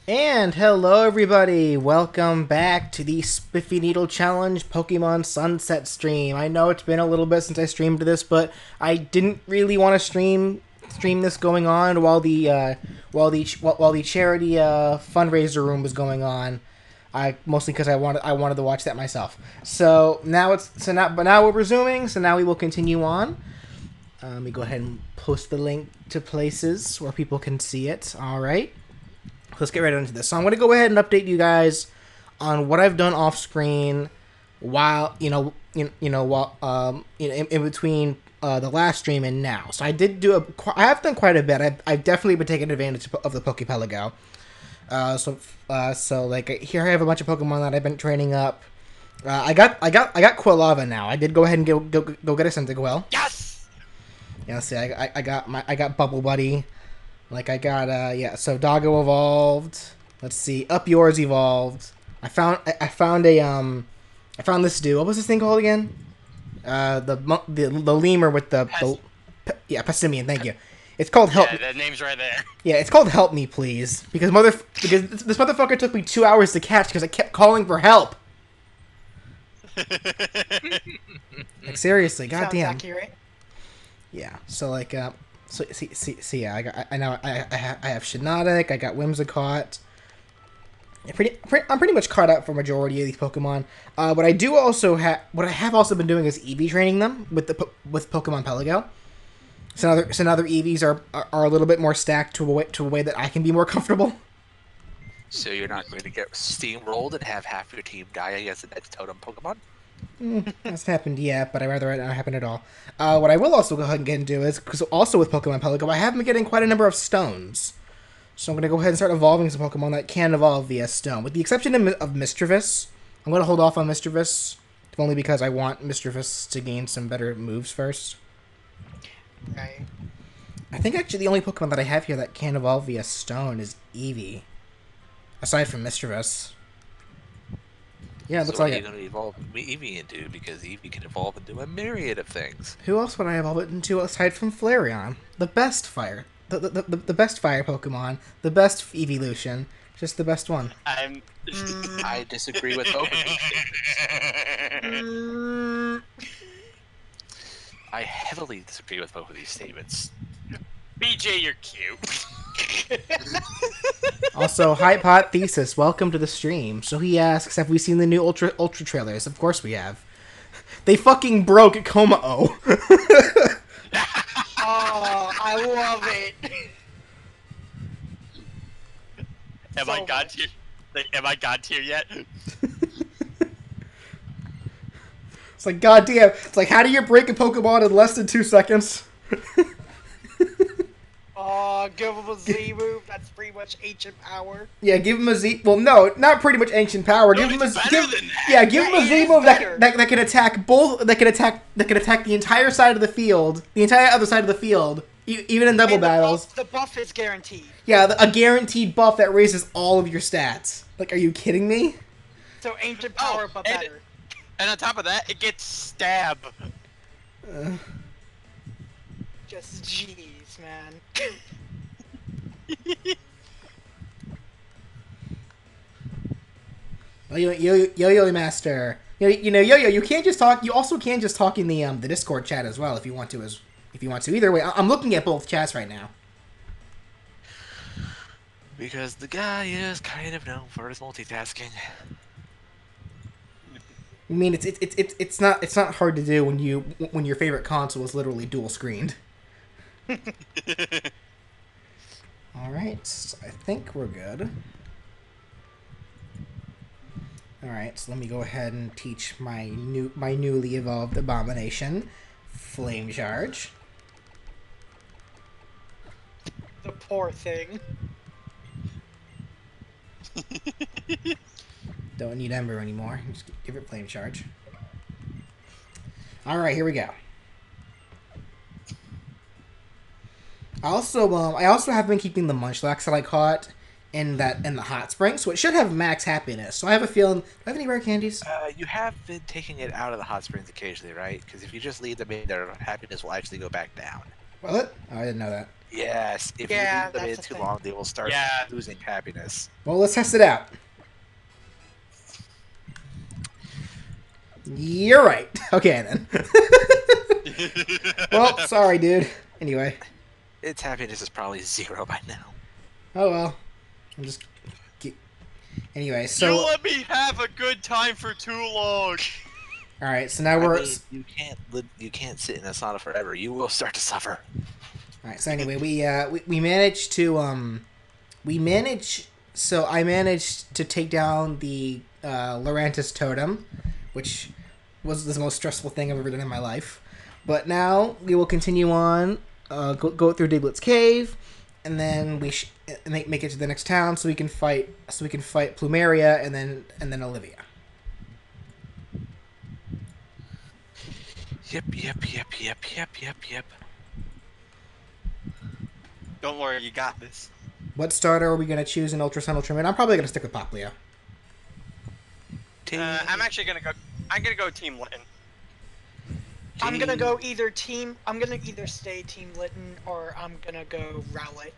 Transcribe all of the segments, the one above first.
And hello everybody, welcome back to the SpiffyNeedleChallenge Pokemon Sunset stream. I know it's been a little bit since I streamed this, but I didn't really want to stream this going on while the charity fundraiser room was going on. I mostly because I wanted to watch that myself. So now we're resuming. So now we will continue on. Let me go ahead and post the link to places where people can see it. All right. Let's get right into this. So I'm going to go ahead and update you guys on what I've done off screen while in between the last stream and now. So I have done quite a bit. I've definitely been taking advantage of the Pokepelago. So like here I have a bunch of Pokemon that I've been training up. I got Quilava now. I did go ahead and go get a Cyndaquil. Yes. Yeah. See, I got Bubble Buddy. Like I got so Doggo evolved. Let's see, Up Yours evolved. I found this dude. What was this thing called again? The lemur with the Pessimian. Thank you. It's called Help. Yeah, that name's right there. Yeah, it's called Help Me Please because this motherfucker took me 2 hours to catch because I kept calling for help. Like seriously, goddamn. Sounds accurate. Yeah. So like So yeah, I have Shiinotic, I got Whimsicott. I'm pretty much caught up for majority of these Pokemon. What I have also been doing is EV training them with Pokemon Pelago. So now their EVs are a little bit more stacked to a way that I can be more comfortable. So you're not going to get steamrolled and have half your team die against the next totem Pokemon? Hasn't happened yet, but I'd rather it not happen at all. What I will also go ahead and get into is, because also with Pokemon Pelago, I have been getting quite a number of stones. So I'm going to go ahead and start evolving some Pokemon that can evolve via stone. With the exception of Mischievous, I'm going to hold off on Mischievous, only because I want Mischievous to gain some better moves first. Right. I think actually the only Pokemon that I have here that can evolve via stone is Eevee. Aside from Mischievous. Yeah, it looks like it. What are you going to evolve Eevee into? Because Eevee can evolve into a myriad of things. Who else would I evolve it into aside from Flareon? The best fire. The best fire Pokemon. The best evolution. Just the best one. I disagree with both of these statements. I heavily disagree with both of these statements. BJ, you're cute. Also, Hypot Thesis, welcome to the stream. So he asks, have we seen the new Ultra trailers? Of course we have. They fucking broke Como-O. Oh, I love it. Am I god tier? Am I god tier yet? It's like, goddamn. It's like, how do you break a Pokemon in less than 2 seconds? Oh, give him a Z move. That's pretty much ancient power. Yeah, give him a Z. Well, no, not pretty much ancient power. No, Give him a give him Yeah, a Z it move is better. that can attack both. That can attack the entire side of the field, the entire other side of the field, even in double And battles. The buff is guaranteed. Yeah, a guaranteed buff that raises all of your stats. Like, are you kidding me? So ancient power, but and- better. And on top of that, it gets stab. Just jeez, man. Yo-Yo Master. Yo-Yo, you can't just talk. You also can just talk in the Discord chat as well if you want to. Either way, I'm looking at both chats right now. Because the guy is kind of known for his multitasking. I mean, it's not hard to do when your favorite console is literally dual screened. All right, so I think we're good. All right, so let me go ahead and teach my newly evolved abomination, Flame Charge. The poor thing. Don't need Ember anymore. Just give it Flame Charge. All right, here we go. I also have been keeping the Munchlax that I caught in the hot spring, so it should have max happiness. So I have a feeling. Do I have any rare candies? You have been taking it out of the hot springs occasionally, right? Because if you just leave them in, their happiness will actually go back down. Will it? Oh, I didn't know that. Yes, if you Yeah, leave them in that's the too thing. long, they will start Yeah. losing happiness. Well, let's test it out. You're right. Okay, then. Well, sorry, dude. Anyway. Its happiness is probably 0 by now. Oh, well. I'm just... Anyway, You so... let me have a good time for too long. Alright, so now I we're... mean, you can't sit in a sauna forever. You will start to suffer. Alright, so anyway, we managed to, So I managed to take down the, Lorantis totem, which was the most stressful thing I've ever done in my life. But now we will continue on, go through Diglett's cave, and then we make it to the next town so we can fight Plumeria and then Olivia. Yep. Don't worry, you got this. What starter are we going to choose in Ultra Sun Ultraman? I'm probably going to stick with Poplio. I'm actually gonna go. I'm gonna go Team Litten. I'm gonna go either team. I'm gonna either stay Team Litten or I'm gonna go Rowlet.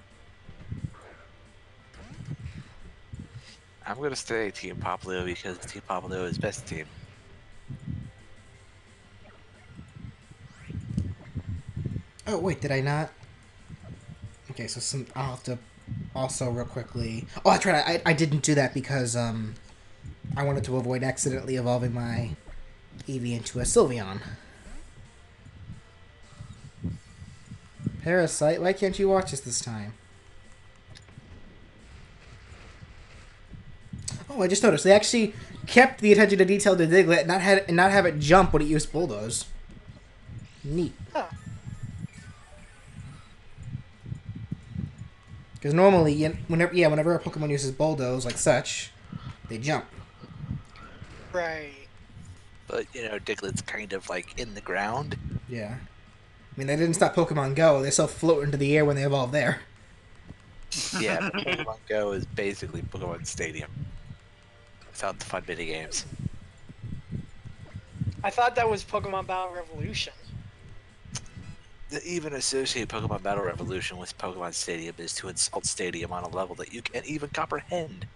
I'm gonna stay Team Poplio because Team Poplio is best team. Oh, wait, did I not? Okay, so I'll have to also real quickly... Oh, that's right, I didn't do that because, I wanted to avoid accidentally evolving my Eevee into a Sylveon. Parasite, why can't you watch this time? Oh, I just noticed they actually kept the attention to detail to Diglett and not have it jump when it used Bulldoze. Neat. Huh. Because normally, whenever a Pokemon uses Bulldoze like such, they jump. Right. But, you know, Diglett's kind of like in the ground. Yeah. I mean, they didn't stop Pokemon Go. They still float into the air when they evolve there. Yeah, but Pokemon Go is basically Pokemon Stadium. Without the fun mini games. I thought that was Pokemon Battle Revolution. To even associate Pokemon Battle Revolution with Pokemon Stadium is to insult Stadium on a level that you can't even comprehend.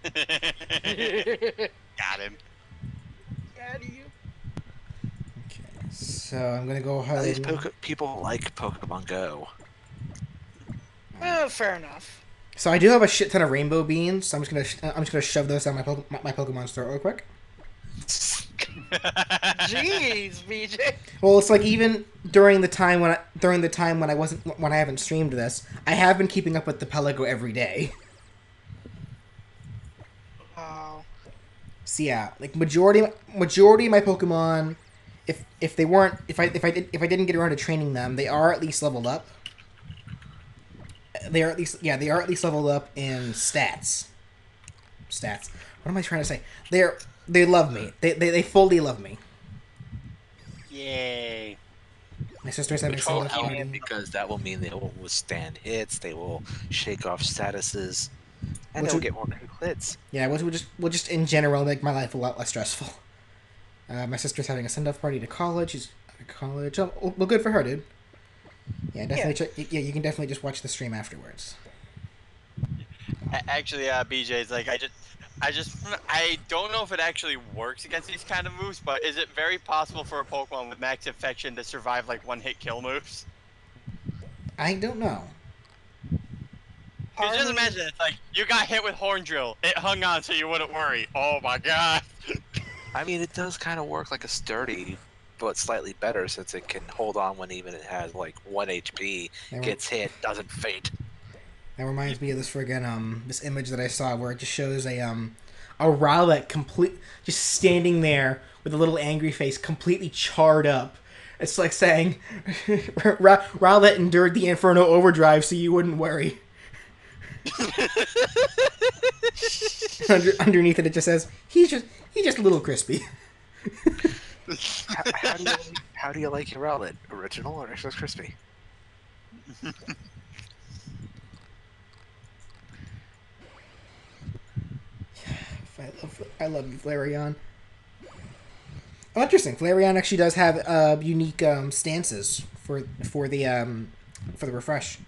Got him. Got you. Okay, so I'm gonna go At ahead. least people like Pokemon Go. Well, fair enough. So I do have a shit ton of rainbow beans. So I'm just gonna shove those down my Pokemon's throat real quick. Jeez, BJ. Well, it's like even during the time when I haven't streamed this, I have been keeping up with the Pelago every day. Oh. So yeah, like majority of my Pokemon, if I didn't get around to training them, they are at least leveled up. They are at least leveled up in stats. What am I trying to say? They love me. They fully love me. Yay. My sister's having Which some will help party. because that will mean they will withstand hits, they will shake off statuses, and Which they'll would- get more crits. Yeah, we'll just in general make my life a lot less stressful. My sister's having a send-off party to college. She's at college. Oh, well, good for her, dude. Yeah, definitely. You can definitely just watch the stream afterwards. Actually, BJ's like I don't know if it actually works against these kind of moves, but is it very possible for a Pokemon with max infection to survive like one-hit kill moves? I don't know. Because just imagine it's like you got hit with Horn Drill, it hung on so you wouldn't worry. Oh my god. I mean, it does kind of work like a sturdy, but slightly better since it can hold on when even it has like 1 HP, gets hit, doesn't faint. That reminds me of this friggin' this image that I saw where it just shows a Rowlet just standing there with a little angry face, completely charred up. It's like saying, Rowlet endured the Inferno Overdrive so you wouldn't worry. Underneath it just says, he's just a little crispy. How do you like your Rowlet? Original or extra crispy? I love you, Flareon. Oh, interesting. Flareon actually does have unique stances for the refresh.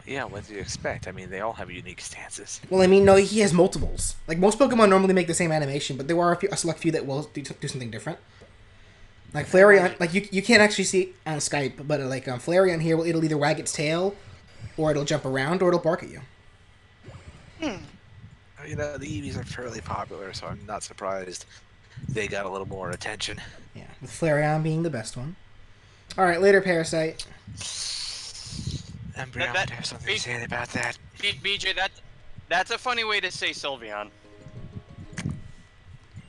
yeah, what do you expect? I mean, they all have unique stances. Well, I mean, no, he has multiples. Like, most Pokemon normally make the same animation, but there are a select few that will do something different. Like, Flareon, like, you can't actually see it on Skype, but, like, Flareon here, it'll either wag its tail, or it'll jump around, or it'll bark at you. You know, the Eevees are fairly popular, so I'm not surprised they got a little more attention. Yeah, with Flareon being the best one. Alright, later, Parasite. Umbreon, there's something to say about that. BJ, that's a funny way to say Sylveon.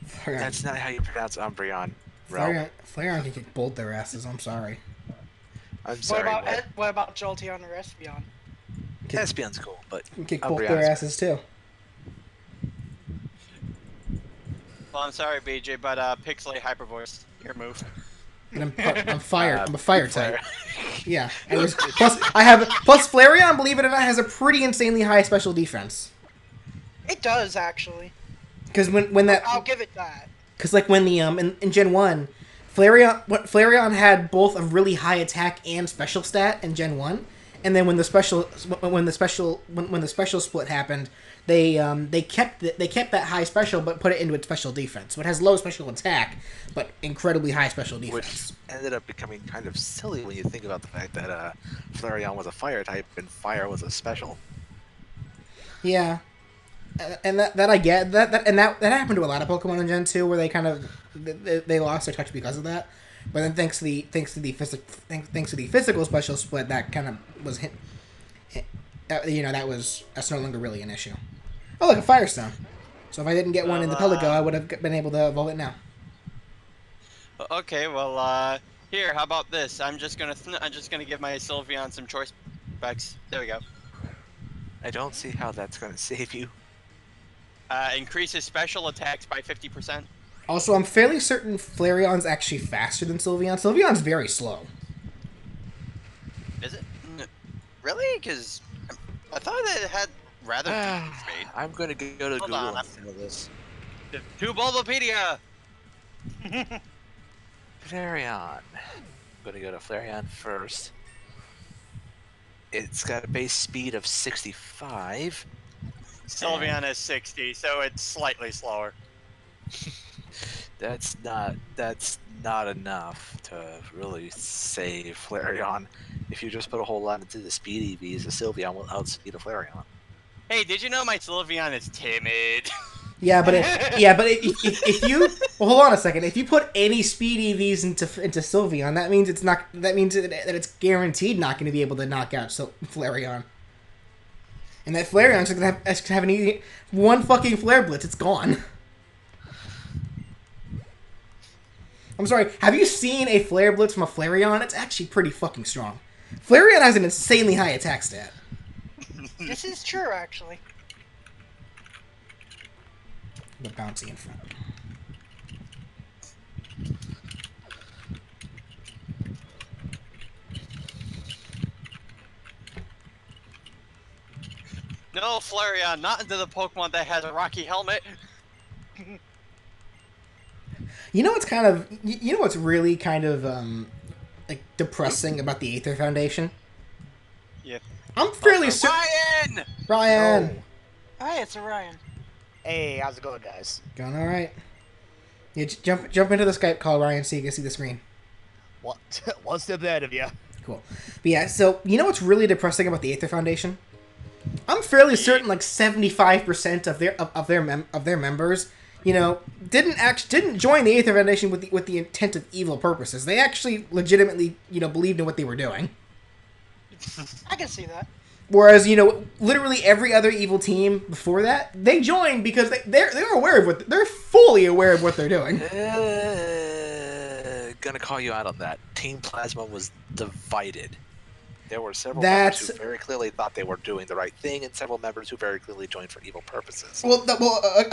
Flareon. That's not how you pronounce Umbreon. Flareon can kick both their asses, I'm sorry. I'm sorry. What about Jolteon or Espeon? Espeon's cool, but Can kick both their asses, too. Well, I'm sorry, BJ, but Pixelate Hyper Voice, your move. And I'm fire. I'm a fire type. Fire. Yeah. Plus Flareon, believe it or not, has a pretty insanely high special defense. It does actually. Because when that, I'll give it that. because like when the in Gen 1, Flareon had both a really high attack and special stat in Gen 1, and then when the special split happened, they kept that high special but put it into its special defense. So it has low special attack but incredibly high special defense. Which ended up becoming kind of silly when you think about the fact that Flareon was a fire type and fire was a special. Yeah. And that I get that happened to a lot of Pokemon in Gen 2 where they kind of they lost their touch because of that. But then thanks to the physical special split, that kind of was hit. That's no longer really an issue. Oh, look, a Firestone. So if I didn't get one in the Pelago, I would have been able to evolve it now. Okay, well, here, how about this? I'm just gonna give my Sylveon some choice specs. There we go. I don't see how that's going to save you. Increases special attacks by 50%. Also, I'm fairly certain Flareon's actually faster than Sylveon. Sylveon's very slow. Is it? Really? Because I thought it had rather decent speed. I'm going to go to Google and tell this. To Bulbapedia! Flareon. I'm going to go to Flareon first. It's got a base speed of 65. Sylveon is 60, so it's slightly slower. That's not enough to really save Flareon. If you just put a whole lot into the speed EVs, the Sylveon will outspeed a Flareon. Hey, did you know my Sylveon is timid? Yeah, but if you hold on a second, if you put any speed EVs into Sylveon, that means that it's guaranteed not going to be able to knock out Flareon. And that Flareon's going to have an easy one fucking Flare Blitz. It's gone. I'm sorry. Have you seen a Flare Blitz from a Flareon? It's actually pretty fucking strong. Flareon has an insanely high attack stat. This is true, actually. The bouncy in front. No, Flareon, not into the Pokemon that has a rocky helmet. You know what's really kind of like depressing about the Aether Foundation? Yeah. I'm fairly Also, certain. Ryan! Ryan! No. Hi, it's Orion. Hey, how's it going, guys? Going alright. Yeah, jump into the Skype call, Ryan, so you can see the screen. What? One step ahead of you. Cool. But yeah, so you know what's really depressing about the Aether Foundation? I'm fairly certain like 75% of their members, you know, didn't join the Aether Foundation with the intent of evil purposes. They actually legitimately, you know, believed in what they were doing. I can see that. Whereas, you know, literally every other evil team before that, they joined because they're aware of they're fully aware of what they're doing. Gonna call you out on that. Team Plasma was divided. There were several members who very clearly thought they were doing the right thing, and several members who very clearly joined for evil purposes. Well,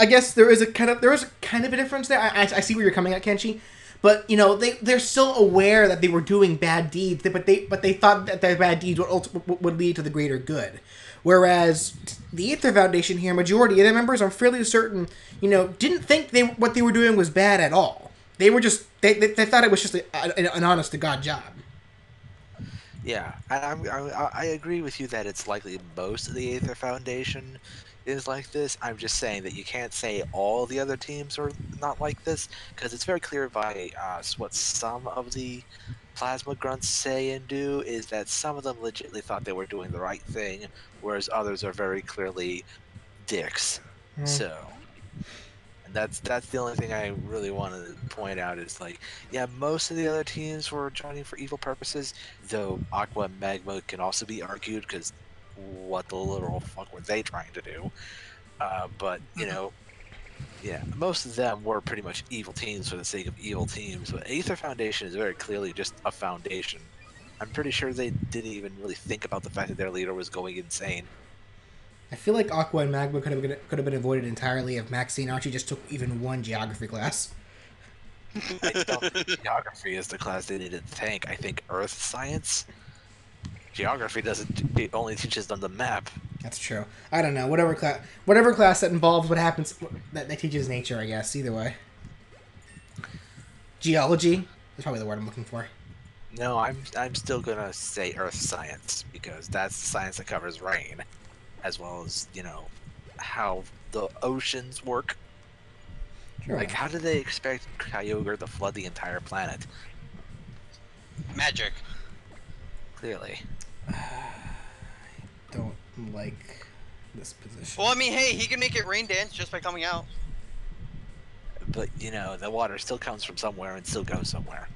I guess there is a kind of a difference there. I see where you're coming at, Kenshi. But you know they're still aware that they were doing bad deeds, but they thought that their bad deeds would lead to the greater good. Whereas the Aether Foundation here, majority of their members, I'm fairly certain, you know, didn't think what they were doing was bad at all. They were just they thought it was just an honest to God job. Yeah, I agree with you that it's likely most of the Aether Foundation is like this. I'm just saying that you can't say all the other teams are not like this, because it's very clear by what some of the Plasma Grunts say and do is that some of them legitimately thought they were doing the right thing, whereas others are very clearly dicks. Hmm. So. And that's the only thing I really want to point out is like, yeah, most of the other teams were joining for evil purposes, though Aqua and Magma can also be argued because what the literal fuck were they trying to do? But yeah, most of them were pretty much evil teams for the sake of evil teams. But Aether Foundation is very clearly just a foundation. I'm pretty sure they didn't even really think about the fact that their leader was going insane. I feel like Aqua and Magma could have been avoided entirely if Maxine Archie just took even one geography class. I don't think geography is the class they needed to tank. I think Earth Science. Geography doesn't. It only teaches them the map. That's true. I don't know. Whatever class that involves what happens that teaches nature. I guess either way. Geology is probably the word I'm looking for. No, I'm still gonna say Earth Science because that's the science that covers rain, as well as how the oceans work. Sure. Like, how do they expect Kyogre to flood the entire planet? Magic. Clearly. Don't like this position. Well, I mean, hey, he can make it rain dance just by coming out. But the water still comes from somewhere and still goes somewhere.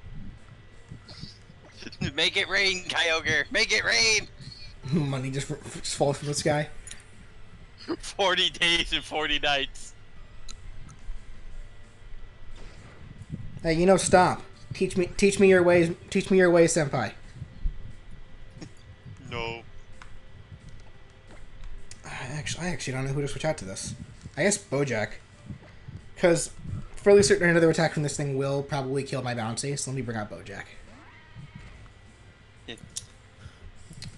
Make it rain, Kyogre. Make it rain. Money just falls from the sky. 40 days and 40 nights. Hey, stop. Teach me your ways. Teach me your ways, senpai. No. I actually don't know who to switch out to this. I guess Bojack. Because fairly certain another attack from this thing will probably kill my bouncy, so let me bring out Bojack. Yeah.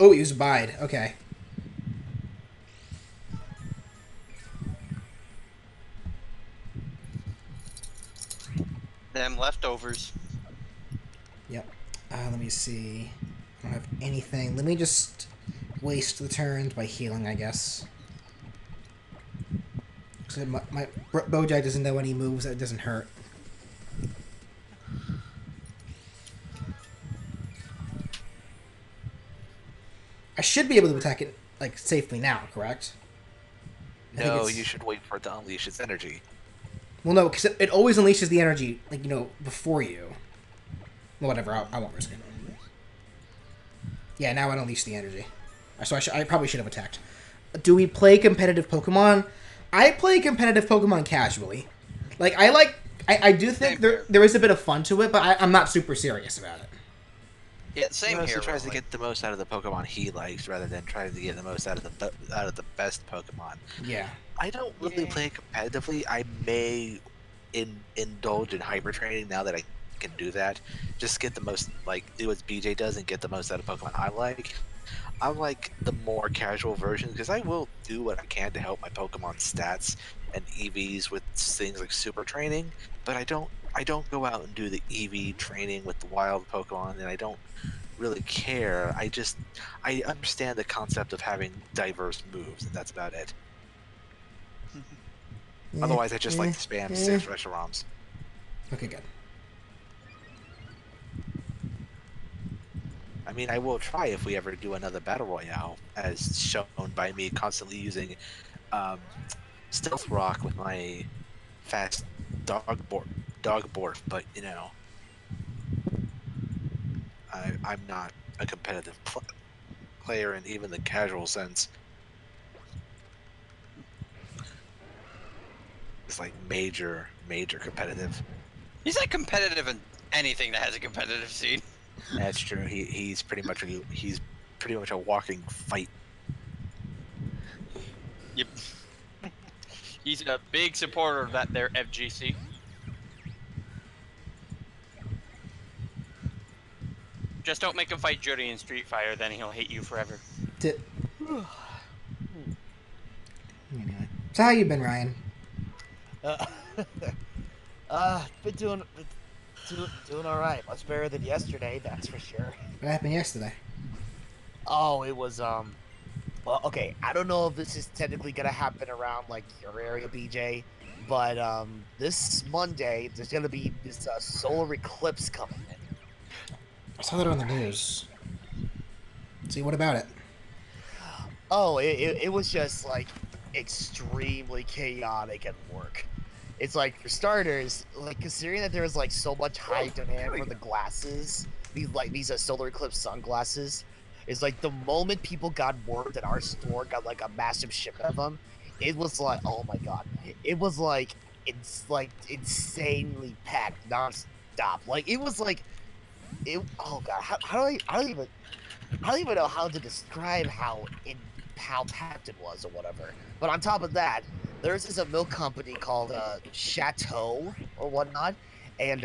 Oh, use Bide. Okay. Them leftovers. Yep. Let me see. I don't have anything. Let me just waste the turns by healing, I guess. Because my Bojack doesn't know any moves that doesn't hurt. I should be able to attack it safely now, correct? No, you should wait for it to unleash its energy. Well, no, because it always unleashes the energy, before you. Well, whatever, I won't risk it. Yeah, now I unleash the energy. So I probably should have attacked. Do we play competitive Pokemon? I play competitive Pokemon casually. I do think there is a bit of fun to it, but I'm not super serious about it. Yeah, same He here. tries to get the most out of the Pokemon he likes rather than trying to get the most out of the best Pokemon. Yeah. I don't really play competitively. I may indulge in hyper training now that I can do that. Just get the most, do what BJ does and get the most out of Pokemon I like. I like the more casual version because I will do what I can to help my Pokemon stats and EVs with things like super training, but I don't go out and do the EV training with the wild Pokemon, and I don't really care. I understand the concept of having diverse moves, and that's about it. Otherwise, I just like to spam 6 Reshiroms. Okay, good. I mean, I will try if we ever do another Battle Royale, as shown by me constantly using Stealth Rock with my fast dog borf, but I'm not a competitive player in even the casual sense. It's like major competitive. He's not competitive in anything that has a competitive scene. That's true. He's pretty much a walking fight. Yep. He's a big supporter of that there FGC. Just don't make him fight Judy in Street Fighter, then he'll hate you forever. Anyway. So how you been, Ryan? Been doing all right. Much better than yesterday, that's for sure. What happened yesterday? Oh, it was Well, okay, I don't know if this is technically gonna happen around like your area, BJ, but this Monday there's gonna be this solar eclipse coming in. I saw that on the news. See, what about it? Oh, it was just like extremely chaotic at work. It's like for starters, like considering that there was like so much high demand for the glasses, these solar eclipse sunglasses, it's like the moment people got word that our store got like a massive shipment of them, it was like, oh my god, it was like it's like insanely packed nonstop. Like it was like it. Oh god, I don't even know how to describe how packed it was or whatever. But on top of that, there's this a milk company called Chateau or whatnot, and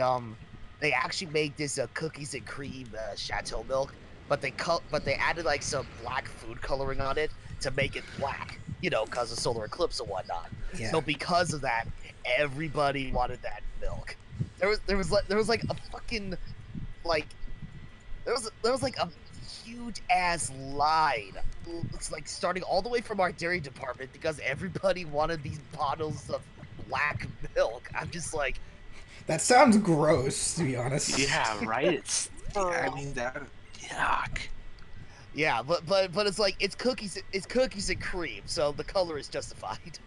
they actually make this cookies and cream Chateau milk, but they added like some black food coloring on it to make it black, you know, because of solar eclipse and whatnot. Yeah. So because of that, everybody wanted that milk. There was like a fucking like there was like a huge ass line. It's like starting all the way from our dairy department because everybody wanted these bottles of black milk. I'm just like, That sounds gross, to be honest. Yeah, right. I mean that. Yuck. yeah, but it's like it's cookies and cream, so the color is justified.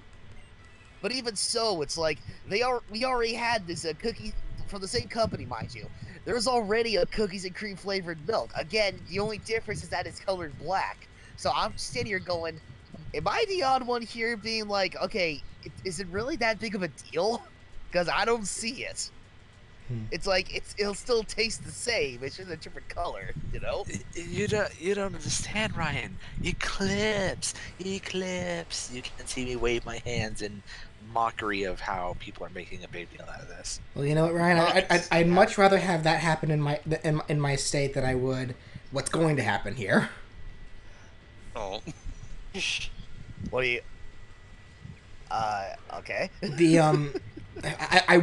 But even so, it's like we already had this cookie from the same company, mind you. There's already a cookies and cream flavored milk. Again, the only difference is that it's colored black. So I'm sitting here going, am I the odd one here being like, okay, is it really that big of a deal? Because I don't see it. It's like it'll still taste the same. It's just a different color, you know. You don't understand, Ryan. Eclipse. You can see me wave my hands in mockery of how people are making a big deal out of this. Well, you know what, Ryan? I'd much rather have that happen in my state than I would what's going to happen here. Oh. What do you? Okay. The I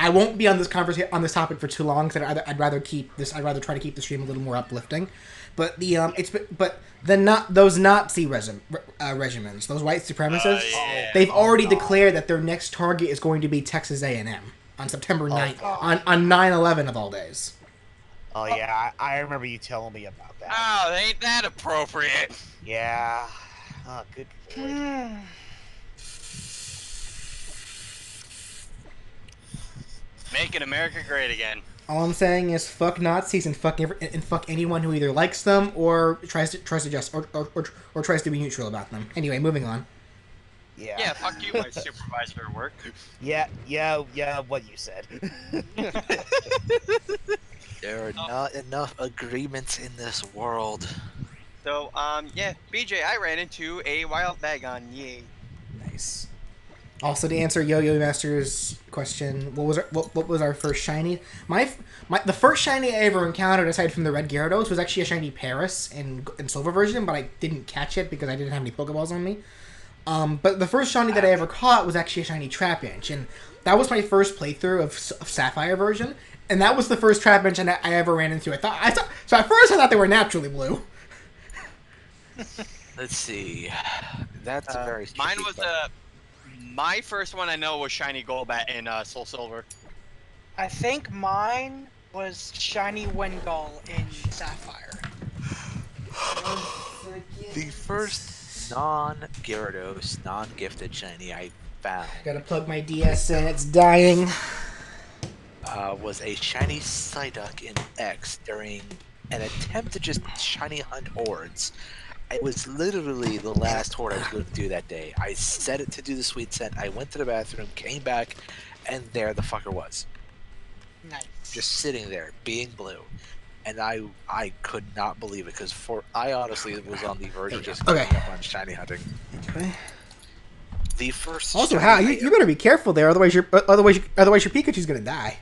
won't be on this conversation on this topic for too long because I'd rather try to keep the stream a little more uplifting. But those Nazi regiments, those white supremacists, they've already declared that their next target is going to be Texas A&M on September 9th, on 9/11 of all days. Oh yeah, I remember you telling me about that. Oh, ain't that appropriate? Yeah. Oh, good lord. Making America great again. All I'm saying is fuck Nazis and fuck anyone who either likes them or tries to tries to be neutral about them. Anyway, moving on. Yeah. Yeah, fuck you, my supervisor at work. Yeah, what you said. There are not enough agreements in this world. So, yeah, BJ, I ran into a wild bagon. Yay. Nice. Also, to answer Yo-Yo Master's question, what was our first shiny? The first shiny I ever encountered, aside from the red Gyarados, was actually a shiny Paris in silver version, but I didn't catch it because I didn't have any Pokeballs on me. But the first shiny that I ever caught was actually a shiny Trapinch, and that was my first playthrough of Sapphire version, and that was the first Trapinch I ever ran into. So at first I thought they were naturally blue. Let's see. That's a very. Mine was my first one I know was shiny Golbat in Soul Silver. I think mine was shiny Wengal in Sapphire. The first non-Gyarados, non-gifted shiny I found Gotta plug my DS in, it's dying. was a shiny Psyduck in X during an attempt to just shiny hunt hordes. It was literally the last horde I was going to do that day. I set it to do the sweet scent. I went to the bathroom, came back, and there the fucker was. Nice. Just sitting there, being blue. And I could not believe it, because I honestly was on the verge of just giving up on shiny hunting. Okay. The first. Also, how you better be careful there, otherwise your Pikachu's gonna die.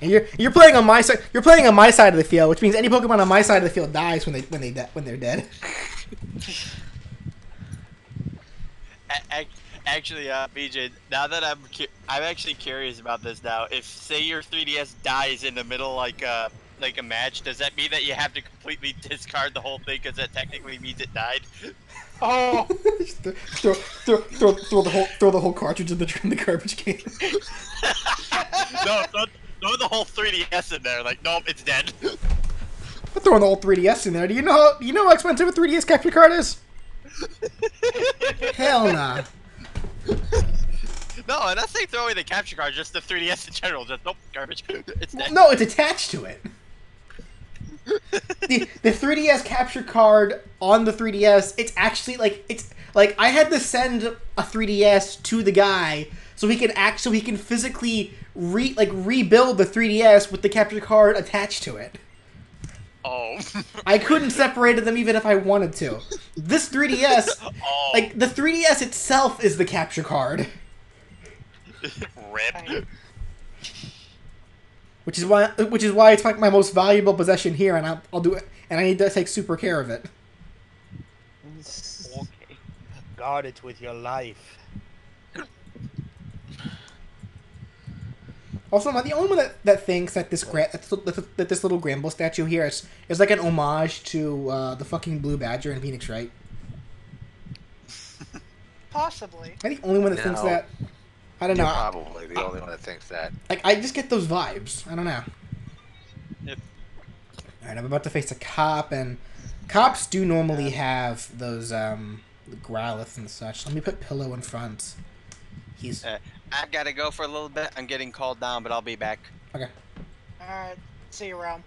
And you're playing on my side. You're playing on my side of the field, which means any Pokemon on my side of the field dies when they're dead. Actually, BJ, now that I'm actually curious about this now. If say your 3DS dies in the middle, like like a match, does that mean that you have to completely discard the whole thing because that technically means it died? Oh, throw the whole cartridge in the garbage can. No, throw the whole 3DS in there. Like, nope, it's dead. I'm throwing the whole 3DS in there. Do you know how expensive a 3DS capture card is? Hell nah. No, and that's like throwing the capture card, just the 3DS in general. Just nope, garbage. It's dead. No, it's attached to it. The 3DS capture card on the 3DS, it's actually like I had to send a 3DS to the guy so he can physically rebuild the 3DS with the capture card attached to it. Oh. I couldn't separate them even if I wanted to. This 3DS, like the 3DS itself is the capture card. Rip. Which is why it's like my most valuable possession here, and I'll do it, and I need to take super care of it. Okay. Guard it with your life. Also, am I the only one that thinks that this little Gramble statue here is like an homage to the fucking Blue Badger in Phoenix Wright? possibly. Am I the only one that thinks No. that? I don't know. You're probably the only one that thinks that. Like, I just get those vibes. I don't know. Yep. Alright, I'm about to face a cop, and cops do normally have those, Growliths and such. Let me put Pillow in front. He's... I gotta go for a little bit. I'm getting called down, but I'll be back. Okay. Alright, see you around.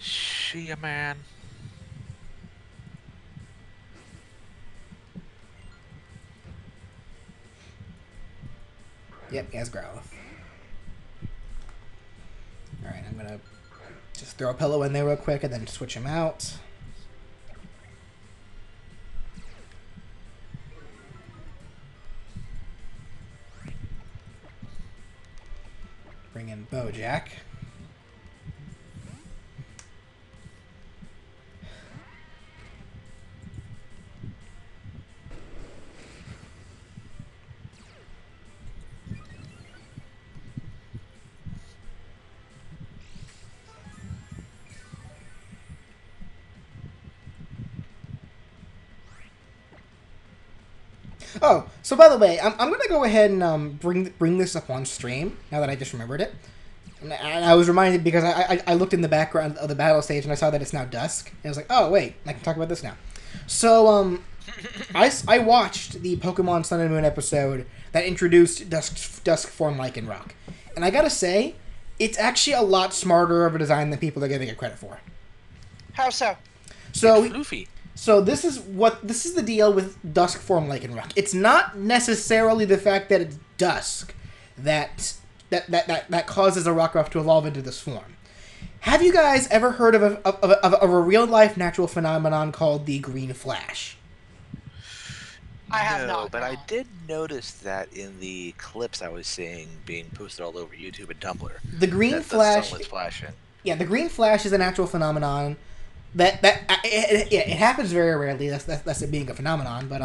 See ya, man. Yep, he has Growlith. Alright, I'm gonna just throw a Pillow in there real quick and then switch him out. Bring in Bojack. Oh, so by the way, I'm gonna go ahead and bring this up on stream now that I just remembered it. And I was reminded because I looked in the background of the battle stage and I saw that it's now dusk. And I was like, oh wait, I can talk about this now. So I watched the Pokemon Sun and Moon episode that introduced dusk form Lycanroc, and I gotta say, it's actually a lot smarter of a design than people are giving it credit for. How so? So It's floofy. So this is the deal with dusk form Lycanroc. It's not necessarily the fact that it's dusk that causes a Rockruff to evolve into this form. Have you guys ever heard of a real life natural phenomenon called the green flash? I have No, not. but I did notice that in the clips I was seeing being posted all over YouTube and Tumblr. The green that flash. The sun was flashing. Yeah, the green flash is a natural phenomenon. It happens very rarely. That's it being a phenomenon. But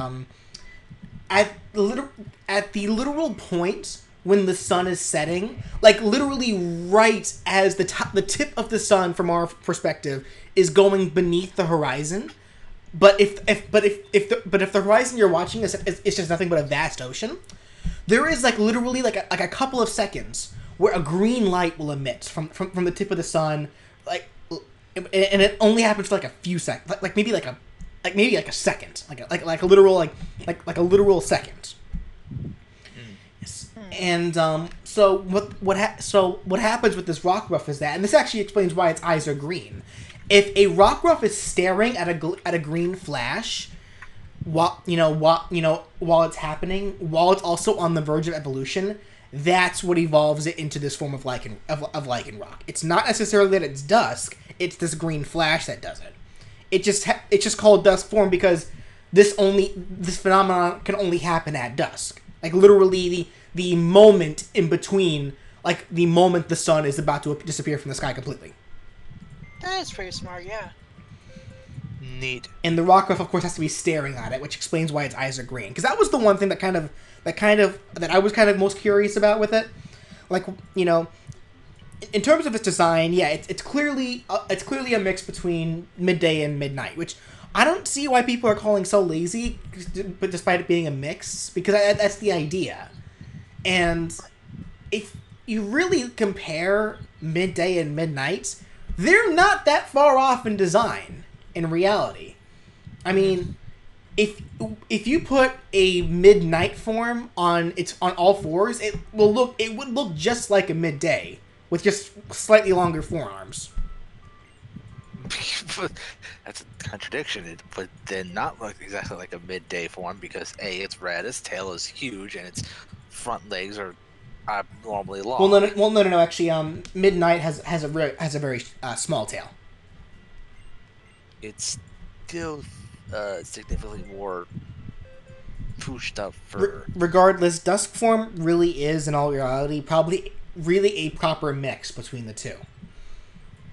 at the literal point when the sun is setting, like literally right as the tip of the sun from our perspective is going beneath the horizon. But if the horizon you're watching is just nothing but a vast ocean, there is like literally like a couple of seconds where a green light will emit from the tip of the sun, like. And it only happens for like a few seconds, like maybe a second, like a literal second. Yes. And so what happens with this Rockruff is that, and this actually explains why its eyes are green. If a Rockruff is staring at a green flash, while it's happening, while it's also on the verge of evolution, that's what evolves it into this form of Lycanroc. It's not necessarily that it's dusk. It's this green flash that does it. It's just called dusk form because this phenomenon can only happen at dusk. Like literally the moment in between, like the moment the sun is about to disappear from the sky completely. That is pretty smart, yeah. Neat. And the Rockruff, of course, has to be staring at it, which explains why its eyes are green. Because that was the one thing that I was kind of most curious about with it. Like, in terms of its design, yeah, it's clearly a mix between midday and midnight, which I don't see why people are calling so lazy, but despite it being a mix, because that's the idea. And if you really compare midday and midnight, they're not that far off in design in reality. I mean, if you put a midnight form on all fours, it would look just like a midday with just slightly longer forearms. That's a contradiction. It would then not look exactly like a midday form because A, it's red, its tail is huge, and its front legs are abnormally long. Well, no. Actually, midnight has a very small tail. It's still significantly more pushed up for. Regardless, dusk form really is, in all reality, probably really a proper mix between the two.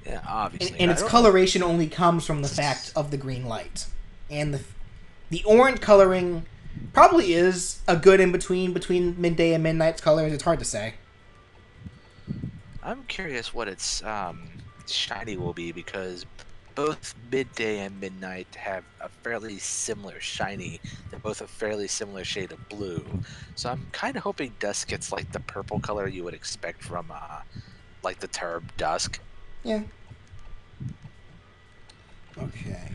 Yeah, obviously. And its coloration only comes from the fact of the green light. And the orange coloring probably is a good in-between between midday and midnight's colors. It's hard to say. I'm curious what its shiny will be, because both midday and midnight have a fairly similar shiny. They're both a fairly similar shade of blue. So I'm kind of hoping dusk gets like the purple color you would expect from like the term dusk. Yeah. Okay.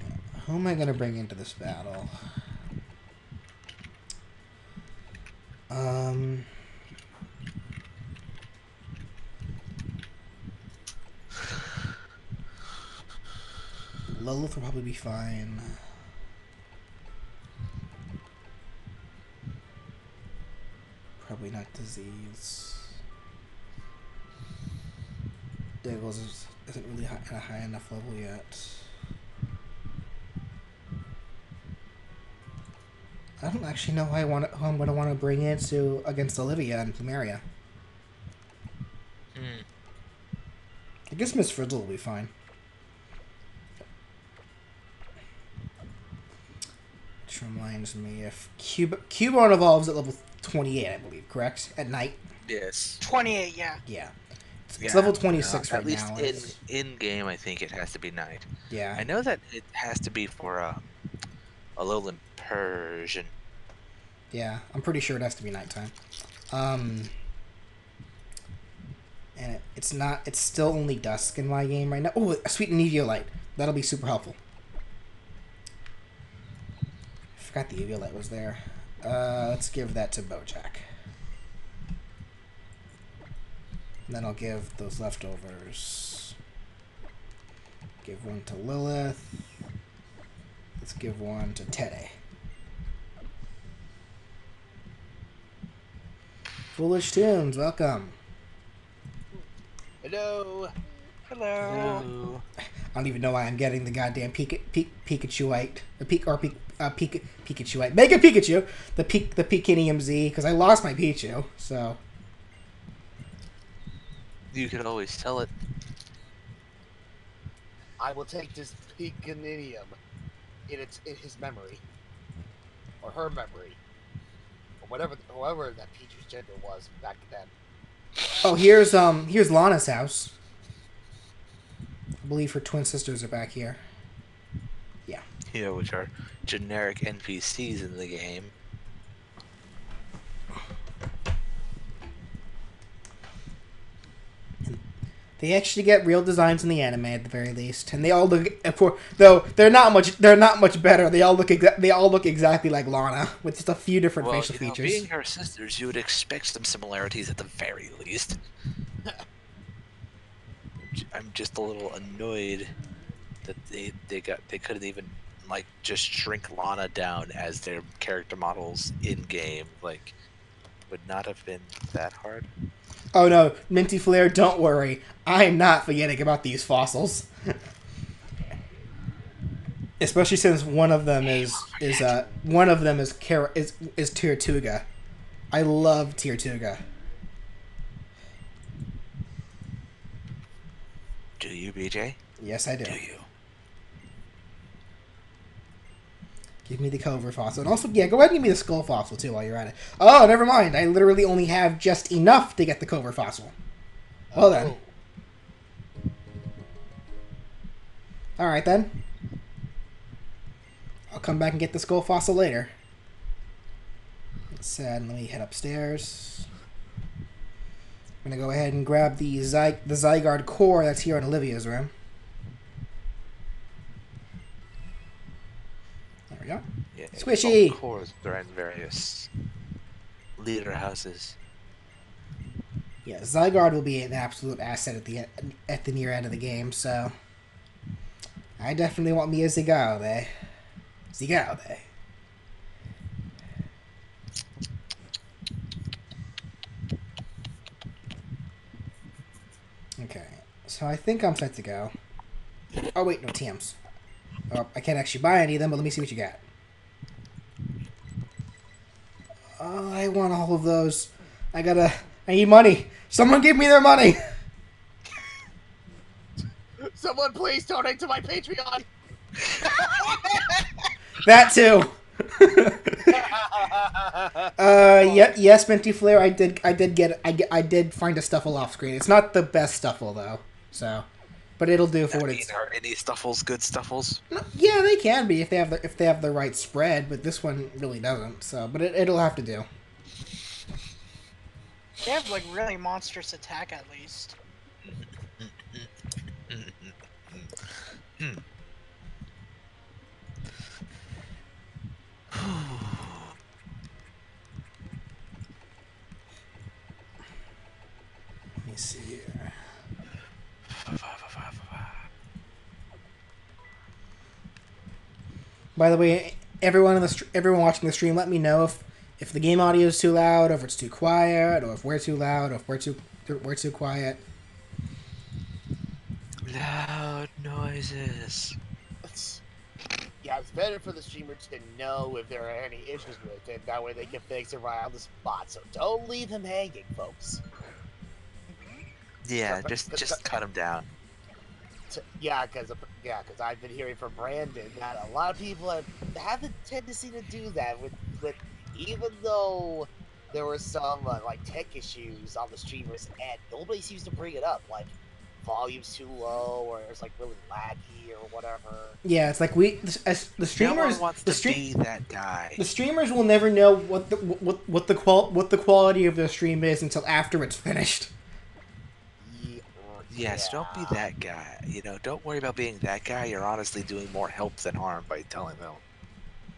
Who am I going to bring into this battle? Lilith will probably be fine. Probably not disease. Diggles isn't really at a high enough level yet. I don't actually know who I'm going to want to bring into against Olivia and Plumeria. I guess Miss Frizzle will be fine. Which reminds me, if Cubone evolves at level 28, I believe, correct? At night? Yes. 28, yeah. Yeah. It's level 26 right now. At least in game, I think it has to be night. Yeah. I know that it has to be for a Alolan Persian. Yeah, I'm pretty sure it has to be nighttime. And it's not. It's still only dusk in my game right now. Oh, a sweet Eviolite. That'll be super helpful. I forgot the Eviolite was there. Let's give that to Bojack. And then I'll give those leftovers. Give one to Lilith. Let's give one to Teddy. Foolish Tunes, welcome. Hello. Hello. I don't even know why I'm getting the goddamn Pikachuite. Pikachuite. Mega Pikachu! The Pikinium Z, because I lost my Pichu, so. You could always tell it. I will take this Pikinium in his memory. Or her memory. Or however that Pichu's gender was back then. Oh, here's Lana's house. I believe her twin sisters are back here. Yeah. Yeah, which are generic NPCs in the game. They actually get real designs in the anime at the very least, and they all look. Though they're not much better. They all look exactly like Lana, with just a few different facial features. Being her sisters, you would expect some similarities at the very least. I'm just a little annoyed that they couldn't even like just shrink Lana down as their character models in game. Like, would not have been that hard. Oh no, Minty Flare, don't worry. I'm not forgetting about these fossils. Especially since one of them is Tirtuga. I love Tirtuga. Do you, BJ? Yes, I do. Do you? Give me the Cobra fossil. And also, yeah, go ahead and give me the Skull fossil, too, while you're at it. Oh, never mind. I literally only have just enough to get the Cobra fossil. Well then. Alright then. I'll come back and get the skull fossil later. Let me head upstairs. I'm gonna go ahead and grab the Zygarde core that's here in Olivia's room. There we go. Yeah, Squishy! all cores are in various leader houses. Yeah, Zygarde will be an absolute asset at the near end of the game, so I definitely want me a Zygarde. Zygarde. Okay, so I think I'm set to go. Oh wait, no TMs. Oh, I can't actually buy any of them, but let me see what you got. Oh, I want all of those. I need money. Someone give me their money. Someone please donate to my Patreon. That too. Yes, Minty Flare. I did find a Stuffle off screen. It's not the best Stuffle though, so, but it'll do for what it's. Are any Stuffles good Stuffles? No, yeah, they can be if they have the right spread, but this one really doesn't. So, but it'll have to do. They have like really monstrous attack at least. Let me see here. By the way, everyone watching the stream, let me know if the game audio is too loud, or if it's too quiet, or if we're too loud, or if we're too quiet. Loud noises. Yeah, it's better for the streamer to know if there are any issues with it. That way they can fix it right on the spot. So don't leave him hanging, folks. Yeah, just cut them down. Yeah, because I've been hearing from Brandon that a lot of people have the tendency to do that with even though there were some like tech issues on the streamer's end, nobody seems to bring it up. Like volume's too low, or it's like really laggy, or whatever. Yeah, it's like as the streamers. No one wants to be that guy. The streamers will never know what the quality of their stream is until after it's finished. Yes, don't be that guy. You know, don't worry about being that guy. You're honestly doing more help than harm by telling them.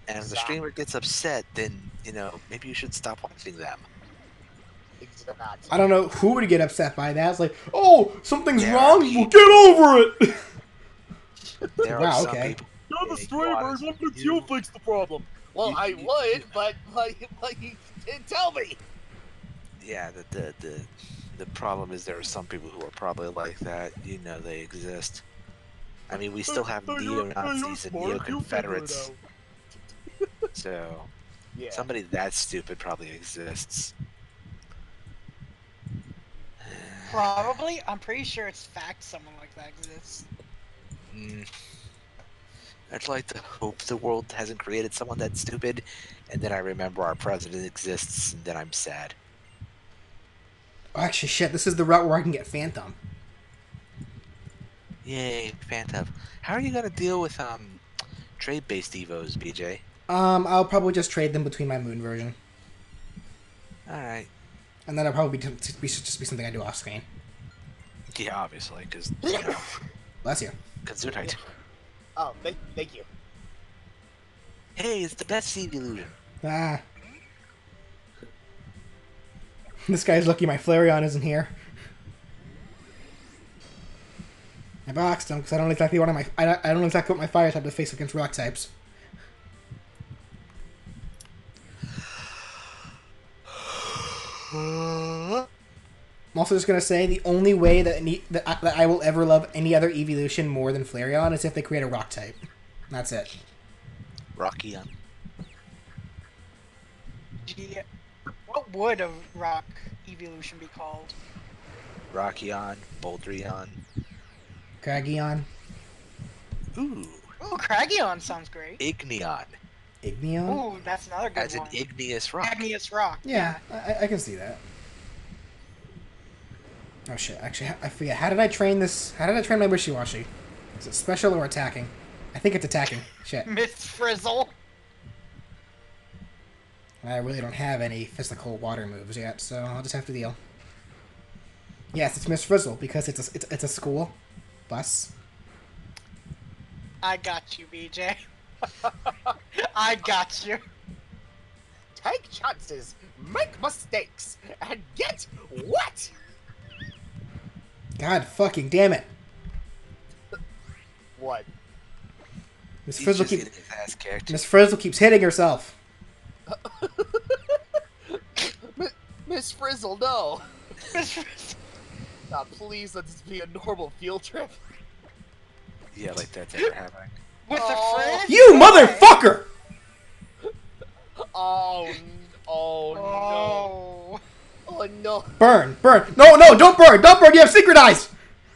And if the streamer gets upset, then, you know, maybe you should stop watching them. Exactly. I don't know who would get upset by that. It's like, oh, something's wrong. Well, get over it. Wow, okay. You're the streamer. Why don't you fix the problem? Well, I would, but you didn't tell me. Yeah, the problem is there are some people who are probably like that. You know they exist. I mean, we still have neo-Nazis and neo-Confederates. So, yeah. Somebody that stupid probably exists. Probably. I'm pretty sure it's fact someone like that exists. I'd like to hope the world hasn't created someone that stupid, and then I remember our president exists, and then I'm sad. Oh, actually, shit, this is the route where I can get Phantom. Yay, Phantom. How are you gonna deal with trade-based evos, BJ? I'll probably just trade them between my moon version. Alright. And then I'll probably just be something I do off screen. Yeah, obviously, because, you know... Bless you. Gesundheit. Oh, thank you. Hey, it's the best seed illusion. Ah. This guy's lucky my Flareon isn't here. I boxed him because I don't know exactly what my fire type to face against rock types. I'm also just gonna say the only way that I will ever love any other evolution more than Flareon is if they create a rock type. That's it. Rockion. Yeah. What would a rock evolution be called? Rockion, Boldrion. Craggion. Ooh. Ooh, Craggion sounds great. Igneon. Igneon? Ooh, that's another good As one. an igneous rock. Igneous rock. Yeah, I can see that. Oh shit, actually, I forget. How did I train my Wishy-Washy? Is it special or attacking? I think it's attacking. Shit. Miss Frizzle. I really don't have any physical water moves yet, so I'll just have to deal. Yes, it's Miss Frizzle because it's a school bus. I got you, BJ. I got you. Take chances, make mistakes, and get wet! God fucking damn it. What? Miss He's Frizzle just getting his ass kicked. Miss Frizzle keeps hitting herself. Miss Frizzle, no! Please let this be a normal field trip. Yeah, like that's ever happening. With Oh. a frizz? You motherfucker! Oh Oh. no. Oh no. Burn, burn. No, no, don't burn. Don't burn. You have secret eyes.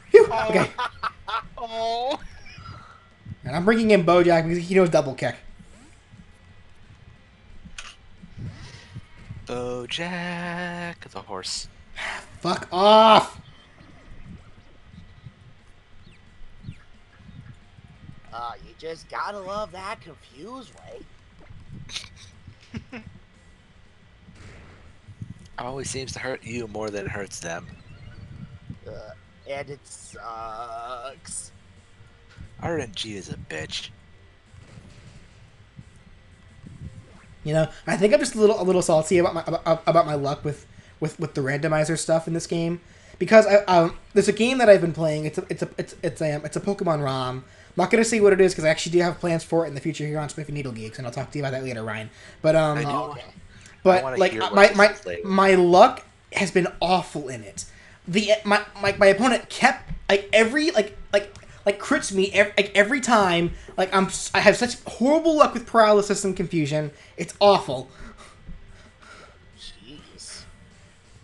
Phew. Oh. Okay. Oh. And I'm bringing in Bojack because he knows double kick. Bojack the horse. Fuck off. You just gotta love that confused way. Always seems to hurt you more than it hurts them. And it sucks. RNG is a bitch. You know, I think I'm just a little salty about my luck with the randomizer stuff in this game because there's a game that I've been playing. It's a Pokemon ROM. I'm not gonna say what it is because I actually do have plans for it in the future here on SpiffyNeedleGeeks, and I'll talk to you about that later, Ryan. But I do. Okay. I but wanna like hear what my this is later. my luck has been awful in it. My opponent kept every crits me every time. I have such horrible luck with paralysis and confusion. It's awful. Jeez.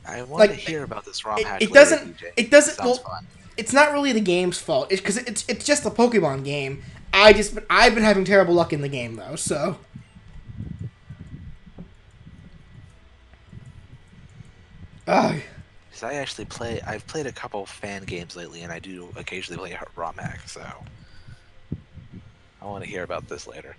I want Like, to hear about this ROM hack. It doesn't. Later, DJ. It doesn't. Sounds Well, fun. it's not really the game's fault. It's because it's just a Pokemon game. I've been having terrible luck in the game though. So. Ugh. Because I've played a couple fan games lately, and I do occasionally play ROM hack, so I want to hear about this later.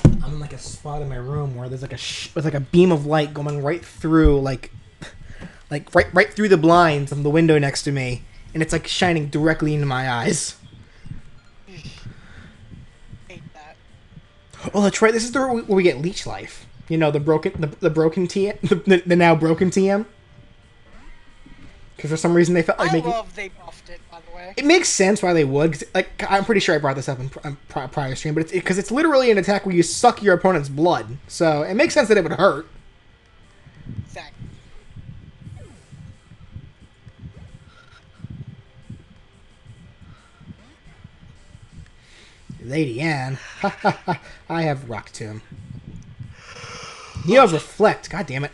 I'm in like a spot in my room where there's like a beam of light going right through right through the blinds of the window next to me, and it's like shining directly into my eyes. Hate that. Oh, that's right. This is where we get leech life. You know, the broken TM, the now broken TM. Because for some reason they felt like I making. love they buffed it, by the way. It makes sense why they would. 'Cause, I'm pretty sure I brought this up in prior stream, but because it's literally an attack where you suck your opponent's blood, so it makes sense that it would hurt. Exactly. Lady Anne, I have Rock Tomb. You have Reflect. God damn it.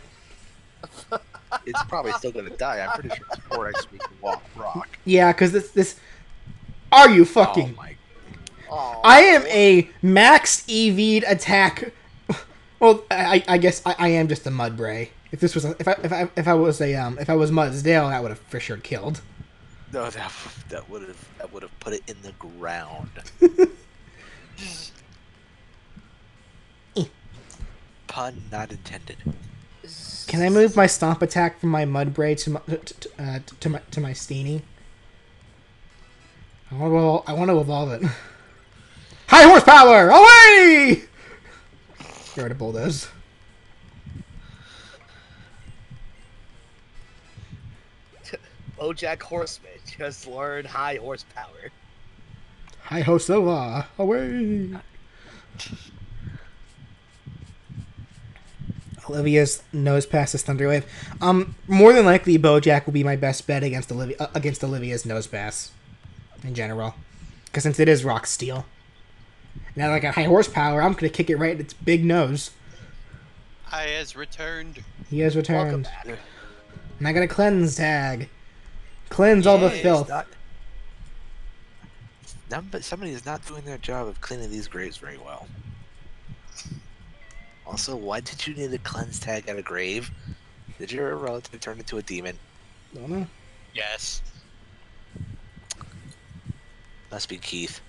It's probably still going to die. I'm pretty sure it's 4x we can walk rock. Yeah, because this. Are you fucking? Oh my. Oh, I am a max EV'd attack. Well, I guess I am just a Mudbray. If this was if I was Mudsdale, that would have for sure killed. No, that would have put it in the ground. Pun not intended. Can I move my Stomp attack from my Mudbray to my Steenie? I want to evolve it. High horsepower! Away! Get rid of Bulldoze. Bojack Horseman just learned high horsepower. High Hosova! Away! Olivia's nose passes Thunderwave. More than likely, Bojack will be my best bet against Olivia's nose pass in general, because since it is Rock Steel. Now, like at high horsepower, I'm gonna kick it right in its big nose. I has returned. He has Welcome returned, back. and I got a cleanse tag. Cleanse all the filth. But somebody is not doing their job of cleaning these graves very well. Also, why did you need a cleanse tag at a grave? Did your relative turn into a demon? Don't know. Yes. Must be Keith.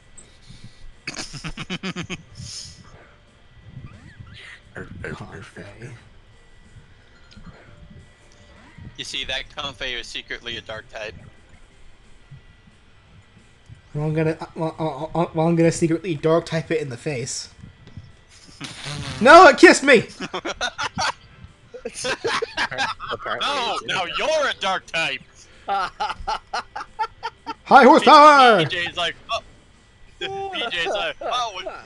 Confe. You see, that Confe is secretly a dark type. Well, I'm gonna secretly dark type it in the face. No, it kissed me. Apparently No, it's- now you're a dark type. High horsepower. BJ's like, oh. BJ's like, oh.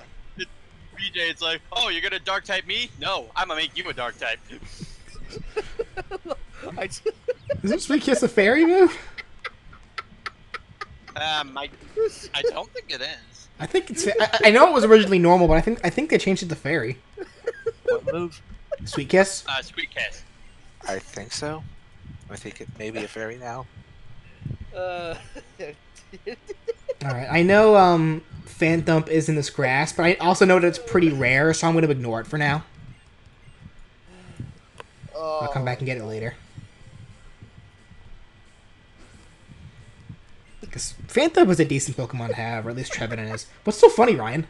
BJ's like, oh, you're gonna dark type me? No, I'm gonna make you a dark type. Isn't Sweet Kiss a fairy move? I don't think it is. I think it's. I know it was originally normal, but I think they changed it to fairy. What move? Sweet Kiss. Sweet Kiss. I think so. I think it may be a fairy now. All right. I know Fan Thump is in this grass, but I also know that it's pretty rare, so I'm gonna ignore it for now. I'll come back and get it later. Because Fan Thump is a decent Pokemon to have, or at least Trevenant is. What's so funny, Ryan?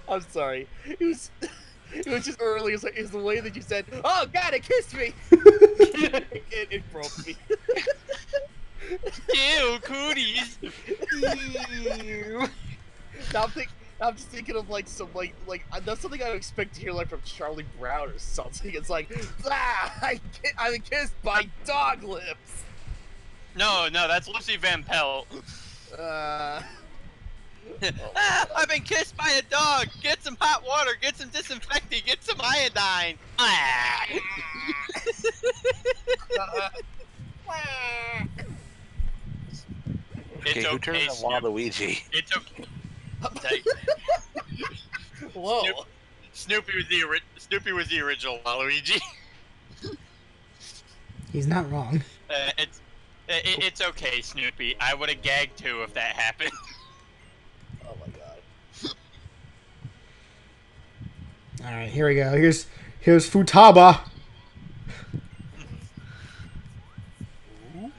I'm sorry. It was just early. It's the way that you said, "Oh God, it kissed me." it broke me. Ew, cooties. Ew. Now I'm just thinking of like some that's something I would expect to hear like from Charlie Brown or something. It's like, I'm kissed by dog lips. No, that's Lucy Van Pelt. I've been kissed by a dog. Get some hot water. Get some disinfectant. Get some iodine. Okay, who turned into Waluigi? It's okay. Whoa. Snoopy was the original Waluigi. He's not wrong. It's okay, Snoopy. I would have gagged too if that happened. Oh my God. All right, here we go. Here's Futaba.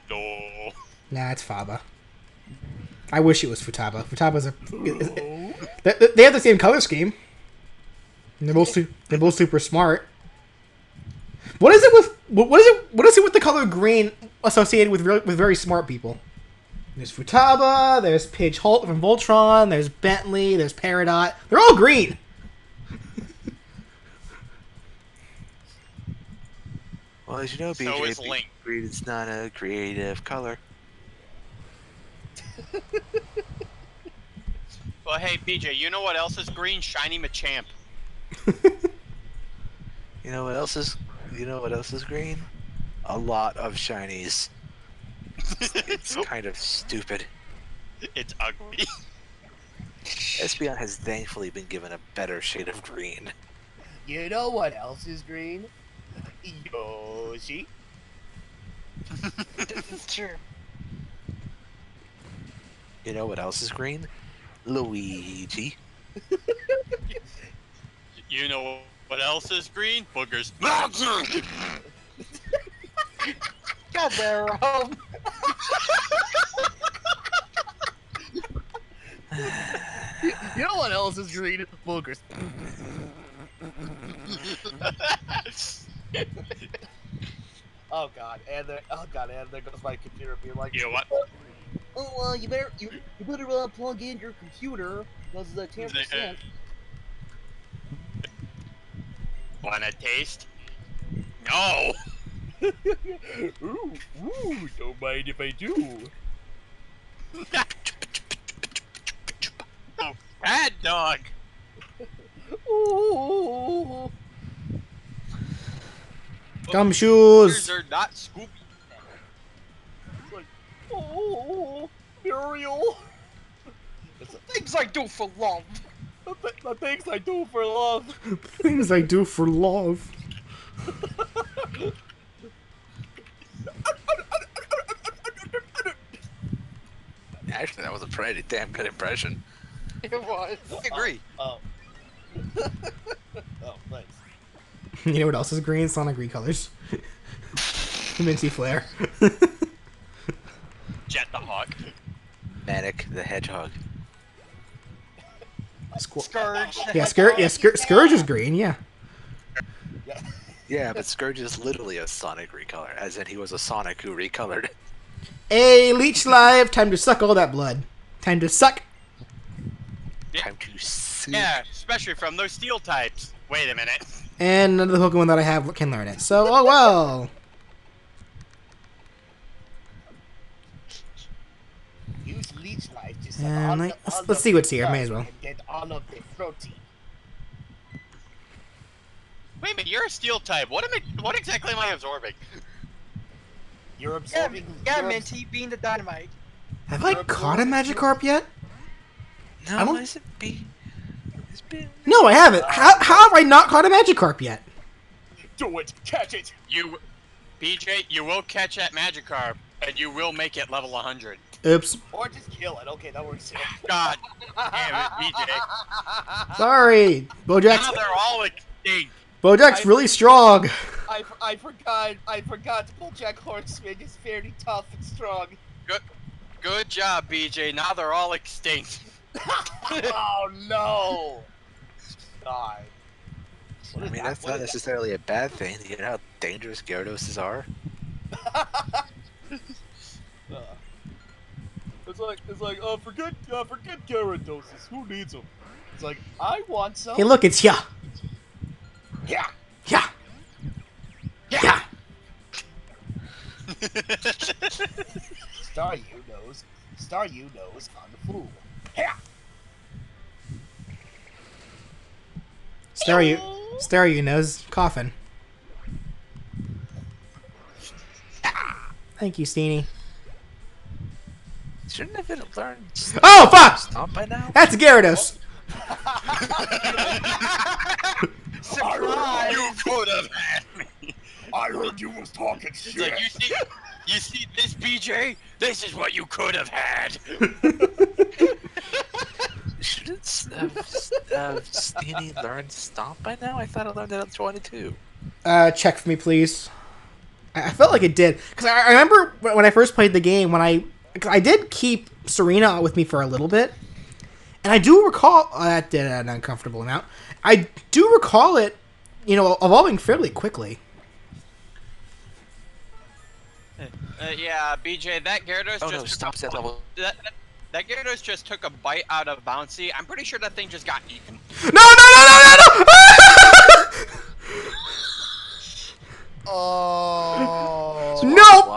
No. Nah, it's Faba. I wish it was Futaba. Futaba's they have the same color scheme. And they're both super smart. What is it with the color green associated with very smart people? There's Futaba, there's Pidge Holt from Voltron, there's Bentley, there's Peridot. They're all green. Well, as you know, So BJ, is Link. green is not a creative color. Well, hey, BJ, you know what else is green? Shiny Machamp. You know what else is green? A lot of shinies. It's kind of stupid. It's ugly. Espeon has thankfully been given a better shade of green. You know what else is green? Yoshi. This is true. You know what else is green? Luigi. You know what else is green? Boogers. God there, Rob. You know what else is green? Boogers. Oh God, and there goes my computer being like, You know what? oh, you better plug in your computer because the 10%. Wanna taste? No! Ooh, don't mind if I do. Oh, bad dog! Ooh. Gumshoes. Boogers are not Scooby. It's like, oh, Muriel. Things I do for love. The things I do for love. Things I do for love. Actually, that was a pretty damn good impression. It was. I agree. Oh, thanks. You know what else is green? Sonic Green colors. Mincy Flare. Jet the Hawk. Manic the Hedgehog. Scourge. the Yeah, Hedgehog. Scourge is green. Yeah. Yeah, but Scourge is literally a Sonic recolor, as in he was a Sonic who recolored it. Hey, Leech Live, time to suck all that blood. Time to suck. Yeah. Time to sue. Yeah, especially from those steel types. Wait a minute. And none of the Pokemon that I have can learn it. So, oh well. Use Leech Life to suck And all like, the- all let's the see what's here. blood May as well. and get all of the protein. Wait a minute, you're a steel type. What exactly am I absorbing? You're Yeah, absorbing. yeah, you're Minty, being the dynamite. Have I caught a Magikarp yet? No, I don't- it's been... No, I haven't. How have I not caught a Magikarp yet? Do it. Catch it. BJ, you will catch that Magikarp, and you will make it level 100. Oops. Or just kill it. Okay, that works too. God damn it, BJ. Sorry. Now Bojack's they're all extinct. really strong. I forgot. Bojack Horseman is very tough and strong. Good job, BJ. Now they're all extinct. Oh no! Die. I mean, that's not necessarily a bad thing. You know how dangerous Gyarados are? It's like, forget Gyarados. Who needs them? It's like, I want some. Hey, look, it's ya. Yeah. Yeah. Yeah. Star you knows on the fool. Yeah. Stereo knows coffin. Thank you, Steenie. Shouldn't have it learned Oh, fuck! Stomp by now? That's Gyarados. Surprise! You could have had me. I heard you was talking It's shit. like, you see this, BJ? This is what you could have had. Shouldn't Steenie learn Stomp by now? I thought I learned it at 22. Check for me, please. I felt like it did. Because I remember when I first played the game, when I did keep Serena with me for a little bit. And I do recall... that did an uncomfortable amount. I do recall it, evolving fairly quickly. Yeah, BJ, that Gyarados Oh just no, Stomp's at level... that Gyarados just took a bite out of Bouncy. I'm pretty sure that thing just got eaten. No! Oh.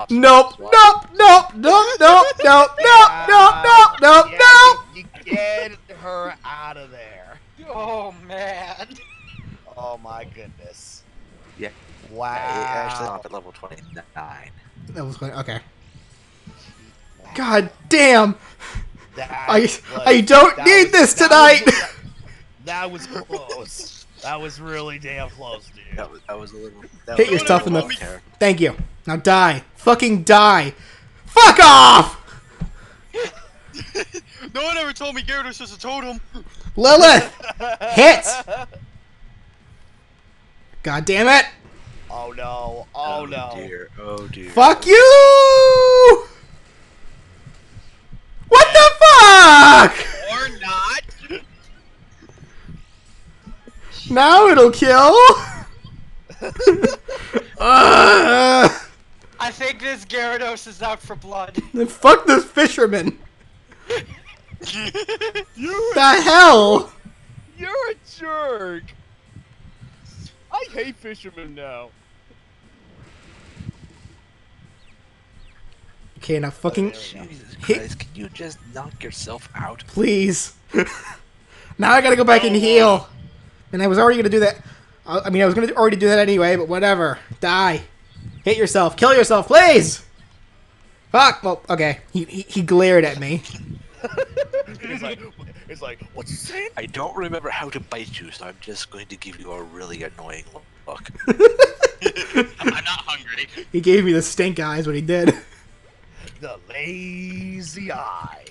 Nope! You get her out of there. Oh man. Oh my goodness. Yeah. Wow. Actually, Stomp at level 29. That was funny. Okay. God damn! I don't need this tonight! That was close. That was really damn close, dude. That was a little... Hit yourself in the... Terrible. Thank you. Now die. Fucking die. Fuck off! No one ever told me Gyarados was a totem. Lilith! Hits! God damn it! Oh no. Oh no. Dear. Oh dear. Fuck you! What the fuck? Or not. Now it'll kill. I think this Gyarados is out for blood. Then fuck this fisherman. The hell? You're a jerk. I hate fishermen now. Okay, now fucking... Jesus Hit- Christ, can you just knock yourself out? Please. Now I gotta go back and heal. And I was already gonna do that. I was gonna already do that anyway, but whatever. Die. Hit yourself. Kill yourself, please! Fuck! Well, okay. He glared at me. It's like, what's he saying? I don't remember how to bite you, so I'm just going to give you a really annoying look. I'm not hungry. He gave me the stink eyes when he did. The lazy eye.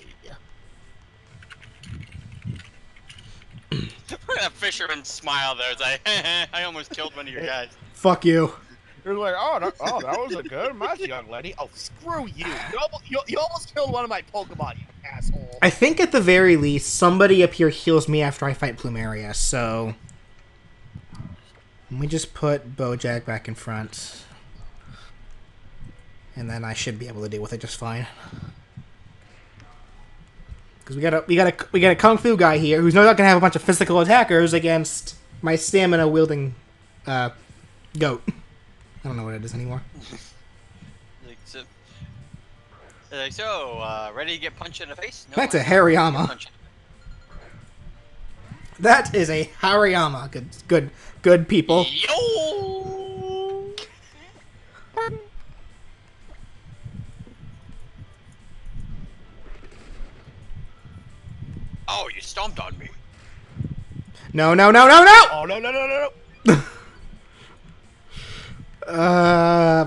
That fisherman smile there. It's like, I almost killed one of your guys. Fuck you. You're like, that was a good match, young lady. Oh, screw you. You almost killed one of my Pokemon, you asshole. I think at the very least, somebody up here heals me after I fight Plumeria, so... Let me just put Bojack back in front. And then I should be able to deal with it just fine. Because we got a Kung Fu guy here who's not gonna have a bunch of physical attackers against my stamina wielding goat. I don't know what it is anymore. Ready to get punched in the face? No, That's a Hariyama. That is a Hariyama. Good people. Yo! Oh, you stomped on me. No! Oh, no.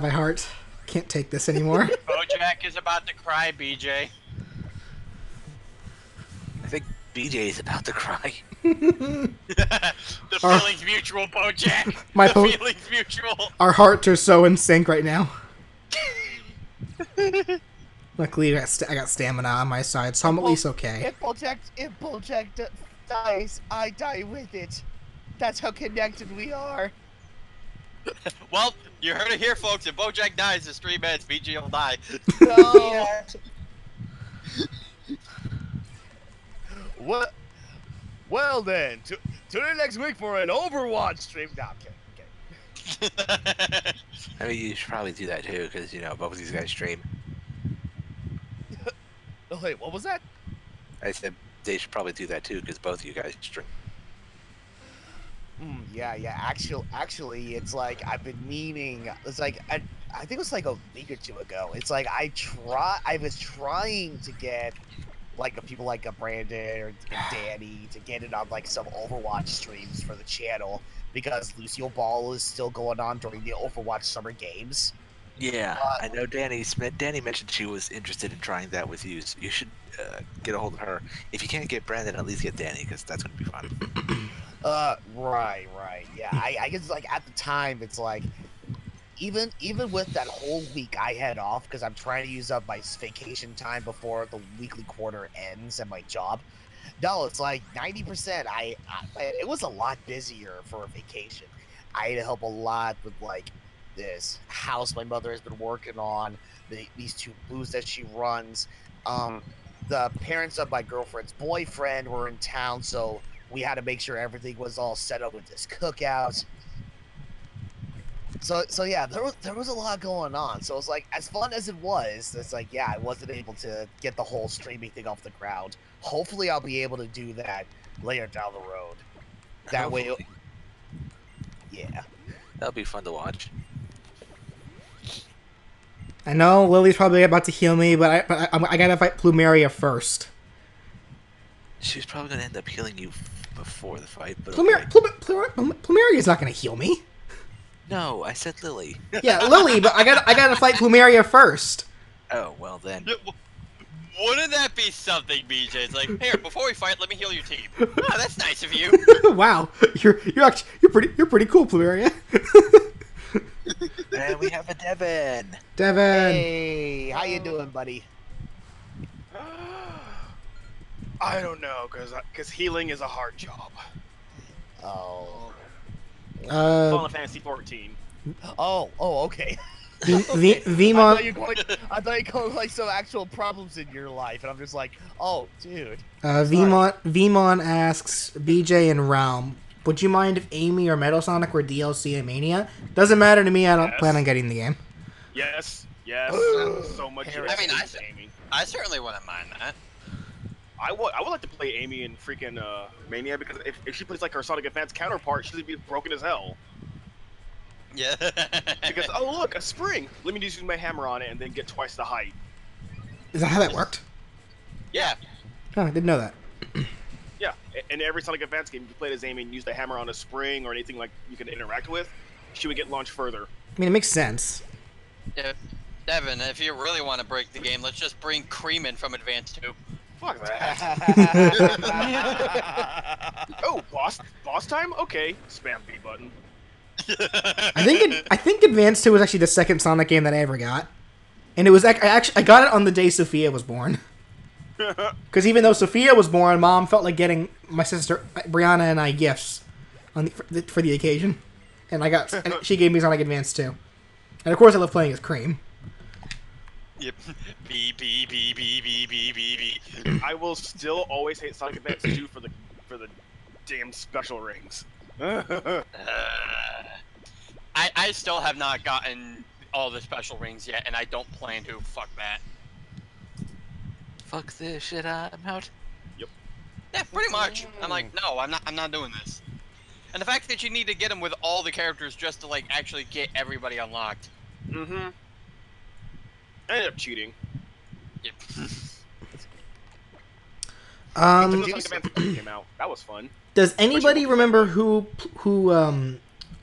My heart can't take this anymore. Bojack is about to cry, BJ. I think BJ is about to cry. The feeling's mutual, Bojack. The feeling's mutual. Our hearts are so in sync right now. Luckily, I got stamina on my side, so I'm at least okay. If Bojack dies, I die with it. That's how connected we are. Well, you heard it here, folks. If Bojack dies, it's 3 minutes. BJ will die. No. What? Well then, tune in next week for an Overwatch stream. No, I'm kidding. I mean, you should probably do that too, because you know both of these guys stream. Oh, wait, what was that? I said they should probably do that too, because both of you guys stream. Yeah. Actually, it's like I've been meaning. It's like I think it was like a week or two ago. It's like I was trying to get like people like a Brandon or Danny to get it on like some Overwatch streams for the channel because Lucio Ball is still going on during the Overwatch Summer Games. Yeah, I know Danny mentioned she was interested in trying that with you, so you should get a hold of her. If you can't get Brandon, at least get Danny, because that's going to be fun. Right. Yeah, I guess like at the time, it's like, even with that whole week I had off, because I'm trying to use up my vacation time before the weekly quarter ends at my job. No, it's like 90%. It was a lot busier for a vacation. I had to help a lot with like this house my mother has been working on, these 2 booths that she runs. The parents of my girlfriend's boyfriend were in town, so we had to make sure everything was all set up with this cookout. So yeah, there was a lot going on. So it's like, as fun as it was, it's like, yeah, I wasn't able to get the whole streaming thing off the ground. Hopefully I'll be able to do that later down the road. That way, yeah. That'll be fun to watch. I know Lily's probably about to heal me, but I gotta fight Plumeria first. She's probably gonna end up healing you before the fight, but Plumeria's not gonna heal me. No, I said Lily. Yeah, Lily, but I gotta fight Plumeria first. Oh well then. Wouldn't that be something, BJ? It's like, here, before we fight, let me heal your team. Oh, that's nice of you. Wow, you're pretty cool, Plumeria. And we have a Devin. Devin. Hey, how you doing, buddy? I don't know, cause healing is a hard job. Oh. Final Fantasy 14. Oh, okay. Vmon. I thought you called like some actual problems in your life, and I'm just like, oh, dude. Vmon asks BJ and Realm, would you mind if Amy or Metal Sonic were DLC in Mania? Doesn't matter to me. I don't plan on getting the game. Yes. So much. I mean, I certainly wouldn't mind that. I would like to play Amy in freaking Mania, because if she plays like her Sonic Advance counterpart, she'd be broken as hell. Yeah. Because, oh look, a spring. Let me just use my hammer on it and then get twice the height. Is that how that worked? Yeah. Oh, I didn't know that. Yeah, in every Sonic Advance game, if you played as Amy and used the hammer on a spring or anything like you could interact with, she would get launched further. I mean, it makes sense. Yeah. Devin, if you really want to break the game, let's just bring Cream in from Advance 2. Fuck that. Oh, boss time? Okay. Spam B button. I think Advance 2 was actually the second Sonic game that I ever got, and it was I got it on the day Sophia was born. Because even though Sophia was born, Mom felt like getting my sister Brianna and I gifts for the occasion, and she gave me Sonic Advance 2, and of course I love playing as Cream. Yep. B. I will still always hate Sonic Advance 2 for the damn special rings. I still have not gotten all the special rings yet, and I don't plan to. Fuck that. Fuck this shit, I'm out. Yep. Yeah, pretty much. I'm like, no, I'm not doing this. And the fact that you need to get them with all the characters just to like actually get everybody unlocked. Mm-hmm. I ended up cheating. Yep. Sonic Advance came out. That was fun. Does anybody remember who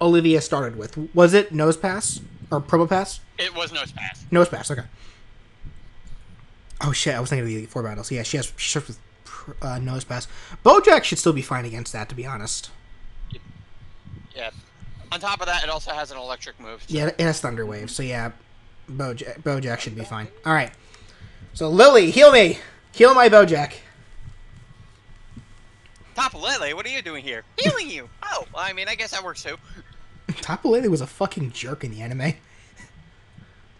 Olivia started with? Was it Nose Pass or Promo Pass? It was Nose Pass. Nose Pass, okay. Oh shit, I was thinking of the Elite Four battles. Yeah, she starts with Nose Pass. Bojack should still be fine against that, to be honest. Yeah. On top of that, it also has an electric move. So. Yeah, it has Thunder Wave, so yeah, Bojack should be fine. Alright. So Lily, heal me! Heal my Bojack. Tapu Lele, what are you doing here? Healing you! Oh, well, I mean, I guess that works too. Tapu Lele was a fucking jerk in the anime.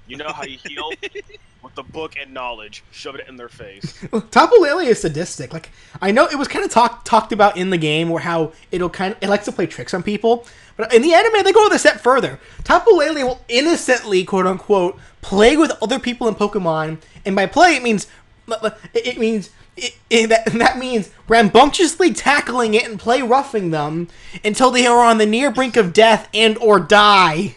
You know how you heal? With the book and knowledge. Shove it in their face. Tapu Lele is sadistic. Like, I know it was kind of talked about in the game where how it likes to play tricks on people, but in the anime they go a step further. Tapu Lele will innocently, quote unquote, play with other people in Pokemon, and by play it means that means rambunctiously tackling it and play roughing them until they are on the near brink of death and or die.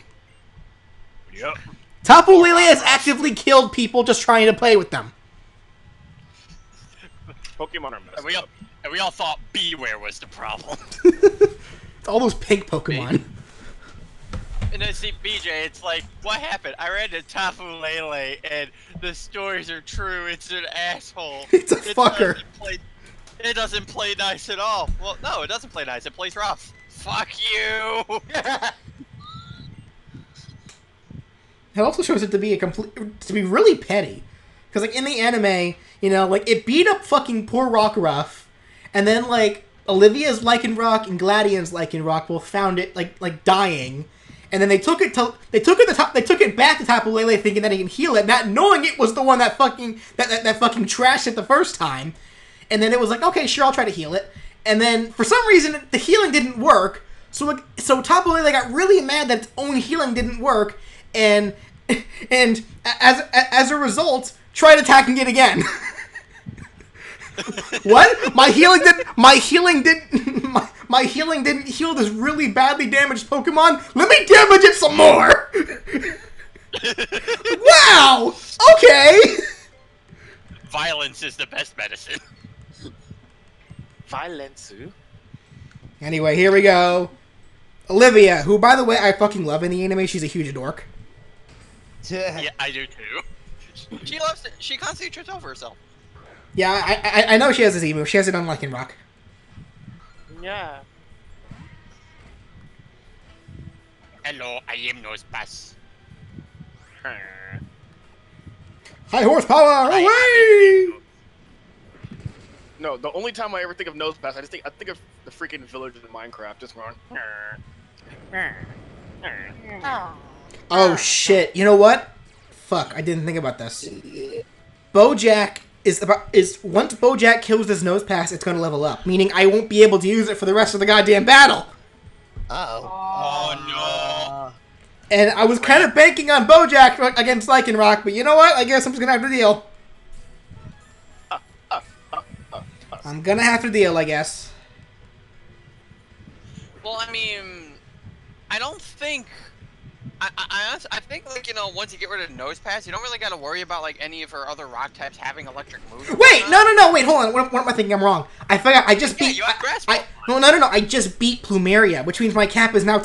Yep. Tapu Lele has actively killed people just trying to play with them. Pokemon are messed up. And we all thought Beware was the problem. It's all those pink Pokemon. And then see, BJ, it's like, what happened? I read the Tapu Lele, and the stories are true. It's an asshole. It's a fucker. It doesn't play nice at all. Well, no, it doesn't play nice. It plays rough. Fuck you. It also shows it to be really petty, because like in the anime, you know, like it beat up fucking poor Rockruff, and then like Olivia's Lycanroc and Gladian's Lycanroc both found it like dying, and then they took it back to Tapu Lele thinking that he can heal it, not knowing it was the one that fucking trashed it the first time, and then it was like, okay, sure, I'll try to heal it, and then for some reason the healing didn't work, so Tapu Lele got really mad that its own healing didn't work, and as a result, tried attacking it again. What? My healing didn't heal this really badly damaged Pokemon. Let me damage it some more. Wow. Okay. Violence is the best medicine. Violence. Anyway, here we go. Olivia, who by the way I fucking love in the anime. She's a huge dork. Yeah, I do too. She loves it. She constantly trips over herself. Yeah, I know she has this emo. She has it on Lycanroc. Yeah. Hello, I am Nose Pass. High horsepower, away! No, the only time I ever think of Nose Pass, I think of the freaking villagers in Minecraft just going. Oh shit! You know what? Fuck! I didn't think about this. Bojack is once Bojack kills this Nose Pass, it's gonna level up, meaning I won't be able to use it for the rest of the goddamn battle. Oh no! And I was kind of banking on Bojack against Lycanroc, but you know what? I guess I'm just gonna have to deal. I'm gonna have to deal, I guess. Well, I mean, I don't think. I think, like, you know, once you get rid of Nose Pass, you don't really got to worry about, like, any of her other rock types having electric moves. Wait, no, wait, hold on. What am I thinking? I'm wrong. I forgot. I just beat. You have Grass No. I just beat Plumeria, which means my cap is now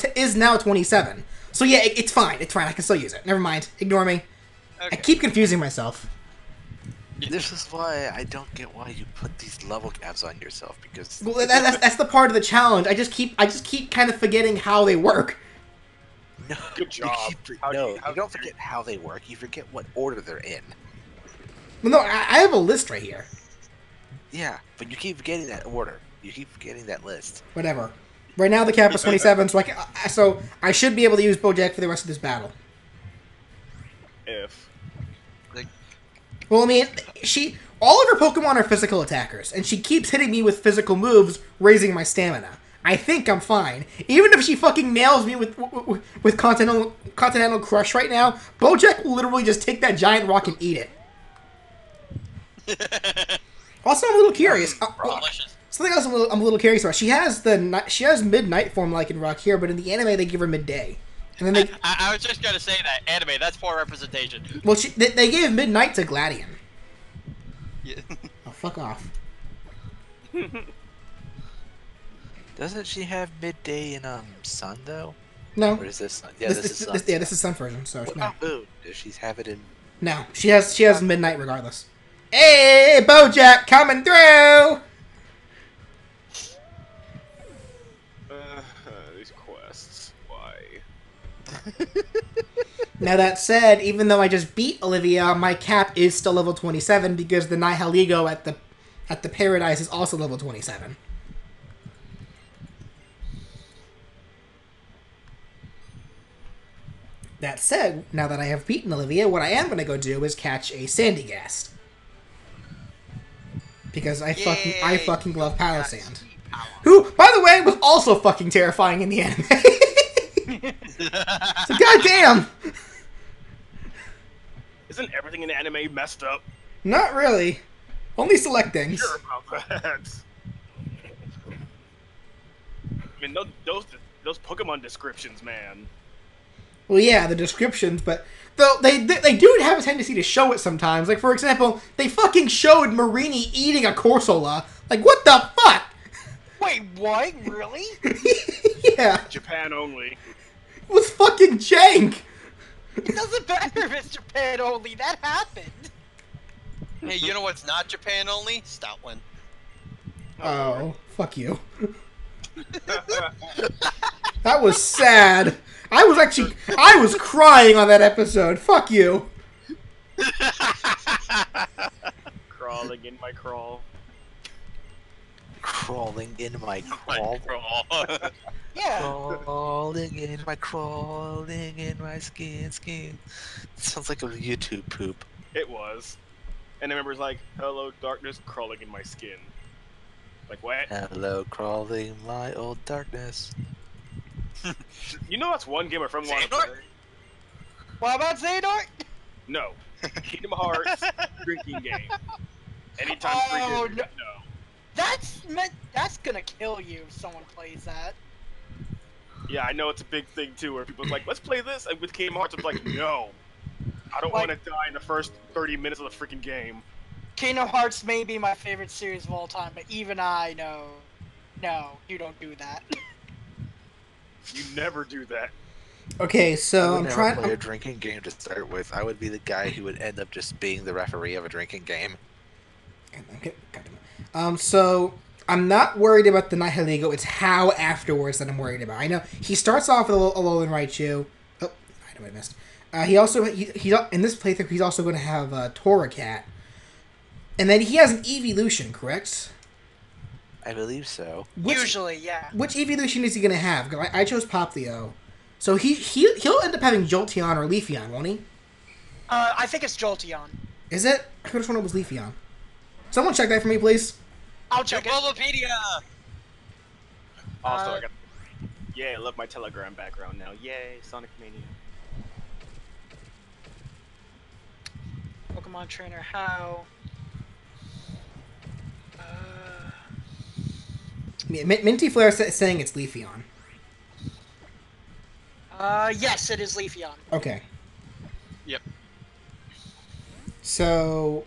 27. So yeah, it's fine. It's fine. I can still use it. Never mind. Ignore me. Okay. I keep confusing myself. This is why I don't get why you put these level caps on yourself, because Well, that's the part of the challenge. I just keep kind of forgetting how they work. No, Good job. You don't forget how they work. You forget what order they're in. Well, no, I have a list right here. Yeah, but you keep forgetting that order. You keep forgetting that list. Whatever. Right now the cap is 27, so I should be able to use Bojack for the rest of this battle. If. Well, I mean, all of her Pokemon are physical attackers, and she keeps hitting me with physical moves, raising my stamina. I think I'm fine. Even if she fucking nails me with Continental Crush right now, Bojack will literally just take that giant rock and eat it. Also, I'm a little curious. Something else I'm a little curious about. She has midnight form like in Rock here, but in the anime they give her midday. And then I was just gonna say that anime. That's poor representation. Well, they gave midnight to Gladion. Yeah. Oh, fuck off. Doesn't she have midday in Sun though? No. Or is this Sun? Yeah, this is Sun. This is Sun version. So no. Moon. Does she have it in? No, she has midnight regardless. Hey, Bojack coming through! These quests. Why? Now that said, even though I just beat Olivia, my cap is still level 27 because the Nihilego at the Paradise is also level 27. That said, now that I have beaten Olivia, what I am going to go do is catch a Sandygast. Because I fucking love Palisand. Who, by the way, was also fucking terrifying in the anime. So goddamn! Isn't everything in anime messed up? Not really. Only select things. Sure about that. I mean, those Pokemon descriptions, man. Well, yeah, the descriptions, but though they do have a tendency to show it sometimes. Like, for example, they fucking showed Marini eating a Corsola. Like, what the fuck? Wait, what? Really? Yeah. Japan only. It was fucking jank. It doesn't matter if it's Japan only. That happened. Hey, you know what's not Japan only? Stoutland. Oh, fuck you. That was sad. I was crying on that episode. Fuck you. Crawling in my crawl. Crawling in my crawl. Yeah. Crawling in my skin. Sounds like a YouTube poop. It was. And the member's like, hello, darkness, crawling in my skin. Like, what? Hello, crawling my old darkness. You know that's one game my friend wanted to play? What about Xehanort? No. Kingdom Hearts drinking game. Anytime Oh, free no. No. That's gonna kill you if someone plays that. Yeah, I know it's a big thing too, where people's like, let's play this, and with Kingdom Hearts, I'm like, no. I don't Like- want to die in the first 30 minutes of the freaking game. Kingdom Hearts may be my favorite series of all time, but even I know, no, you don't do that. You never do that. Okay, I so would I'm never trying. play a drinking game to start with. I would be the guy who would end up just being the referee of a drinking game. So I'm not worried about the Nihilego. It's how afterwards that I'm worried about. I know he starts off with a Alolan Raichu. Oh, item I missed. He also in this playthrough he's also going to have Torracat, and then he has an evolution, correct? I believe so. Usually, yeah. Which evolution is he going to have? 'Cause I chose Poplio, so he'll end up having Jolteon or Leafeon, won't he? I think it's Jolteon. Is it? I could have sworn it was Leafeon. Someone check that for me, please. I'll check it. Wikipedia! Also, I love my Telegram background now. Yay, Sonic Mania. Pokemon Trainer, how? Minty Flare is saying it's Leafeon. Yes, it is Leafeon. Okay. Yep. So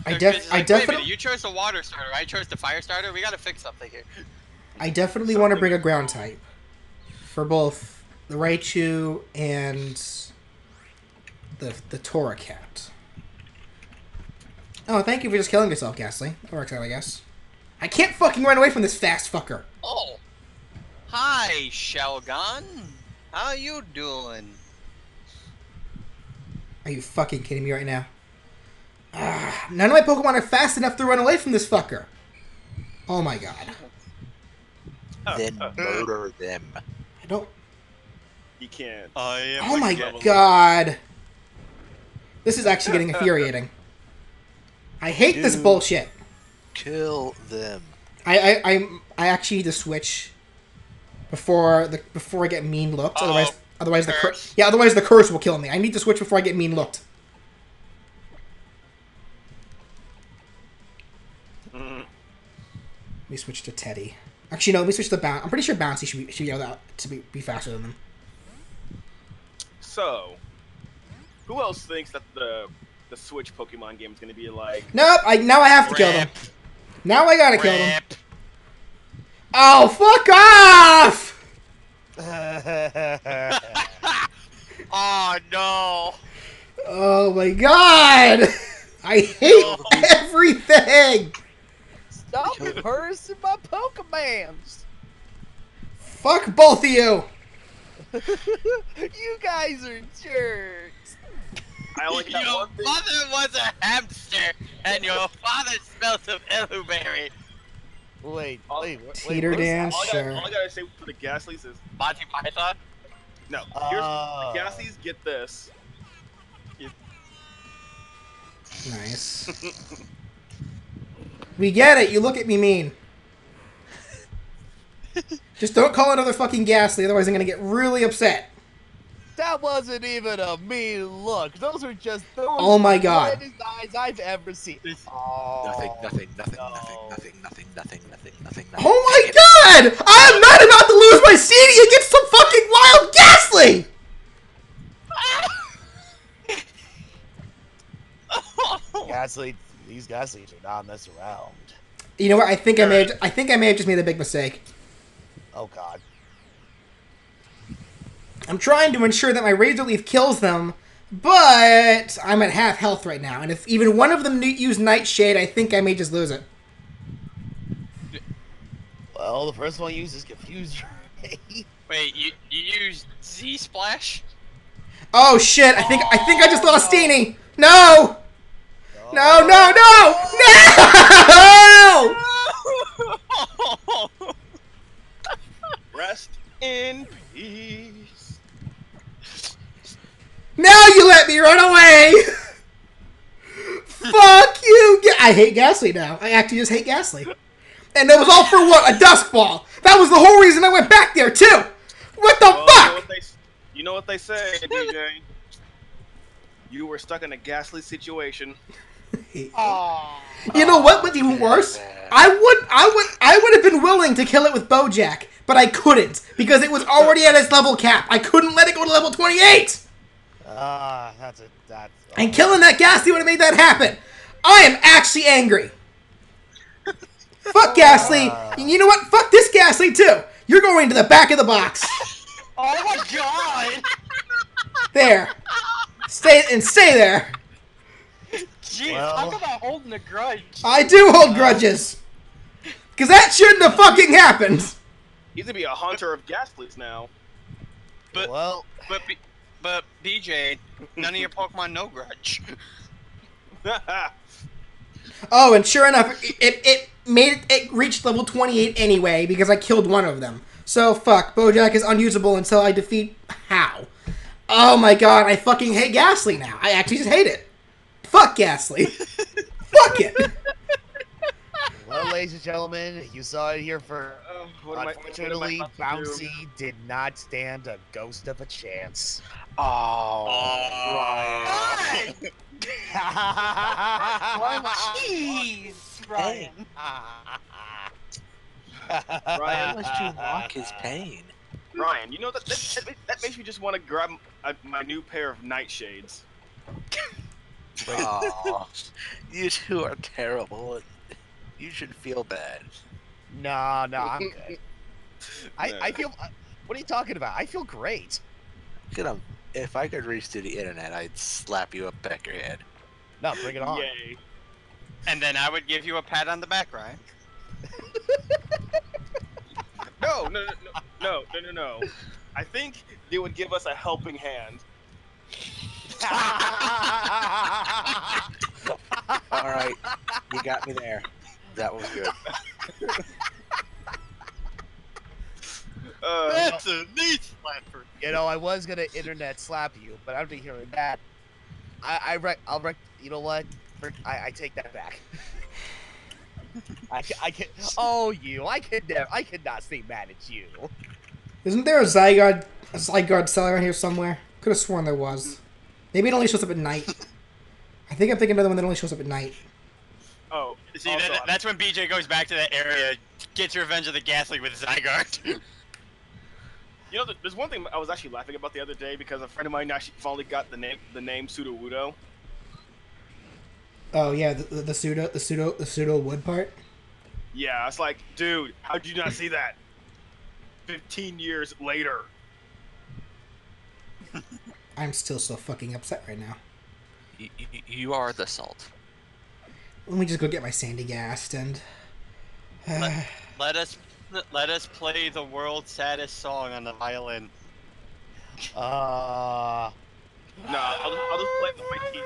I Wait a minute, definitely you chose the water starter, I chose the fire starter. We gotta fix something here. want to bring a ground type for both the Raichu and the Torracat. Oh, thank you for just killing yourself, Ghastly. That works out, I guess. I can't fucking run away from this fast fucker. Oh. Hi, Shelgon. How you doing? Are you fucking kidding me right now? None of my Pokemon are fast enough to run away from this fucker. Oh my god. Then murder them. I don't... You can't. I am Oh my again. god. This is actually getting infuriating. I hate this Dude. bullshit. Kill them. I actually need to switch before I get mean looked. Otherwise the curse. otherwise the curse will kill me. I need to switch before I get mean looked. Let me switch to Teddy. Actually, no. Let me switch to Bounce. I'm pretty sure Bouncy should be able to be faster than them. So, who else thinks that the Switch Pokemon game is going to be like? Nope. Now I have to kill them. Rip. Now I gotta kill them. Rip. Oh, fuck off! Oh no. Oh my god! I hate everything! Stop cursing my Pokemons! Fuck both of you! You guys are jerks! I only got Your one thing. mother was a hamster, and your father smelt of elderberry. Wait. Teeter what is Dan, All sure. I gotta say for the Ghastlies is Monty Python. no. Here's Oh. the Ghastlies. Get this. Nice. We get it, you look at me mean. Just don't call another fucking Ghastly, otherwise I'm gonna get really upset. That wasn't even a mean look. Those were just those Oh my god. brightest eyes I've ever seen. Oh, Nothing. no. Oh my god! I am not about to lose my CD against some fucking wild Ghastly! These Ghastlies are not messing around. You know what? I think I may have just made a big mistake. Oh god. I'm trying to ensure that my Razor Leaf kills them, but I'm at half health right now, and if even one of them use Nightshade, I think I may just lose it. Well, the first one uses Confused Ray. Wait, you used Z Splash? Oh shit! I think I just lost Steenie. No! No! No! No! No! Rest in peace. Now you let me run away! Fuck you! I hate Ghastly now. I actually just hate Ghastly. And that was all for what? A Dusk Ball! That was the whole reason I went back there, too! What the fuck? You know what they say, DJ. You were stuck in a Ghastly situation. Aww. You know what was even worse? I would have been willing to kill it with Bojack, but I couldn't because it was already at its level cap. I couldn't let it go to level 28. That's. And killing that Ghastly would have made that happen. I am actually angry. Fuck Ghastly. And you know what? Fuck this Ghastly too. You're going to the back of the box. Oh my god! There. Stay there. Jeez, Well. talk about holding a grudge. I do hold grudges. Because that shouldn't have fucking happened. He's gonna be a hunter of Ghastlies now. But Well, but BJ, none of your Pokemon know grudge. Oh, and sure enough, it reached level 28 anyway because I killed one of them. So fuck, Bojack is unusable until I defeat How. Oh my god, I fucking hate Ghastly now. I actually just hate it. Fuck Ghastly. Fuck it. well, ladies and gentlemen, you saw it here for. What am I Unfortunately, about to do? Bouncy did not stand a ghost of a chance. Oh, Right. Jeez, Ryan. Ryan was to mock his pain. Ryan, you know that makes me just want to grab my new pair of nightshades. Oh, you two are terrible. You should feel bad. No, I'm good. I feel. What are you talking about? I feel great. Get 'em. If I could reach through the internet, I'd slap you up back your head. No, bring it on. Yay! And then I would give you a pat on the back, Ryan. No, No. I think they would give us a helping hand. All right, you got me there. That was good. That's a neat slapper. You know, I was gonna internet slap you, but after hearing that, you know what? I take that back. I can. Oh, I could not stay mad at you. Isn't there a Zygarde seller around here somewhere? Could have sworn there was. Maybe it only shows up at night. I think I'm thinking another one that only shows up at night. Oh, See, that's when BJ goes back to that area, gets revenge of the Ghastly with Zygarde. You know, there's one thing I was actually laughing about the other day because a friend of mine actually finally got the name Sudowoodo. Oh yeah, the pseudo wood part. Yeah, it's like, dude, how did you not see that? 15 years later. I'm still so fucking upset right now. You are the salt. Let me just go get my Sandy gassed and. Let us play the world's saddest song on the violin. No, I'll just play the white key.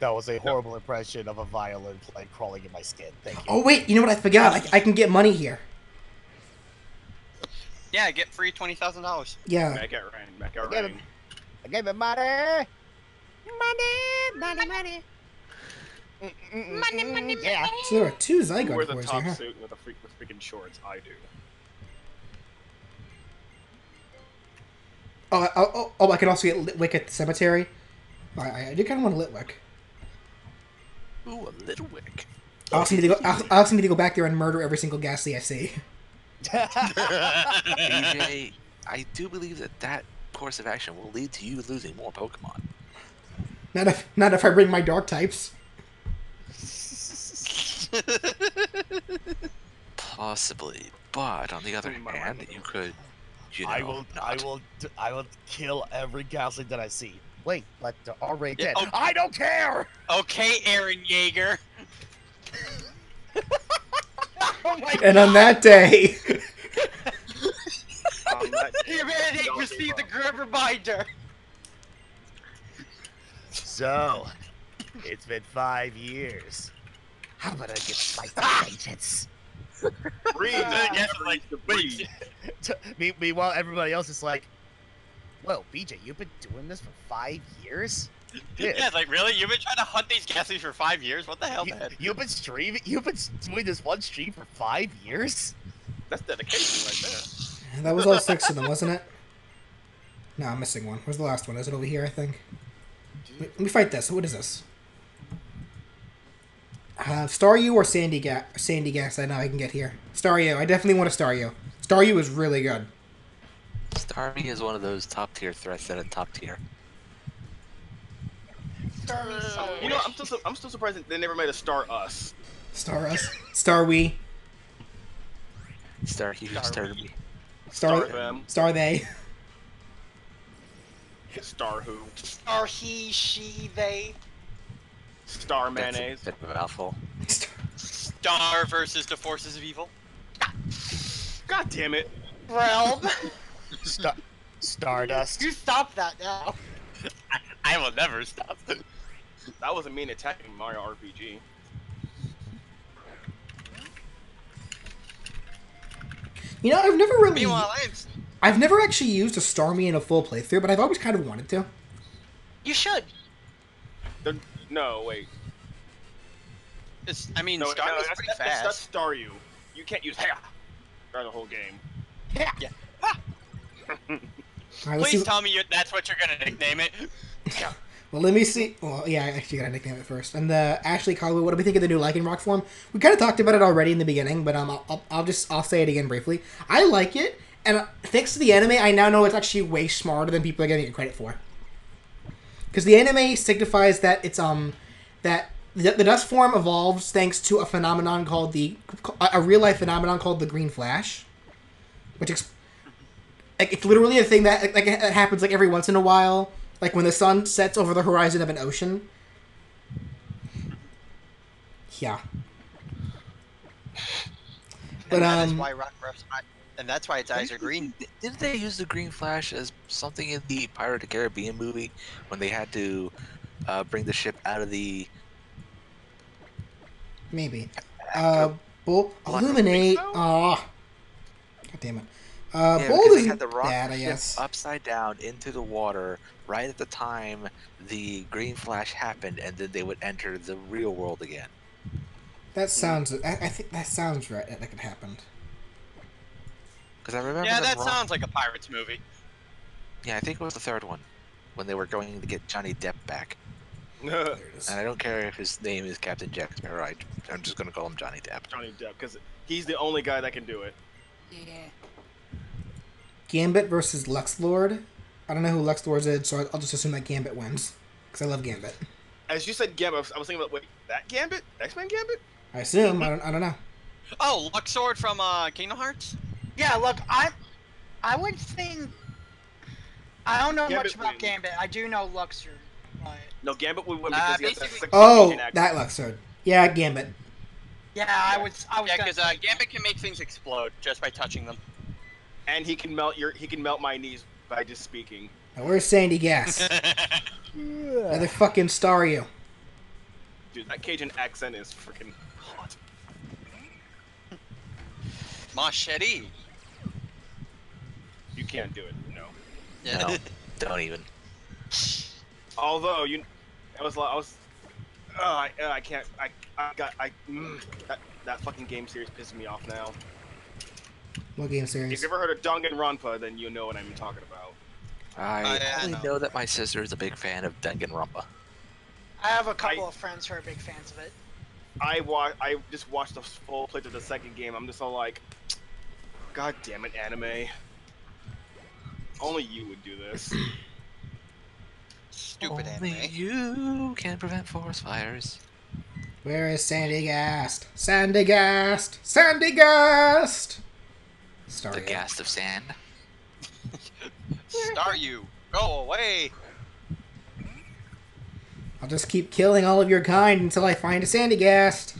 That was a horrible impression of a violin crawling in my skin. Thank you. Oh wait, you know what I forgot? I can get money here. Yeah, get free $20,000. Yeah. Back at I rain. gave him money. Money. Yeah. So there are two Who Zygarde wears a cores top here. Huh? suit with freaking shorts? I do. Oh, I can also get Litwick at the cemetery. I do kind of want a Litwick. Ooh, a little wick. I also need to go back there and murder every single Ghastly I see. BJ, I do believe that course of action will lead to you losing more Pokemon. Not if I bring my dark types. Possibly, but on the other hand, you could, I will kill every Ghastly that I see. Wait, but they're already dead. oh. I don't care. Okay, Aaron Yeager. Oh my And on that day, Humanity received the grim reminder. So, it's been 5 years. How about I get my vengeance? Wait. Meanwhile, everybody else is like, "Whoa, BJ, you've been doing this for 5 years? Dude, Yeah, like really? You've been trying to hunt these Ghastlies for 5 years? What the hell, man? you've been doing this one stream for 5 years? That's dedication right there. that was all 6 of them, wasn't it? No, I'm missing one. Where's the last one? Is it over here? I think. Let me fight this. What is this? Staryu or Sandy Gas? I know I can get here. Staryu. I definitely want a Staryu. Staryu is really good. Starmie is one of those top tier threats that are top tier. You know, I'm still surprised that they never made a Star Us. Star Us. Starwee. Starmie. Star them. Star They. Star who? Are he, she, they? Star mayonnaise. That's a bit of a mouthful. Star versus the forces of evil. God damn it. Realm. Stardust. You stop that now. I will never stop. That wasn't mean attacking Mario RPG. You know, I've never really. Meanwhile, I've never actually used a Starmie in a full playthrough, but I've always kind of wanted to. You should. No, wait. I mean, No, Starmie's pretty fast. That's Star You. You can't use Hea during the whole game. Yeah. All right, let's Please see. tell me that's what you're gonna nickname it. Well, let me see. Well, yeah, I actually gotta nickname it first. And Ashley Caldwell, what do we think of the new Lycanroc form? We kind of talked about it already in the beginning, but I'll say it again briefly. I like it, and thanks to the anime, I now know it's actually way smarter than people are giving it credit for. Because the anime signifies that it's that the dust form evolves thanks to a phenomenon called a real life phenomenon called the Green Flash, which it's literally a thing that it happens like every once in a while. Like when the sun sets over the horizon of an ocean. Yeah. But And that is why and that's why its eyes are green. Didn't they use the green flash as something in the Pirate of the Caribbean movie when they had to bring the ship out of the maybe. after? Illuminate. so? Ah, God damn it. Yeah, Bold because they isn't had to rock bad, the I ship guess. upside down into the water right at the time the green flash happened, and then they would enter the real world again. That sounds. I think that sounds right. That could happen. Because I remember Yeah, them that sounds like a Pirates movie. Yeah, I think it was the third one when they were going to get Johnny Depp back. There it is. And I don't care if his name is Captain Jack Sparrow. I'm just going to call him Johnny Depp. Johnny Depp, because he's the only guy that can do it. Gambit versus Lux Lord. I don't know who Lux Lord is, so I'll just assume that Gambit wins because I love Gambit. As you said, Gambit, I was thinking about, wait, that Gambit? X-Men Gambit? I assume. I don't know. Oh, Luxord from Kingdom Hearts? Yeah, look, I would think. I don't know Gambit much about wins. Gambit. I do know Luxor, but No, Gambit would win because he has that basically- sexy Oh, Asian accent. that Lux Lord. Yeah, Gambit. yeah, I was. Yeah, gonna because say Gambit can make things explode just by touching them. And he can melt my knees by just speaking. Now, where's Sandy Gas? Another fucking star you. Dude, that Cajun accent is freaking hot. Machete. You can't do it, no. Yeah. No, don't even. Although that fucking game series pisses me off now. What game If series? you ever heard of Danganronpa, then you know what I'm talking about. I yeah, I only know. know that my sister is a big fan of Danganronpa. I have a couple of friends who are big fans of it. I just watched the full play to the second game. I'm just all like, God damn it, anime. Only you would do this. Stupid Only anime. you can prevent forest fires. Where is Sandy Gast? Sandy Gast! Sandy Gast! Star The you. ghast of sand. Star you. Go away. I'll just keep killing all of your kind until I find a Sandy Gast.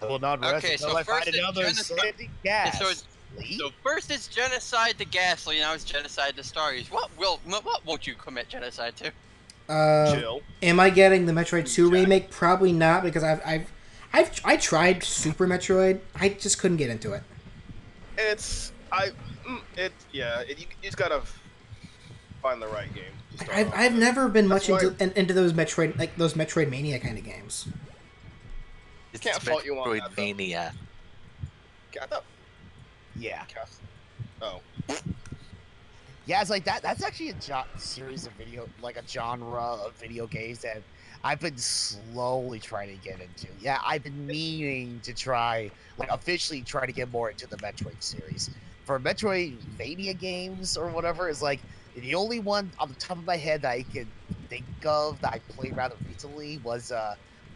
I will not rest Okay, until so I find first it's another genocide- Sandy Gas. So first it's genocide to Ghastly, now it's genocide to Stars. What won't you commit genocide to? Chill. Am I getting the Metroid 2 Jack. remake? Probably not, because I tried Super Metroid. I just couldn't get into it. You just gotta find the right game. to start off I've with. never been much That's why- into those Metroidvania kind of games. It's Can't fault you on that, though. Metroidvania. I thought Yeah. cast. Oh, Yeah, it's like that. That's actually a series of like a genre of video games that I've been slowly trying to get into. Yeah, I've been meaning to officially try to get more into the Metroid series. For Metroidvania games or whatever, is like the only one on the top of my head that I can think of that I played rather recently was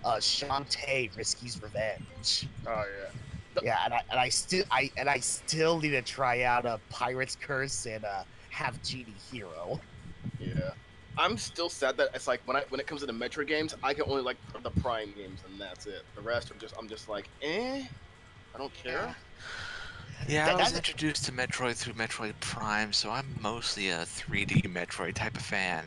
Shantae Risky's Revenge. oh yeah. Yeah, and I still need to try out a Pirate's Curse and Half Genie Hero. Yeah. I'm still sad that it's like when it comes to the Metroid games, I can only like the Prime games and that's it. The rest are I'm just like, I don't care. Yeah, I was that's- introduced to Metroid through Metroid Prime, so I'm mostly a 3D Metroid type of fan,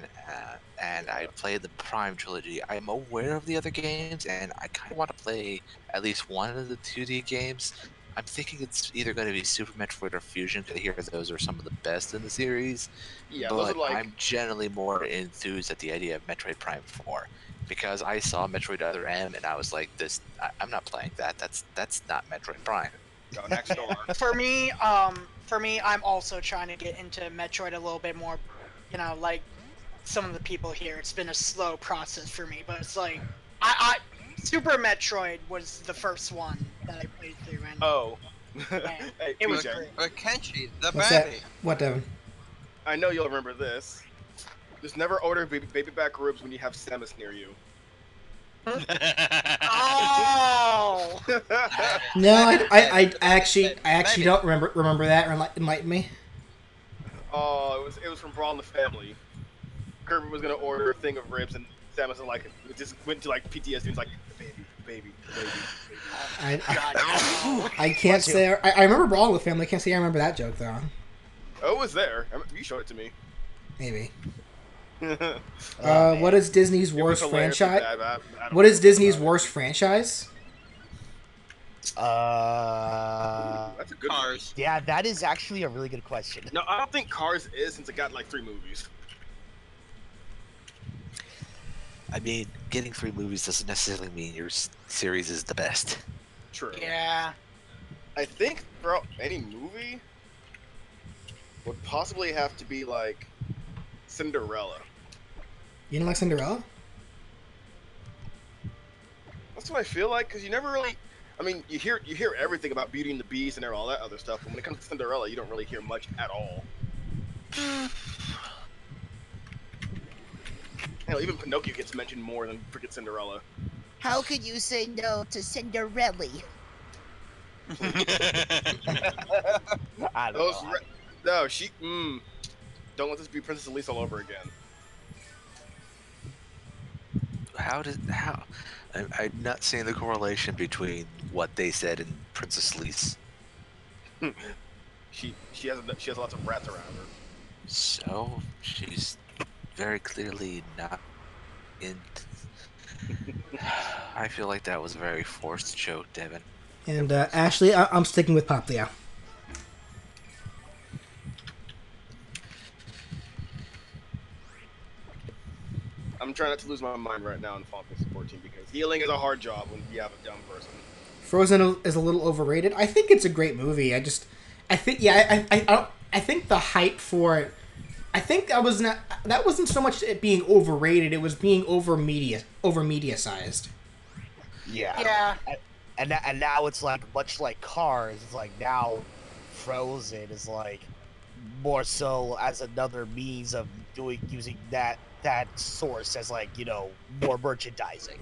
and I played the Prime trilogy. I'm aware of the other games, and I kind of want to play at least one of the 2D games. I'm thinking it's either going to be Super Metroid or Fusion, because I hear those are some of the best in the series. Yeah, but those are like I'm generally more enthused at the idea of Metroid Prime 4, because I saw Metroid Other M, and I was like, I'm not playing that. That's not Metroid Prime. go next door. For me, I'm also trying to get into Metroid a little bit more. You know, like some of the people here, it's been a slow process for me, but it's like, Super Metroid was the first one that I played through, and Oh. Man, Hey, it was PJ, great. But Kenshi, the What's that? baby. What, Devin? I know you'll remember this. Just never order baby back ribs when you have Samus near you. Oh! No, I actually don't remember that. Or enlighten me. Oh, it was from Brawl in the Family. Kirby was gonna order a thing of ribs, and Samus was like, it just went to like PTSD. It's like, baby. baby, the baby. I can't say I remember Brawl with Family. I can't say I remember that joke though. Oh, it was there. You showed it to me. Maybe. It What is Disney's was worst hilariously franchise? bad, but I don't What is know Disney's about it. worst franchise? That's a good one. Cars. Yeah, that is actually a really good question. No, I don't think Cars is, since it got like 3 movies. I mean, getting 3 movies doesn't necessarily mean your series is the best. True. Yeah. I think throughout any movie would possibly have to be like Cinderella. You don't like Cinderella? That's what I feel like, because you never really. I mean, you hear everything about Beauty and the Beast and all that other stuff, but when it comes to Cinderella, you don't really hear much at all. Hell, even Pinocchio gets mentioned more than freaking Cinderella. How could you say no to Cinderella? I don't Those know. no, she. Don't let this be Princess Elise all over again. I'm not seeing the correlation between what they said and Princess Elise. She has lots of rats around her. So she's very clearly not in. I feel like that was a very forced joke, Devin. And Ashley, I'm sticking with Pop Leo. I'm trying not to lose my mind right now in Final Fantasy 14 because healing is a hard job when you have a dumb person. Frozen is a little overrated. I think it's a great movie. I think the hype for it. I think that wasn't so much it being overrated. It was being over media-sized. Yeah. Yeah. And now it's like much like Cars. It's like now Frozen is like more so as another means of using that source as like more merchandising.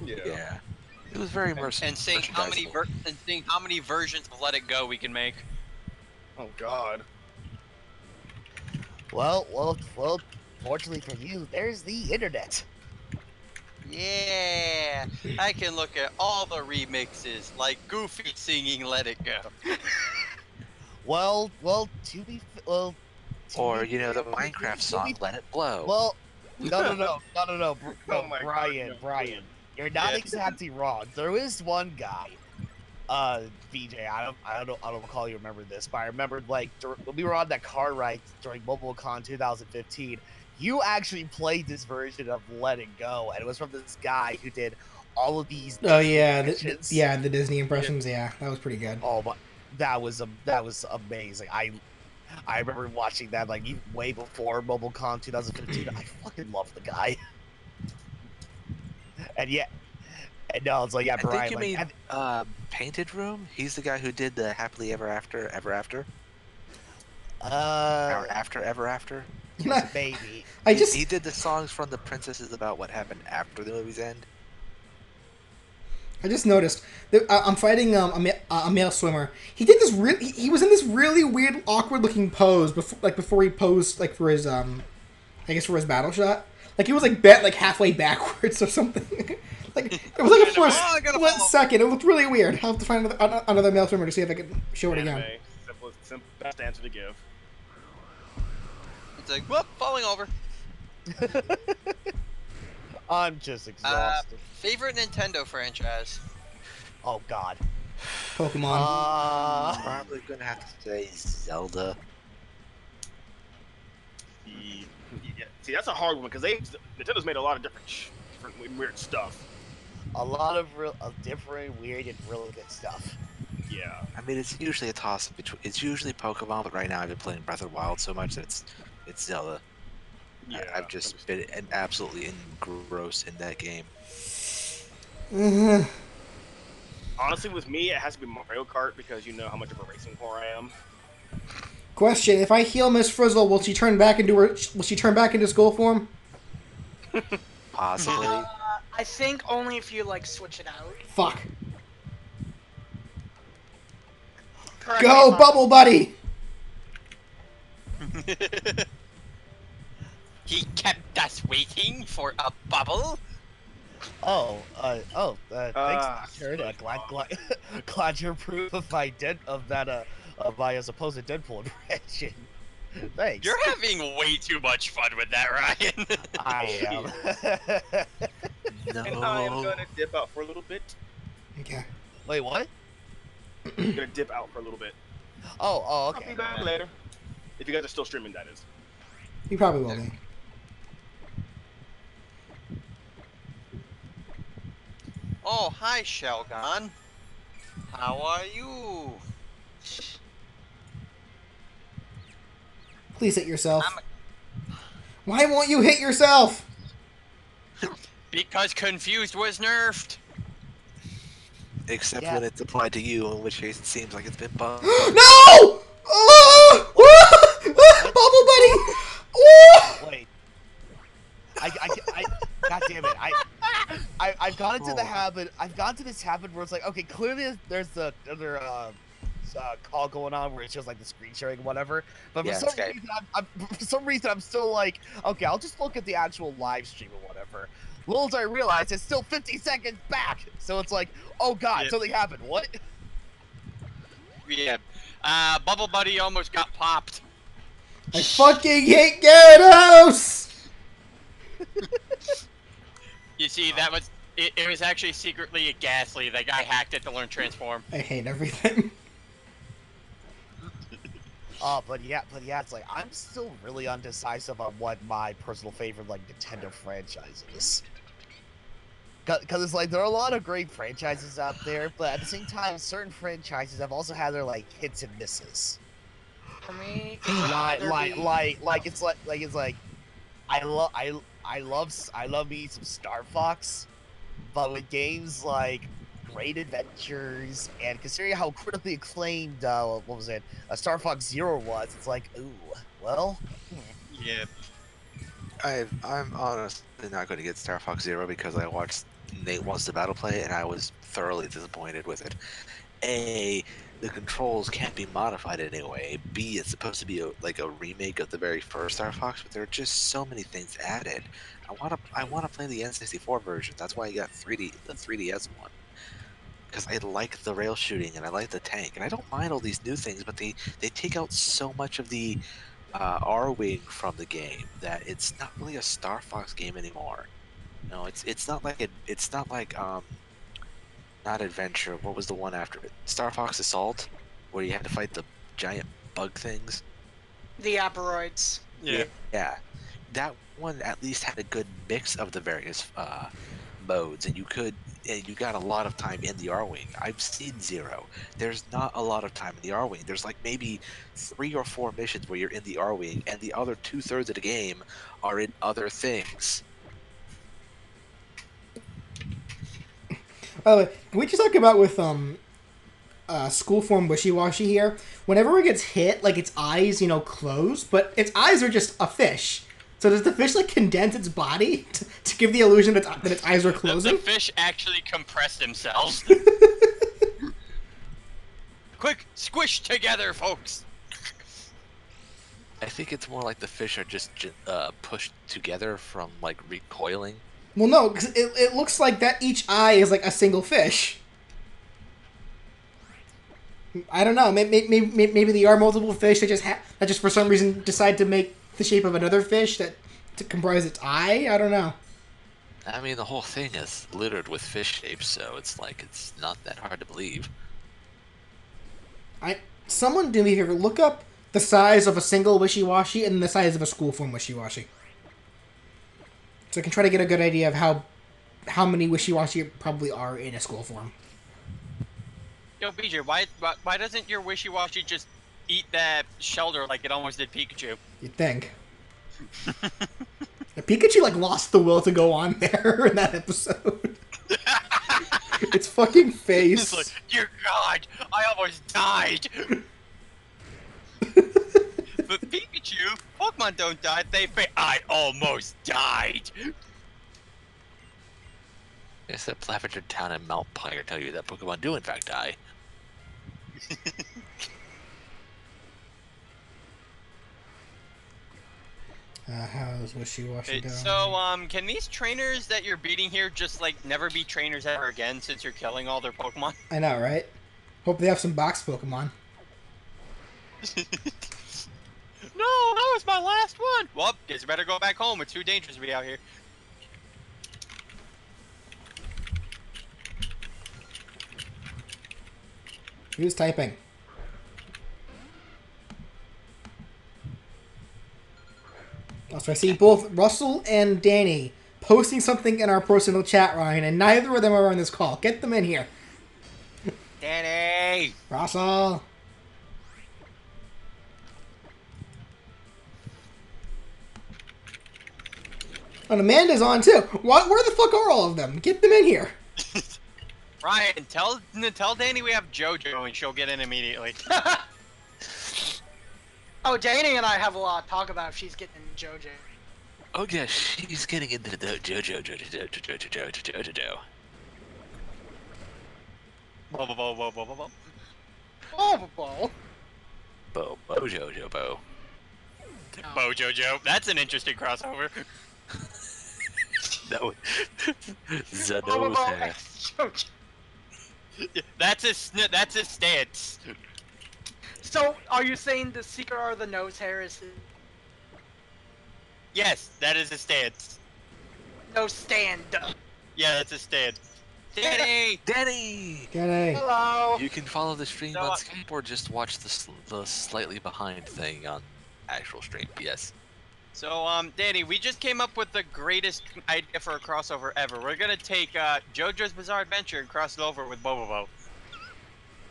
Yeah. It was very immersive. And seeing how many versions of Let It Go we can make. Oh God. Well. Fortunately for you, there's the internet. Yeah, I can look at all the remixes, like Goofy singing "Let It Go." Well, Or the Minecraft song "Let It Blow." Well, no, Oh my Brian, God, no. Brian, you're not Yeah. exactly wrong. There is one guy, BJ. I don't recall you remember this, but I remember like when we were on that car ride during MobileCon 2015. You actually played this version of Let It Go, and it was from this guy who did all of these. Oh yeah, impressions. the Disney impressions. Yeah, that was pretty good. Oh, but that was amazing. I remember watching that like way before MobileCon 2015. I fucking love the guy. And no, it's like I Brian. think you mean Painted Room. He's the guy who did the Happily Ever After, Ever After, or After Ever After. Baby. He did the songs from the princesses about what happened after the movie's end. I just noticed that I'm fighting a male swimmer. He did this he was in this really weird, awkward looking pose before he posed like for his I guess for his battle shot. Like he was like bent like halfway backwards or something. Like it was like for a split second. It looked really weird. I'll have to find another male swimmer to see if I can show it again. Anime. Simple, best answer to give. It's like, whoop, falling over. I'm just exhausted. Favorite Nintendo franchise? Oh God. Pokemon. Probably gonna have to say Zelda. Yeah. See, that's a hard one because Nintendo's made a lot of different weird stuff. A lot of different, weird, and really good stuff. Yeah. I mean, it's usually a toss-up between. It's usually Pokemon, but right now I've been playing Breath of the Wild so much that it's Zelda. Yeah. I've just been absolutely engrossed in that game. Honestly, with me, it has to be Mario Kart because you know how much of a racing whore I am. Question: if I heal Miss Frizzle, will she turn back into school form? Possibly. I think only if you like switch it out. Fuck. Correct me Go, if I'm- Bubble Buddy! He kept us waiting for a bubble. Thanks, Doctor. Glad you approve of my of my supposed Deadpool impression. Thanks. You're having way too much fun with that, Ryan. I am. No. And I am gonna dip out for a little bit. Okay. Wait, what? I'm gonna dip out for a little bit. Oh, I'll okay. be back later. If you guys are still streaming, that is. You probably will be. Oh, hi, Shelgon. How are you? Please hit yourself. Why won't you hit yourself? Because Confused was nerfed. Except Yeah. when it's applied to you, in which case it seems like it's been bugged. No! Oh! Bubble Buddy! Oh! Wait. God damn it! I've gotten into the habit. I've gotten to this habit where it's like, okay, clearly there's the other call going on where it shows like the screen sharing and whatever. But Yeah, for some Skype. reason, for some reason, I'm still like, okay, I'll just look at the actual live stream or whatever. Little as I realize, it's still 50 seconds back. So it's like, oh god, Yep. something happened. What? Yeah. Bubble Buddy almost got popped. I fucking hate Gyarados! You see, that was it was actually secretly a Ghastly. That guy hacked it to learn Transform. I hate everything. But yeah, it's like I'm still really undecisive on what my personal favorite like Nintendo franchise is. Because it's like there are a lot of great franchises out there, but at the same time, certain franchises have also had their like hits and misses. For me, Like it's like I love me some Star Fox, but with games like Great Adventures and considering how critically acclaimed what was it, Star Fox Zero was, it's like, ooh, well, Yeah. I'm honestly not going to get Star Fox Zero because I watched Nate Wants to Battle Play and I was thoroughly disappointed with it. A, the controls can't be modified in any way. B, it's supposed to be like a remake of the very first Star Fox, but there are just so many things added. I wanna play the N64 version. That's why I got the 3DS one. Because I like the rail shooting and I like the tank, and I don't mind all these new things, but they take out so much of the R-wing from the game that it's not really a Star Fox game anymore. No, it's not like not Adventure. What was the one after it? Star Fox Assault, where you had to fight the giant bug things. the Aperoids. Yeah. That one at least had a good mix of the various modes, and you got a lot of time in the R-Wing. I've seen Zero. There's not a lot of time in the R-Wing. There's like maybe 3 or 4 missions where you're in the R-Wing, and the other 2/3 of the game are in other things. By the way, can we just talk about with school form wishy-washy here? Whenever it gets hit, like its eyes, close, but its eyes are just a fish. So does the fish like condense its body to give the illusion that its eyes are closing? The fish actually compressed themselves. Quick, squish together, folks. I think it's more like the fish are just pushed together from like recoiling. Well, no, because it looks like that each eye is like a single fish. I don't know. Maybe there are multiple fish that just for some reason decide to make the shape of another fish to comprise its eye. I don't know. I mean, the whole thing is littered with fish shapes, so it's not that hard to believe. Someone do me a favor. Look up the size of a single wishy-washy and the size of a school form wishy-washy. So I can try to get a good idea of how many wishy-washy probably are in a school form. Yo, BJ, why doesn't your wishy-washy just eat that shelter like it almost did Pikachu? You'd think. Pikachu lost the will to go on there in that episode. Its fucking face. It's like, dear God, I almost died. But Pikachu, Pokemon don't die, I almost died. Except Lavender Town and Mount Pyre tell you that Pokemon do in fact die. How's wishy-washy going? So, can these trainers that you're beating here just, like, never be trainers ever again since you're killing all their Pokemon? I know, right? Hope they have some box Pokemon. No, it's my last one! Well, guess you better go back home. It's too dangerous to be out here. Who's typing? So I see both Russell and Danny posting something in our personal chat, Ryan, and neither of them are on this call. Get them in here. Danny! Russell! And Amanda's on too. What? Where the fuck are all of them? Get them in here. Ryan, tell Danny we have JoJo and she'll get in immediately. Oh, Danny and I have a lot to talk about if she's getting JoJo. Oh yeah, she's getting into the JoJo. Bo. Oh, Bo. Bo JoJo Bo. Bo JoJo. That's an interesting crossover. No, the Bo, nose hair. JoJo. That's his stance. So, are you saying the secret or the nose hair is Yes, that is his stance. no stand? Yeah, that's his stance. Danny! Danny! Danny. Hello. You can follow the stream No, on Skype or just watch the slightly behind thing on actual stream. Yes. So, Danny, we just came up with the greatest idea for a crossover ever. We're gonna take JoJo's Bizarre Adventure and cross it over with Bobobo.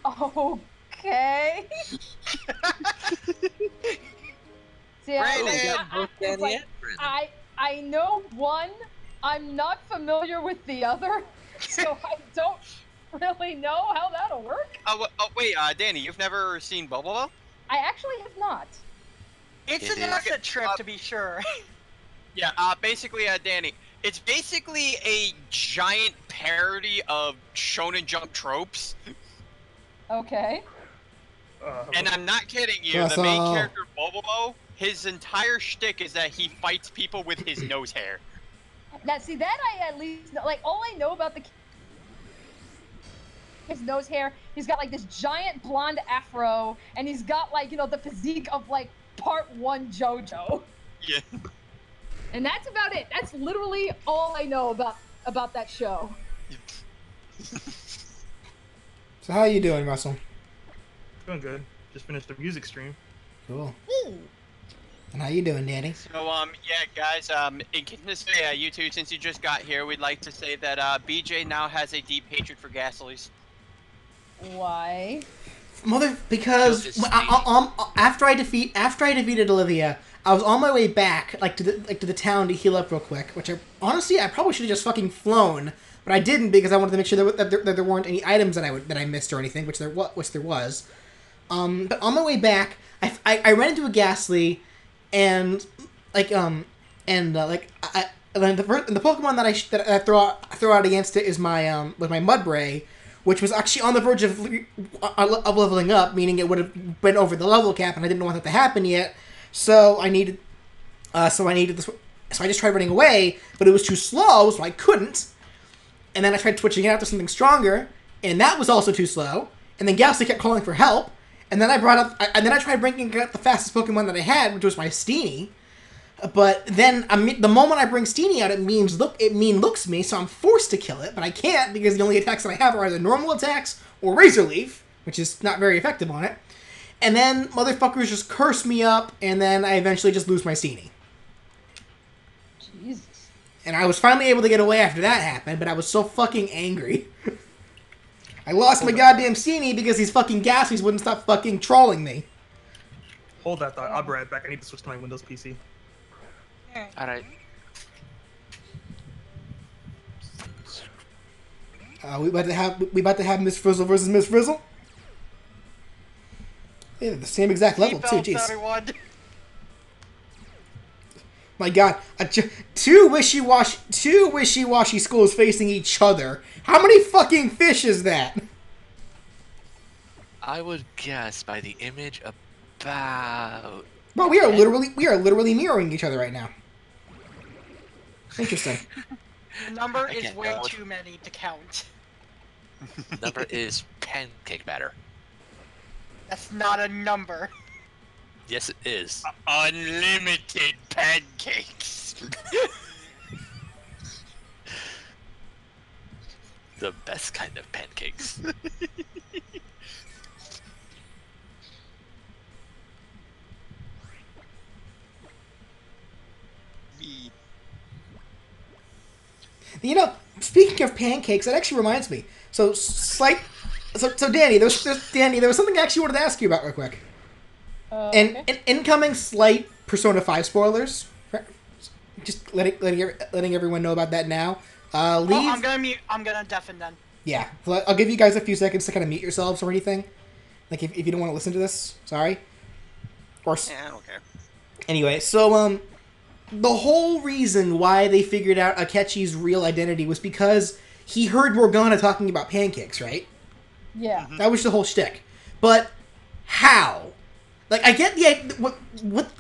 Okay. See, Brandon! it's like, I know one. I'm not familiar with the other, so I don't really know how that'll work. Oh wait, Danny, you've never seen Bobobo? I actually have not. It's It an is. asset trip, to be sure. Yeah, basically, Danny, it's basically a giant parody of Shonen Jump tropes. Okay. And I'm not kidding you, the main character, Bobobo, his entire shtick is that he fights people with his nose hair. Now, see, that I at least know. Like, all I know about his nose hair, he's got, like, this giant blonde afro, and he's got, like, you know, the physique of, like, Part 1 JoJo. Yeah. And that's about it. That's literally all I know about that show. So how you doing, Russell? Doing good. Just finished the music stream. Cool. And how you doing, Danny? So, yeah, guys, in this you two, since you just got here, we'd like to say that, BJ now has a deep hatred for Gasolies. Why? Because after I defeated Olivia, I was on my way back, to the town to heal up real quick. Which I probably should have just fucking flown, but I didn't because I wanted to make sure that there weren't any items that I missed or anything, which there was. But on my way back, I ran into a Ghastly, and the Pokemon that I throw out against it is my Mudbray, which was actually on the verge of leveling up, meaning it would have been over the level cap, and I didn't want that to happen yet. So I needed this. So I just tried running away, but it was too slow, so I couldn't. And then I tried switching it out to something stronger, and that was also too slow. And then Ghastly kept calling for help. And then I tried bringing out the fastest Pokemon that I had, which was my Steenie. But then the moment I bring Steenie out, it looks me, so I'm forced to kill it, but I can't because the only attacks that I have are either normal attacks or Razor Leaf, which is not very effective on it. And then motherfuckers just curse me up, and then I eventually just lose my Steenie. Jesus. And I was finally able to get away after that happened, but I was so fucking angry. I lost my goddamn Steenie because these fucking Ghastlies wouldn't stop fucking trolling me. Hold that thought. I'll be right back. I need to switch to my Windows PC. Alright. We about to have Miss Frizzle versus Miss Frizzle. Yeah, they're the same exact level too. Jeez. Everyone. My God, two wishy-washy schools facing each other. How many fucking fish is that? I would guess by the image about Well, we are literally mirroring each other right now. Interesting. The number is can't way tell. too many to count. Number is pancake batter. That's not a number. Yes, it is. Unlimited pancakes. The best kind of pancakes. Me. You know, speaking of pancakes, that actually reminds me. So Danny, there was something I actually wanted to ask you about real quick. Okay. And incoming slight Persona 5 spoilers. Just letting everyone know about that now. Oh, I'm gonna mute. I'm gonna deafen then. Yeah, I'll give you guys a few seconds to kind of mute yourselves or anything. Like if you don't want to listen to this, sorry. Or Yeah, I don't care. anyway, so the whole reason why they figured out Akechi's real identity was because he heard Morgana talking about pancakes, right? Yeah. That was the whole shtick. But how? Like, I get the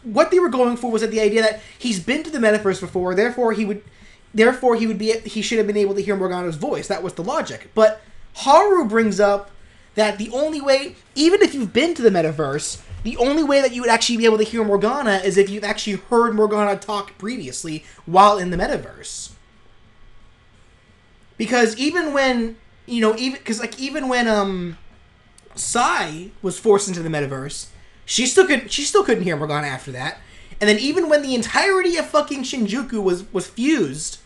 what they were going for was that the idea that he's been to the metaverse before, therefore he should have been able to hear Morgana's voice. That was the logic. But Haru brings up that the only way, even if you've been to the metaverse, the only way that you would actually be able to hear Morgana is if you've actually heard Morgana talk previously while in the metaverse. Because even when Sai was forced into the metaverse, she still couldn't hear Morgana after that. And then even when the entirety of fucking Shinjuku was fused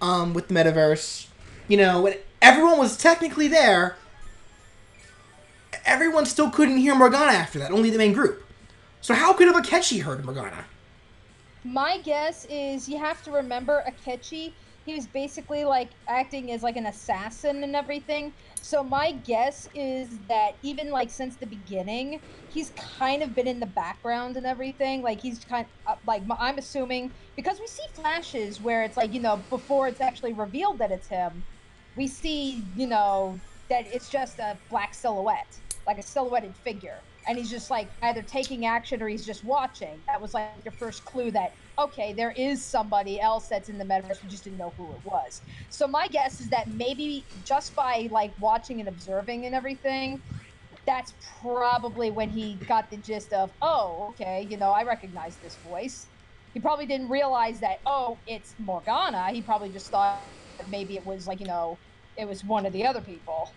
with the metaverse, when everyone was technically there, everyone still couldn't hear Morgana after that, only the main group. So how could have Akechi heard Morgana? My guess is you have to remember Akechi, he was basically like acting as like an assassin and everything. So my guess is that even like since the beginning, he's kind of been in the background and everything. Like he's kind of like, I'm assuming, because we see flashes where it's like, before it's actually revealed that it's him, we see, that it's just a black silhouette, like a silhouetted figure. And he's just like either taking action or he's just watching. That was like your first clue that, okay, there is somebody else that's in the metaverse. We just didn't know who it was. So my guess is that maybe just by like watching and observing and everything, that's probably when he got the gist of, oh, okay, I recognize this voice. He probably didn't realize that, oh, it's Morgana. He probably just thought that maybe it was like, it was one of the other people,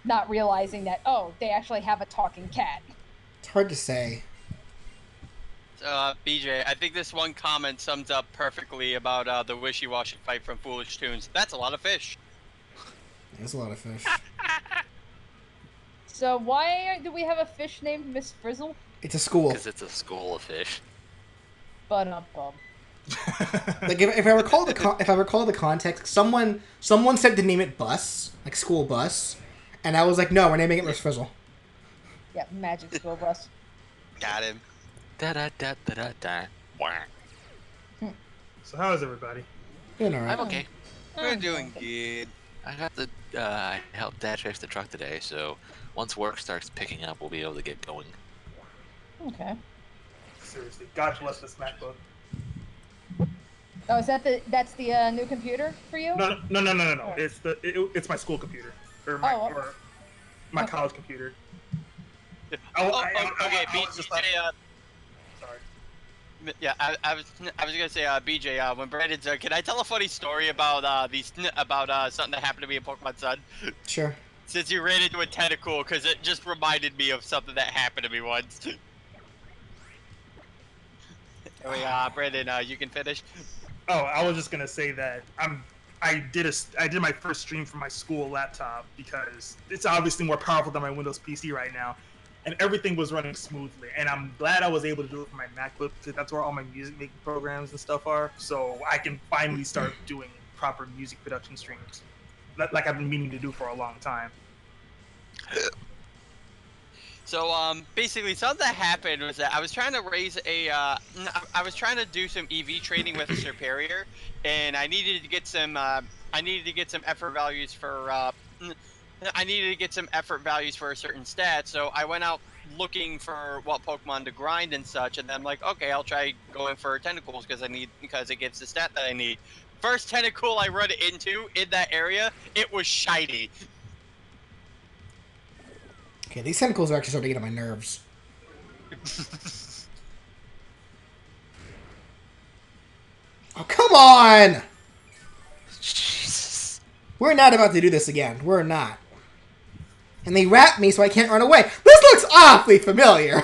not realizing that, oh, they actually have a talking cat. It's hard to say. BJ, I think this one comment sums up perfectly about the wishy-washy fight from Foolish Tunes. That's a lot of fish. That's a lot of fish. So why do we have a fish named Miss Frizzle? It's a school. Because it's a school of fish. But Like if I recall the context, someone said to name it Bus, like school bus, and I was like, no, we're naming it Miss Frizzle. Yeah, Magic School Bus. Got him. Da da da da da da. Wah. So how is everybody? Doing alright. I'm okay. We're doing good. I got I helped Dad fix the truck today, so once work starts picking up, we'll be able to get going. Okay. Seriously, God bless this MacBook. Oh, is that's the new computer for you? No. Oh. It's my school computer or my college computer. Okay, I was just like, sorry. Yeah, I was gonna say, BJ, when Brandon's can I tell a funny story about something that happened to me in Pokemon Sun? Sure. Since you ran into a tentacle, because it just reminded me of something that happened to me once. Brandon, you can finish. Oh, I was just gonna say that I did my first stream from my school laptop because it's obviously more powerful than my Windows PC right now, and everything was running smoothly. And I'm glad I was able to do it from my MacBook because that's where all my music making programs and stuff are. So I can finally start doing proper music production streams, like I've been meaning to do for a long time. So basically, something that happened was that I was trying to I was trying to do some EV trading with a superior, and I needed to get some effort values for a certain stat. So I went out looking for what Pokemon to grind and such, and then I'm like, okay, I'll try going for tentacles because it gives the stat that I need. First tentacle I run into in that area, it was shiny. Okay, these tentacles are actually starting to get on my nerves. Oh, come on! Jesus. We're not about to do this again. We're not. And they wrap me so I can't run away. This looks awfully familiar.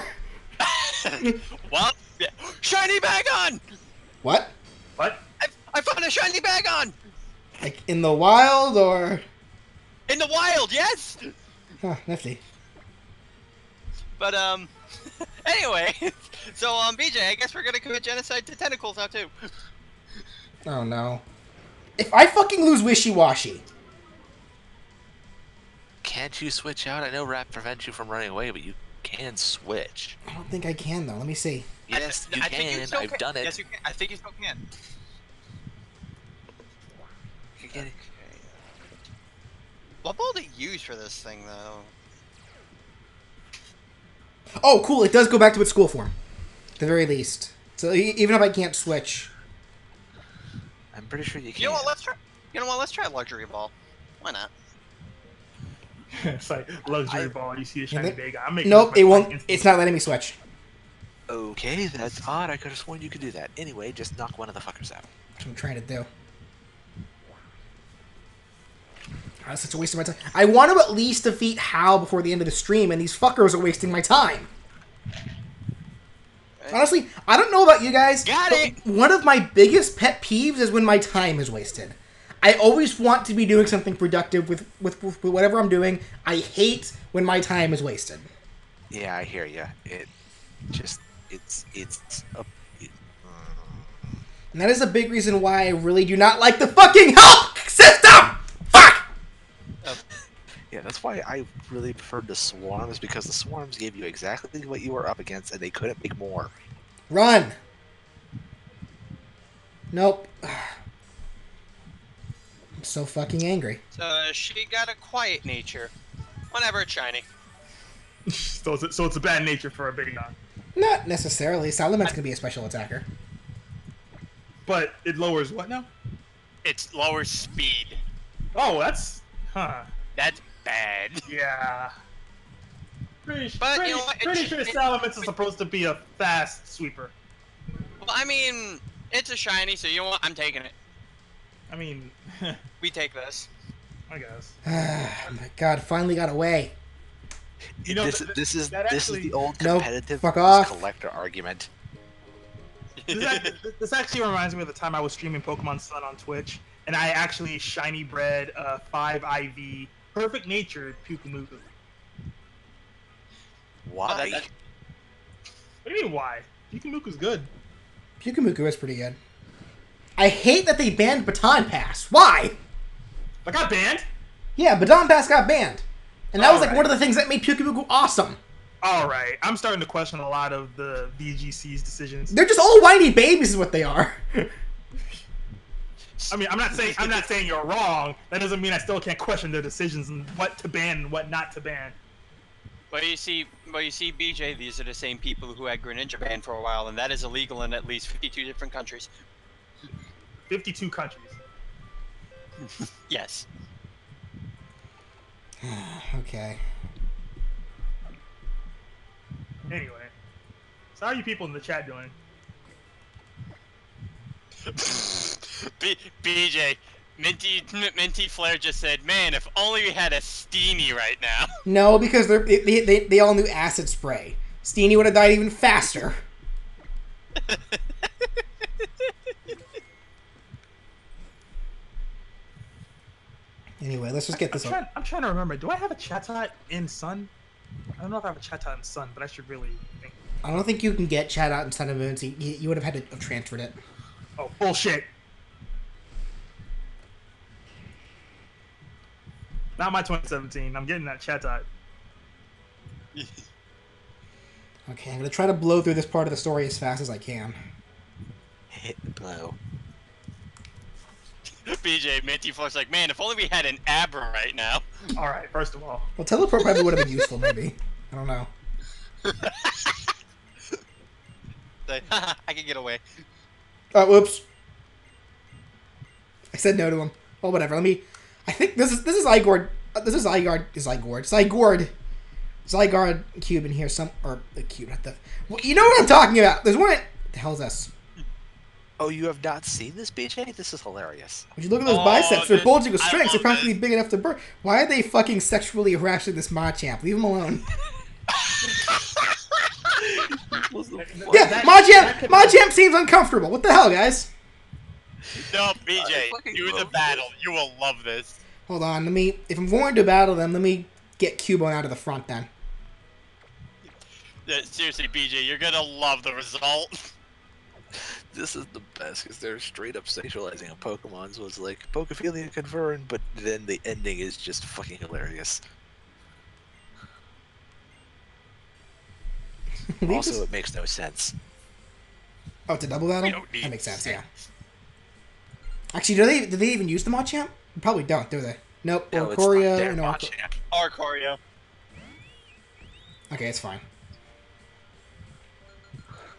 Well, yeah. Shiny Bagon! What? What? I found a shiny Bagon! Like in the wild or? In the wild, yes! Huh, nifty. But, anyway, so, BJ, I guess we're gonna commit genocide to tentacles now, too. Oh no. If I fucking lose Wishy-Washy. Can't you switch out? I know Wrap prevents you from running away, but you can switch. I don't think I can though. Let me see. Yes, you I think can. still I've done it. Yes, you can. I think you still can. You're getting... What ball to use for this thing, though? Oh, cool. It does go back to its school form. At the very least. So even if I can't switch. I'm pretty sure you can. You know what? Let's try. You know what? Let's try Luxury Ball. Why not? It's like luxury ball. You see a shiny big. I'm making Nope, this it my won't. instant. It's not letting me switch. Okay, that's odd. I could have sworn you could do that. Anyway, just knock one of the fuckers out. That's what I'm trying to do. That's such a waste of my time. I want to at least defeat Hal before the end of the stream, and these fuckers are wasting my time. Honestly, I don't know about you guys. Got but it! One of my biggest pet peeves is when my time is wasted. I always want to be doing something productive with whatever I'm doing. I hate when my time is wasted. Yeah, I hear you. It just, it's a... And that is a big reason why I really do not like the fucking help system! Fuck! Yeah, that's why I really preferred the Swarms, because the Swarms gave you exactly what you were up against, and they couldn't make more. Run! Nope. I'm so fucking angry. So she got a quiet nature. Whenever it's shiny. So it's a bad nature for a Bagon. Not necessarily. Salament's gonna be a special attacker. But it lowers what now? It's lower speed. Oh, that's... Huh. That's bad. Yeah. Pretty, But, pretty, you know what, pretty sure Salamence is supposed to be a fast sweeper. Well, I mean, it's a shiny, so you know what? I'm taking it. I mean, We take this. I guess. Oh my god, finally got away. You know, This is actually- the old Nope, competitive fuck off. collector argument. This actually reminds me of the time I was streaming Pokemon Sun on Twitch, and I actually shiny bred 5 IV perfect natured Pukumuku. Why? What do you mean why? Pukumuku's good. Pukumuku is pretty good. I hate that they banned Baton Pass. Why? I got banned. Yeah, Baton Pass got banned. And that was like Alright. one of the things that made Pukumuku awesome. All right, I'm starting to question a lot of the VGC's decisions. They're just all whiny babies is what they are. I mean, I'm not saying you're wrong. That doesn't mean I still can't question their decisions and what to ban and what not to ban. Well, you see, BJ, these are the same people who had Greninja banned for a while, and that is illegal in at least 52 different countries. 52 countries. Yes. Okay. Anyway, so how are you people in the chat doing? BJ, Minty Flare just said, "Man, if only we had a Steenie right now." No, because they all knew acid spray. Steenie would have died even faster. Anyway, let's just get this over. I'm trying to remember. Do I have a Chatot in Sun? I don't know if I have a Chatot in Sun, but I should really think. I don't think you can get Chat out in Sun and Moon, so you would have had to have transferred it. Oh, bullshit. Not my 2017. I'm getting that Chatot. Okay, I'm gonna try to blow through this part of the story as fast as I can. Hit the blow. BJ, Minty Flare's like, "Man, if only we had an Abra right now." All right, first of all. Well, teleport probably would have been useful, maybe. I don't know. Like, haha, I can get away. Oh, whoops. I said no to him. Well, whatever. Let me. I think this is Igord. This is Zygarde cube in here. Or the cube. Not the. Well, you know what I'm talking about. There's one. The hell's this? Oh, you have not seen this, BJ? This is hilarious. Would you look at those biceps? They're bulging with strength. They're practically big enough to burn. Why are they fucking sexually harassing this Machamp? Leave him alone. Yeah, Machamp seems uncomfortable. What the hell, guys? No, BJ, do the battle. You will love this. Hold on, if I'm going to battle them, let me get Cubone out of the front then. Yeah, seriously, BJ, you're gonna love the result. This is the best because they're straight up sexualizing a Pokemon. So it's like Pokophilia confirmed, but then the ending is just fucking hilarious. Also, it makes no sense. Oh, it's a double battle? That makes sense, yeah. Actually, do they even use the Machamp? Probably don't, do they? Nope. No, Oricorio and Oricorio. Okay, it's fine.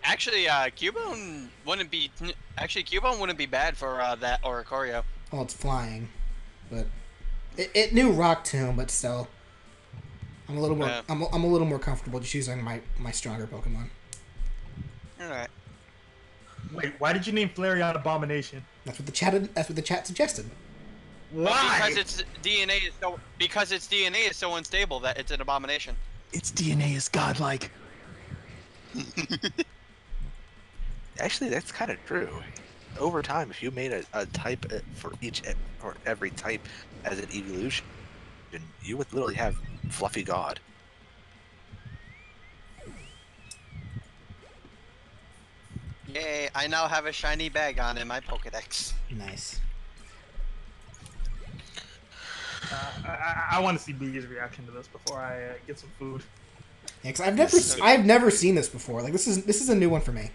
Actually, Cubone wouldn't be. Actually, Cubone wouldn't be bad for that Oricorio. Well, it's flying, but it knew Rock Tomb, but still, I'm a little more. Yeah. I'm a little more comfortable just using my stronger Pokemon. All right. Wait, why did you name Flareon Abomination? That's what the chat suggested. Why? Because its DNA is so unstable that it's an abomination. Its DNA is godlike. Actually, that's kind of true. Over time, if you made a type for every type as an evolution, you would literally have Fluffy God. Yay, I now have a shiny Bagon in my Pokedex. Nice. I want to see BJ's reaction to this before I get some food. Yeah, because I've never seen this before. Like this is a new one for me.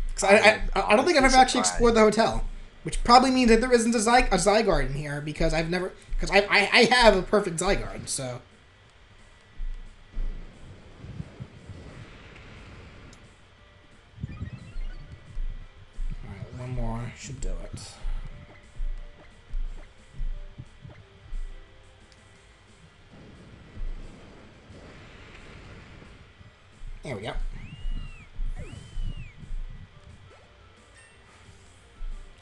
Because I don't think I've ever actually explored the hotel, which probably means that there isn't a Zygarde in here because I have a perfect Zygarde, so. Alright, one more should do it. There we go.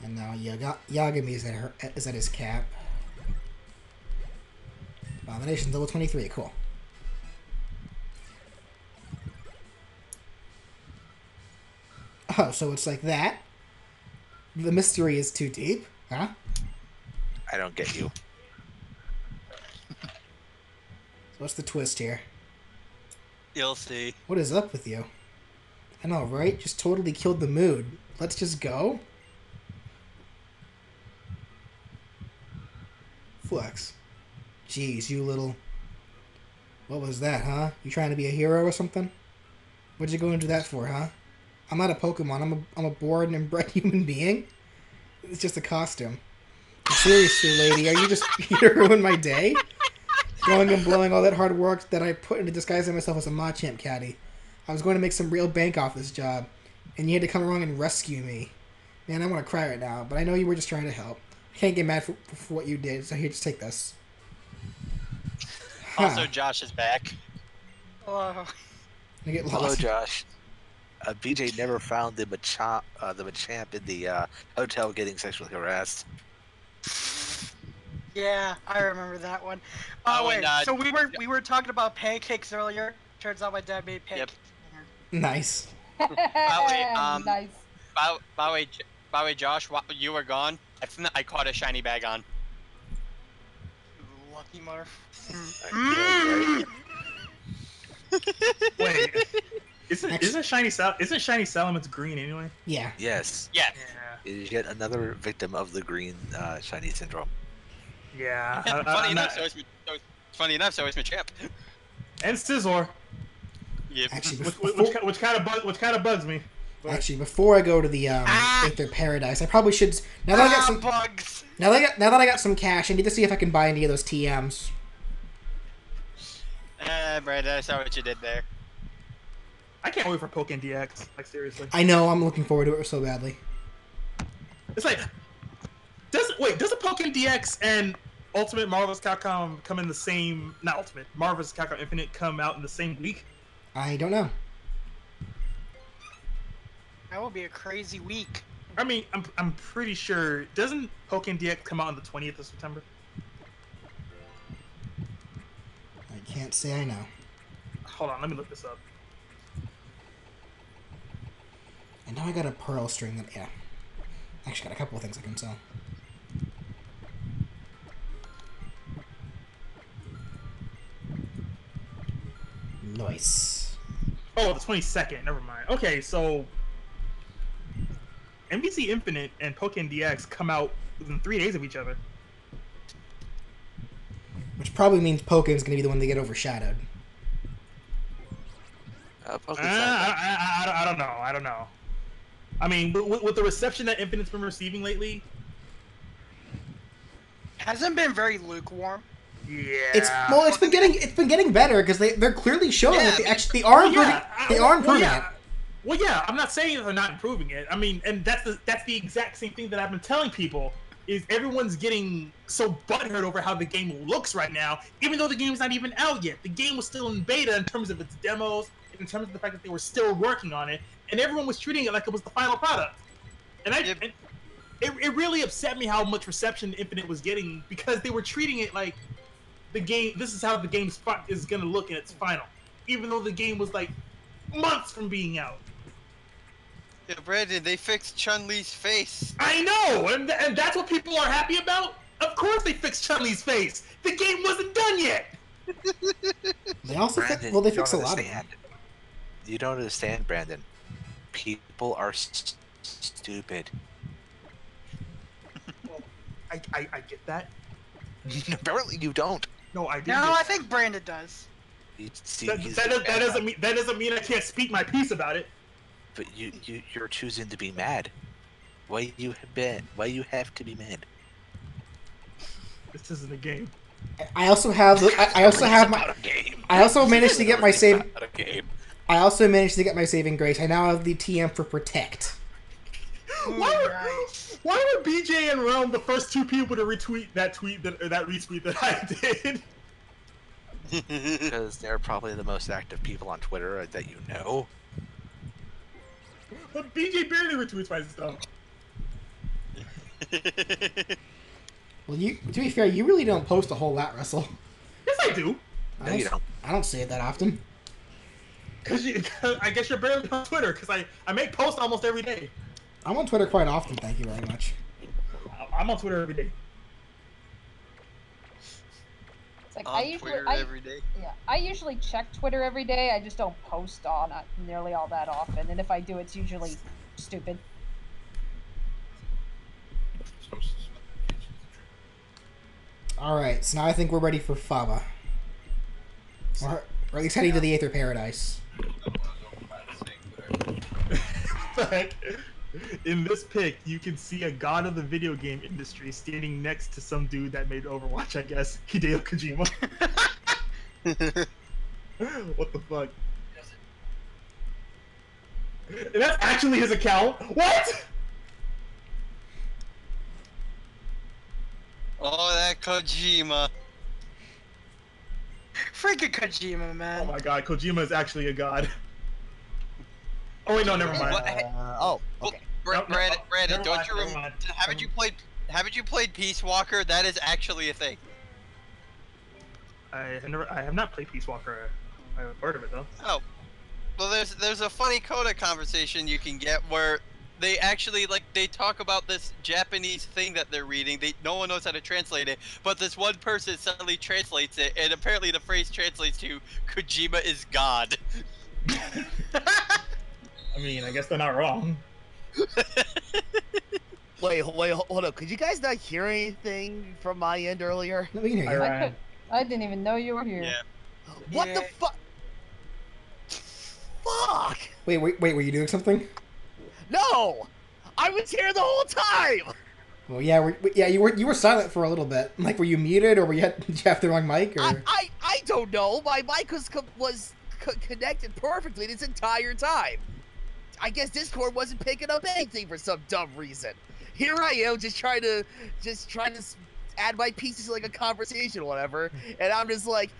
And now Yagami is at his cap. Abomination's level 23, cool. Oh, so it's like that? The mystery is too deep, huh? I don't get you. So what's the twist here? You'll see. What is up with you? I know, right? Just totally killed the mood. Let's just go? Flex. Jeez, you little... What was that, huh? You trying to be a hero or something? What'd you go into that for, huh? I'm not a Pokemon. I'm a born and bred human being. It's just a costume. Seriously, lady, are you just here to ruin my day? Going and blowing all that hard work that I put into disguising myself as a Machamp caddy. I was going to make some real bank off this job, and you had to come along and rescue me. Man, I want to cry right now, but I know you were just trying to help. I can't get mad for what you did, so here, just take this. Also, Josh is back. Hello. I get lost. Hello, Josh. BJ never found the Machamp in the hotel getting sexually harassed. Yeah, I remember that one. Oh wait, so we were talking about pancakes earlier. Turns out my dad made pancakes. Yep. Nice. Nice. By the way, Josh, while you were gone, I caught a shiny Bagon. Lucky Marf. Wait, isn't shiny Salamence green anyway? Yeah. Yes. Yeah. It is yet another victim of the green shiny syndrome. Yeah. Funny enough, so is Machamp. And Scizor. Yep. Actually, Which kind of bugs me. Actually, before I go to the Aether Paradise, I probably should. Now that I got some bugs. Now that I got some cash, I need to see if I can buy any of those TMs. Brad, I saw what you did there. I can't wait for Pokemon DX. Like seriously. I know. I'm looking forward to it so badly. It's like, doesn't Pokemon DX and Ultimate Marvel's Capcom come in the same? Not Ultimate Marvel's Capcom Infinite come out in the same week? I don't know. That would be a crazy week. I mean, I'm pretty sure. Doesn't Pokemon DX come out on the 20th of September? I can't say I know. Hold on, let me look this up. I know I got a Pearl string that, yeah. Actually, got a couple of things I can sell. Nice. Oh, the 22nd. Never mind. Okay, so MVC Infinite and Pokemon DX come out within 3 days of each other. Which probably means Pokemon's going to be the one that get overshadowed. I don't know. I don't know. I mean, with the reception that Infinite's been receiving lately, Hasn't been very lukewarm. yeah. It's been getting better because they're clearly showing that they are improving. They are improving it. Well, yeah, I'm not saying they're not improving it. I mean, and that's the exact same thing that I've been telling people. Is everyone's getting so butthurt over how the game looks right now, even though the game's not even out yet. The game was still in beta in terms of its demos, in terms of the fact that they were still working on it, and everyone was treating it like it was the final product. And it really upset me how much reception Infinite was getting, because they were treating it like the game. This is how the game is gonna look in its final, even though the game was like months from being out. Yeah, Brandon, they fixed Chun-Li's face. I know, and that's what people are happy about. Of course, they fixed Chun-Li's face. The game wasn't done yet. They also Brandon, they you fixed a don't lot of them. understand. You don't understand, Brandon. People are stupid. I get that. Apparently, you don't. No, I do. No, I think Brandon does. That doesn't mean I can't speak my piece about it. But you're choosing to be mad. Why you have to be mad? This isn't a game. I also managed to get my save. I also managed to get my saving grace. I now have the TM for Protect. Ooh, Why were BJ and Realm the first two people to retweet that retweet that I did? Because they're probably the most active people on Twitter that you know. But BJ barely retweets my stuff. Well, to be fair, you really don't post a whole lot, Russell. Yes, I do. No, you don't. I don't say it that often. I guess you're barely on Twitter, because I make posts almost every day. I'm on Twitter quite often, thank you very much. I'm on Twitter every day. It's like On Twitter every day. Yeah, I usually check Twitter every day. I just don't post on it nearly all that often, and if I do, it's usually stupid. Alright, so now I think we're ready for Faba. Or at least heading to the Aether Paradise. In this pic, you can see a god of the video game industry standing next to some dude that made Overwatch, I guess. Hideo Kojima. What the fuck? And that's actually his account? What?! Oh, that Kojima. Freaking Kojima, man. Oh my god, Kojima is actually a god. Oh wait, no, never mind. Okay. Brandon, never don't mind, you never remember? mind. Haven't you played Peace Walker? That is actually a thing. I have not played Peace Walker. I've heard of it though. Oh, well, there's a funny Coda conversation you can get where they actually they talk about this Japanese thing that they're reading. No one knows how to translate it, but this one person suddenly translates it, and apparently the phrase translates to "Kojima is God." I mean, I guess they're not wrong. Wait, hold up. Could you guys not hear anything from my end earlier? No, we can hear you. Alright. I didn't even know you were here. Yeah. What the fuck? Fuck! Wait, were you doing something? No! I was here the whole time! Well, yeah, you were silent for a little bit. Like, were you muted, or did you have the wrong mic, or? I don't know. My mic was connected perfectly this entire time. I guess Discord wasn't picking up anything for some dumb reason. Here I am, just trying to add my pieces to like a conversation or whatever, and I'm just like,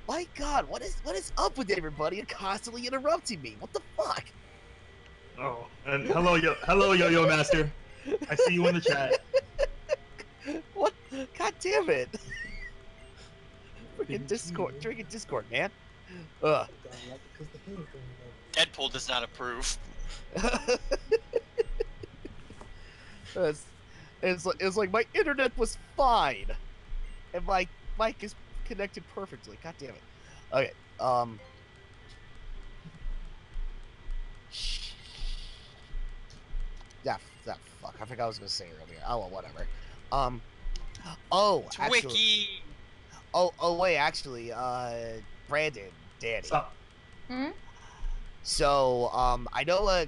my God, what is up with everybody? You're constantly interrupting me. What the fuck? Oh, and hello, yo, master. I see you in the chat. What? God damn it! Freaking Discord, man. Ugh. Deadpool does not approve. It's like my internet was fine, and my mic is connected perfectly. God damn it. Okay. That fuck. I forgot I was gonna say earlier. Oh well, whatever. Oh, actually. Twiki. Oh wait, actually, Brandon, Danny. Stop. Hmm? So, I know,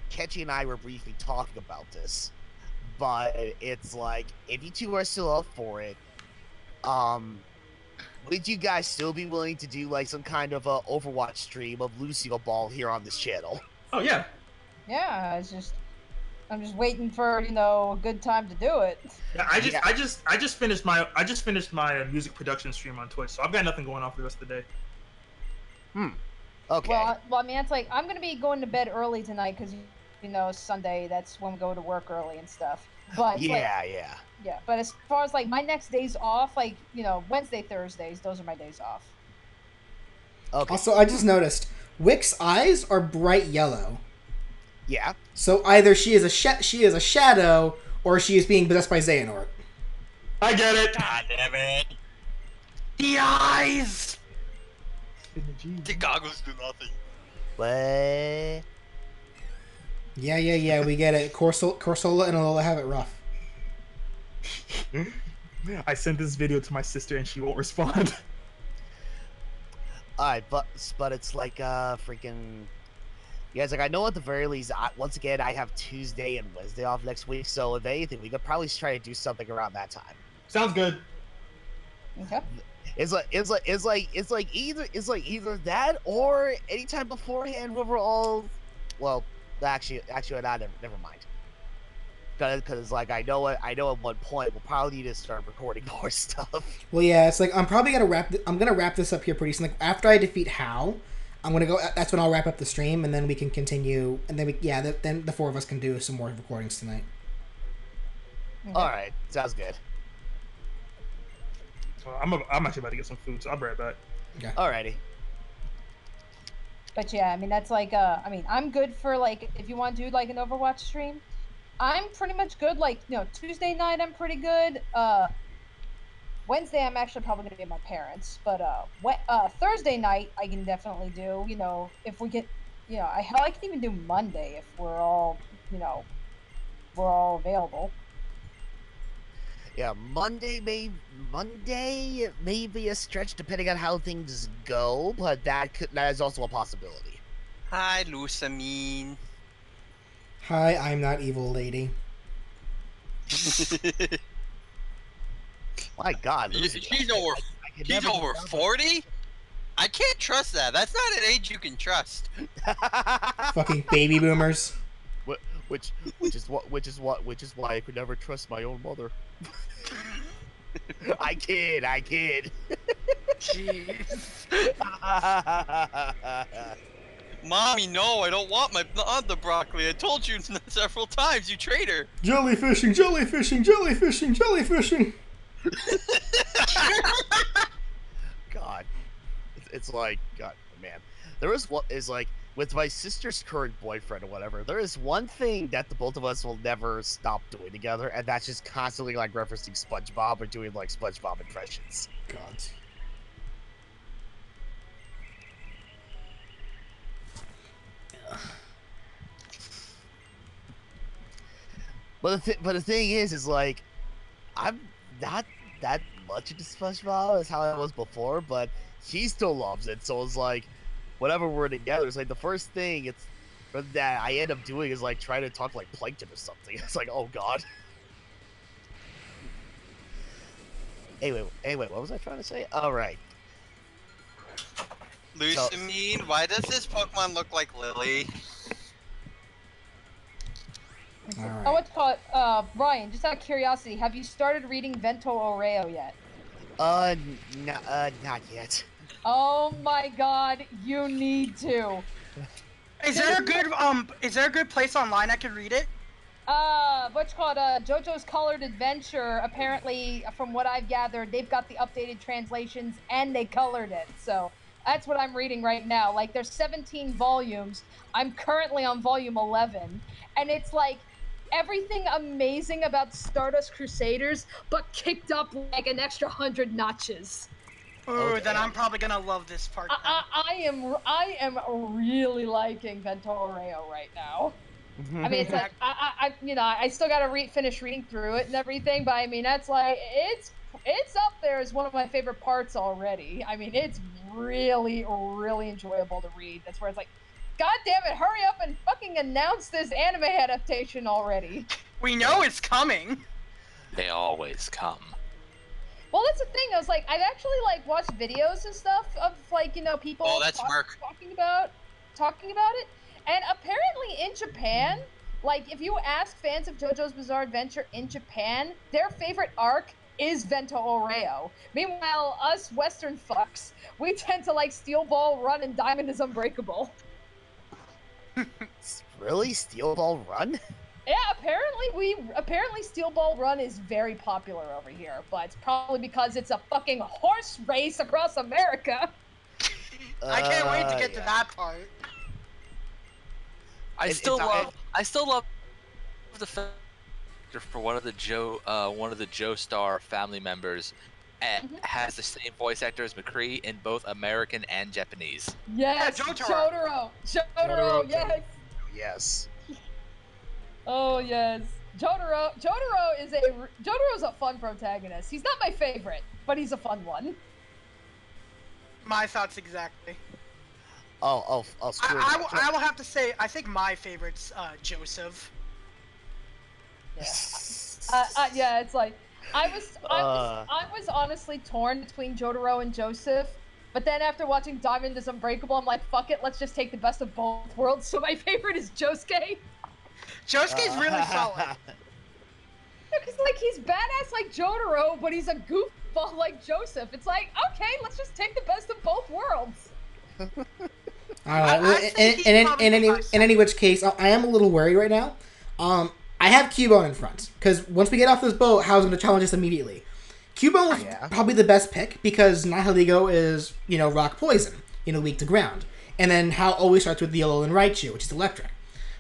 Ketchy and I were briefly talking about this, but it's like, if you two are still up for it, would you guys still be willing to do, like, some kind of, Overwatch stream of Lucio Ball here on this channel? Oh yeah. Yeah, I'm just waiting for, you know, a good time to do it. Yeah, I just finished my music production stream on Twitch, so I've got nothing going on for the rest of the day. Okay. Well, I mean, it's like, I'm gonna be going to bed early tonight because, you know, Sunday, that's when we go to work early and stuff. But yeah. yeah, but as far as, like, my next days off, like, you know, Wednesday, Thursdays, those are my days off. Okay. Also, I just noticed Wick's eyes are bright yellow. Yeah. So either she is a shadow, or she is being possessed by Xehanort. I get it. God damn it. The eyes. The goggles do nothing. What? Yeah, we get it. Corsola and Alola have it rough. I sent this video to my sister and she won't respond. Alright, but it's like, freaking... Yeah, it's like, I know at the very least, once again, I have Tuesday and Wednesday off next week, so if anything, we could probably try to do something around that time. Sounds good. Okay. It's like either that or anytime beforehand when we're all, well, actually, not, never mind. Because like I know at one point we'll probably need to start recording more stuff. Well, yeah, it's like I'm probably gonna I'm gonna wrap this up here pretty soon. Like after I defeat Hal, I'm gonna go. That's when I'll wrap up the stream, and then we can continue. And then then the four of us can do some more recordings tonight. Okay. All right, sounds good. I'm actually about to get some food, so I'll be right back. Okay. Alrighty. But yeah, I mean, that's like, I mean, I'm good for, like, if you want to do, like, an Overwatch stream. I'm pretty much good, like, you know, Tuesday night I'm pretty good. Wednesday I'm actually probably going to be at my parents'. But, Thursday night I can definitely do, you know, if we get, you know, I can even do Monday if we're all, you know, we're all available. Yeah, Monday may be a stretch depending on how things go, but that is also a possibility. Hi, Lusamine. Hi, I'm not evil, lady. My God, She's over 40? I can't trust that. That's not an age you can trust. Fucking baby boomers. Which is why I could never trust my own mother. I kid. Jeez. Mommy, no, I don't want the broccoli. I told you several times, you traitor. Jellyfishing. God, it's like, God, man. There is what is like with my sister's current boyfriend or whatever. There is one thing that the both of us will never stop doing together, and that's just constantly like referencing SpongeBob or doing like SpongeBob impressions. God. But the thing is like, I'm not that much into SpongeBob as how I was before, but she still loves it. So it's like, whenever we're together, it's like the first thing that I end up doing is like trying to talk like Plankton or something. It's like, oh God. Anyway, what was I trying to say? All right. Lucamine, why does this Pokemon look like Lily? All Oh, right. what's called? Brian, just out of curiosity, have you started reading Vento Oreo yet? Not yet. Oh my God, you need to. Is there a good place online I can read it? What's called JoJo's Colored Adventure. Apparently, from what I've gathered, they've got the updated translations and they colored it. So that's what I'm reading right now. Like, there's 17 volumes. I'm currently on volume 11, and it's like everything amazing about Stardust Crusaders, but kicked up like an extra 100 notches. Ooh, then I'm probably gonna love this part. I am really liking Vento Oreo right now. I mean, it's like I still gotta finish reading through it and everything, but I mean, that's like it's up there as one of my favorite parts already. I mean, it's really enjoyable to read. That's where it's like, God damn it, hurry up and fucking announce this anime adaptation already. We know it's coming. They always come. Well, that's the thing. I was like, I've actually like watched videos and stuff of like people talking about it, and apparently in Japan, like if you ask fans of JoJo's Bizarre Adventure in Japan, their favorite arc is Vento Oreo. Meanwhile, us Western fucks, we tend to like Steel Ball Run and Diamond is Unbreakable. Really, Steel Ball Run? Yeah, apparently Steel Ball Run is very popular over here, but it's probably because it's a fucking horse race across America. I can't wait to get to that part. I still love the fact for one of the Joestar family members has the same voice actor as McCree in both American and Japanese. Yes, Yeah, Jotaro, yes. Yes. Oh yes, Jotaro's a fun protagonist. He's not my favorite, but he's a fun one. My thoughts exactly. Screw it. I will have to say, I think my favorite's Joseph. Yeah, it's like I was honestly torn between Jotaro and Joseph, but then after watching Diamond is Unbreakable, I'm like, fuck it, let's just take the best of both worlds. So my favorite is Josuke. Josuke's really solid. Because like he's badass like Jotaro, but he's a goofball like Joseph. It's like, okay, let's just take the best of both worlds. All right. In any which case, I am a little worried right now. I have Cubone in front because once we get off this boat, How's going to challenge us immediately. Cubone is probably the best pick because Nihiligo is rock poison, weak to ground, and then Hal always starts with the Alolan Raichu, which is electric.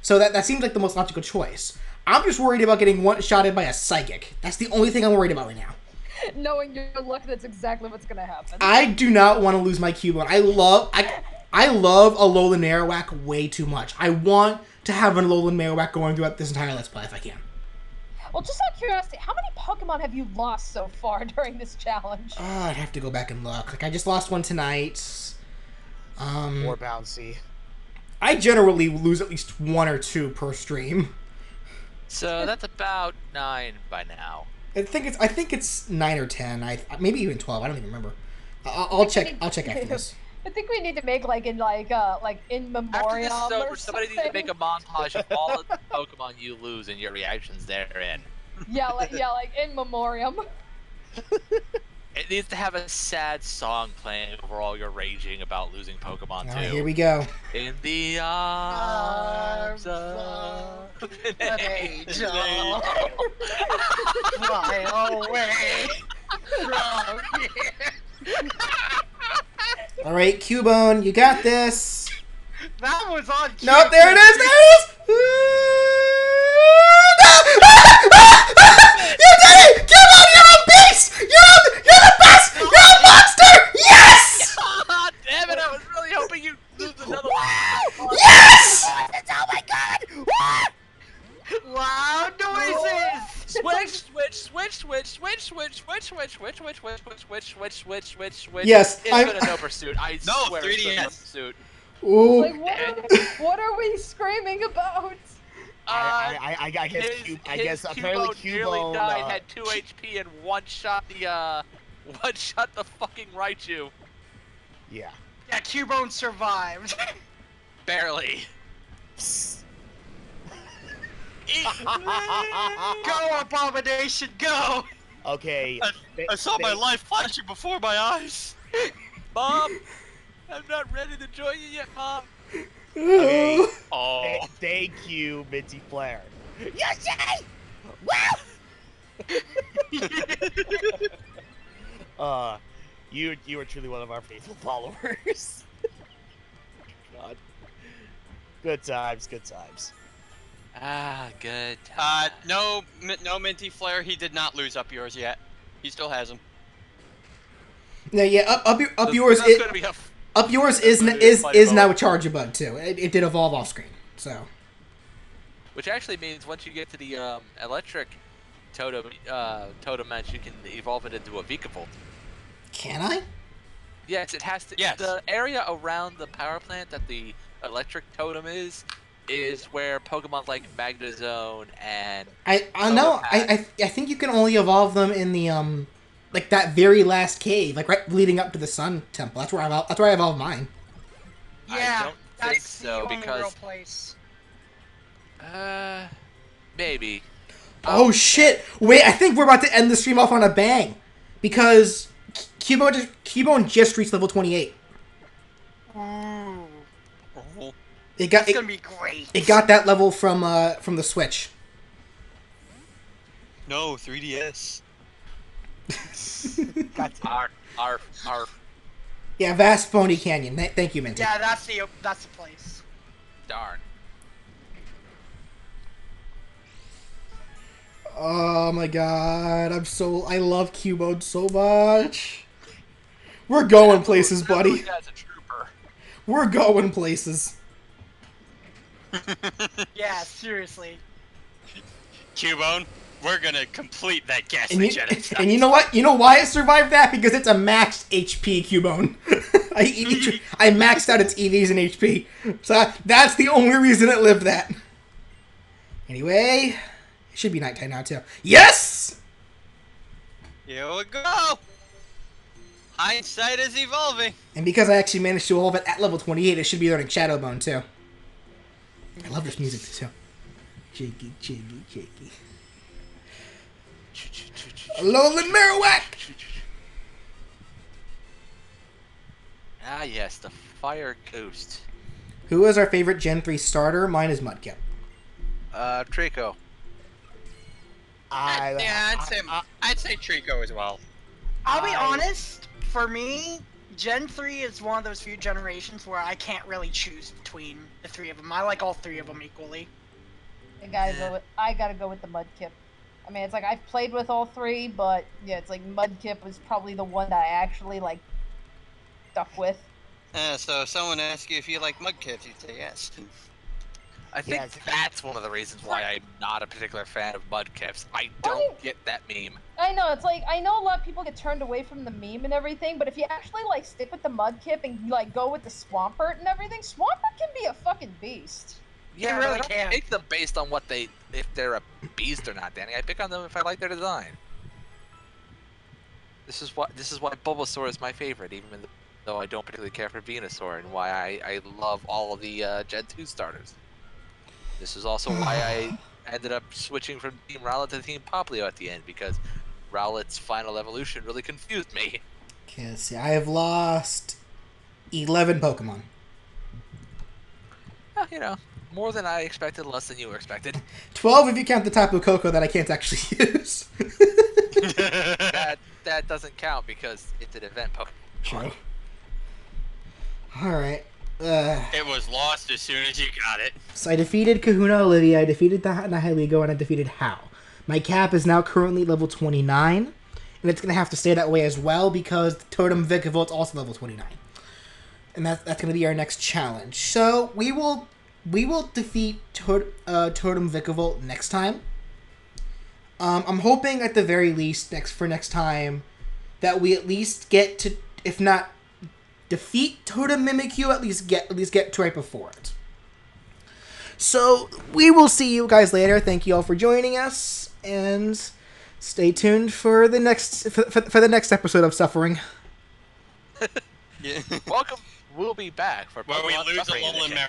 So that seems like the most logical choice. I'm just worried about getting one-shotted by a psychic. That's the only thing I'm worried about right now. Knowing your luck, that's exactly what's gonna happen. I do not want to lose my Cubone. I love Alolan Marowak way too much. I want to have an Alolan Marowak going throughout this entire Let's Play if I can. Well, just out of curiosity, how many Pokemon have you lost so far during this challenge? I'd have to go back and look. Like I just lost one tonight. More bouncy. I generally lose at least one or two per stream. So that's about 9 by now. I think it's 9 or 10. Maybe even 12. I don't even remember. I'll check after this. I think we need to make like in memoriam. After this, or somebody needs to make a montage of all of the Pokemon you lose and your reactions therein. Yeah, like in memoriam. It needs to have a sad song playing over all your raging about losing Pokemon too. Here we go. In the arms of an angel. Fly away from here. All right, Cubone, you got this. That was on cue. Nope, there it is. You did it! Cubone, you're a beast! You're the best! You're a monster! Yes! Oh, damn it! I was really hoping you'd lose another one. Yes! Oh my god! Loud noises! Switch. Yes, It's been a no pursuit. I swear it's been a no 3DS. pursuit. Ooh. Like what are we screaming about? I guess apparently Cubone nearly Cubone died, had 2 HP, and one shot the fucking Raichu. Yeah. Yeah, Cubone survived. Barely. Go, Abomination, go! Okay. I saw my life flashing before my eyes. Mom, I'm not ready to join you yet, Mom. Okay. Oh. Thank you, Minty Flair. Yes, Wow! You are truly one of our faithful followers. God. Good times, good times. Ah, good. No Minty Flare. He did not lose up yours yet. He still has them. No, yeah, up yours. That's gonna be a Up yours That's is gonna be a fight is about now it. a charger bug too. It did evolve off screen, so. Which actually means once you get to the electric totem match, you can evolve it into a Vikavolt. Can I? Yes, it has to. Yes. The area around the power plant that the electric totem is where Pokemon like Magnezone and I know. I think you can only evolve them in the like that very last cave, like right leading up to the Sun Temple. That's where I evolved mine. Yeah, don't that's think so, the only because- real place. maybe. Oh shit! Wait, I think we're about to end the stream off on a bang, because Cubone just reached level 28. Ooh, Oh. it's gonna be great. It got that level from the Switch. No, 3DS. Arf. Yeah, Vast Phony Canyon. Thank you, Minty. Yeah, that's the place. Darn. Oh my god, I love Cubone so much. We're going places, buddy. That's a trooper. We're going places. Yeah, seriously. Cubone, we're gonna complete that gas And you, genocide. and you know what? You know why it survived that? Because it's a maxed HP Cubone. I maxed out its EVs and HP. So that's the only reason it lived that. Anyway, it should be nighttime now too. Yes! Here we go. Hindsight is evolving. And because I actually managed to evolve it at level 28, it should be learning Shadowbone too. I love this music too. Shaky, shaky, shaky. Alolan Marowak! Ah, yes, the Fire Ghost. Who is our favorite Gen 3 starter? Mine is Mudkip. Trico. I'd say Trico as well. I'll be honest, for me, Gen 3 is one of those few generations where I can't really choose between the three of them. I like all three of them equally. I gotta go with the Mudkip. I mean, it's like I've played with all three, but yeah, it's like Mudkip was probably the one that I actually like stuck with. So if someone asks you if you like Mudkips, you'd say yes. I think Yes. that's one of the reasons why I'm not a particular fan of Mudkips. I don't get that meme. I know, it's like, I know a lot of people get turned away from the meme and everything, but if you actually, like, stick with the Mudkip and, like, go with the Swampert and everything, Swampert can be a fucking beast. Yeah, really but I don't can. pick them based on if they're a beast or not, Danny. I pick on them if I like their design. This is why Bulbasaur is my favorite, even though I don't particularly care for Venusaur, and why I love all of the Gen 2 starters. This is also why I ended up switching from Team Rowlet to Team Poplio at the end, because Rowlet's final evolution really confused me. Okay, let's see. I have lost 11 Pokemon. You know, more than I expected, less than you expected. 12 if you count the Tapu Koko that I can't actually use. That doesn't count because it's an event Pokemon. True. Alright. It was lost as soon as you got it. So I defeated Kahuna Olivia, I defeated Nihilego, and I defeated Hao. My cap is now currently level 29, and it's going to have to stay that way as well because the Totem Vikavolt is also level 29. And that's going to be our next challenge. So we will defeat Totem Vikavolt next time. I'm hoping at the very least next time that we at least get to, if not defeat Totem Mimikyu, at least get to right before it. So we will see you guys later. Thank you all for joining us, and stay tuned for the next for the next episode of Suffering. Yeah. will be back for Where we Pokemon lose a Suffering little Edition. in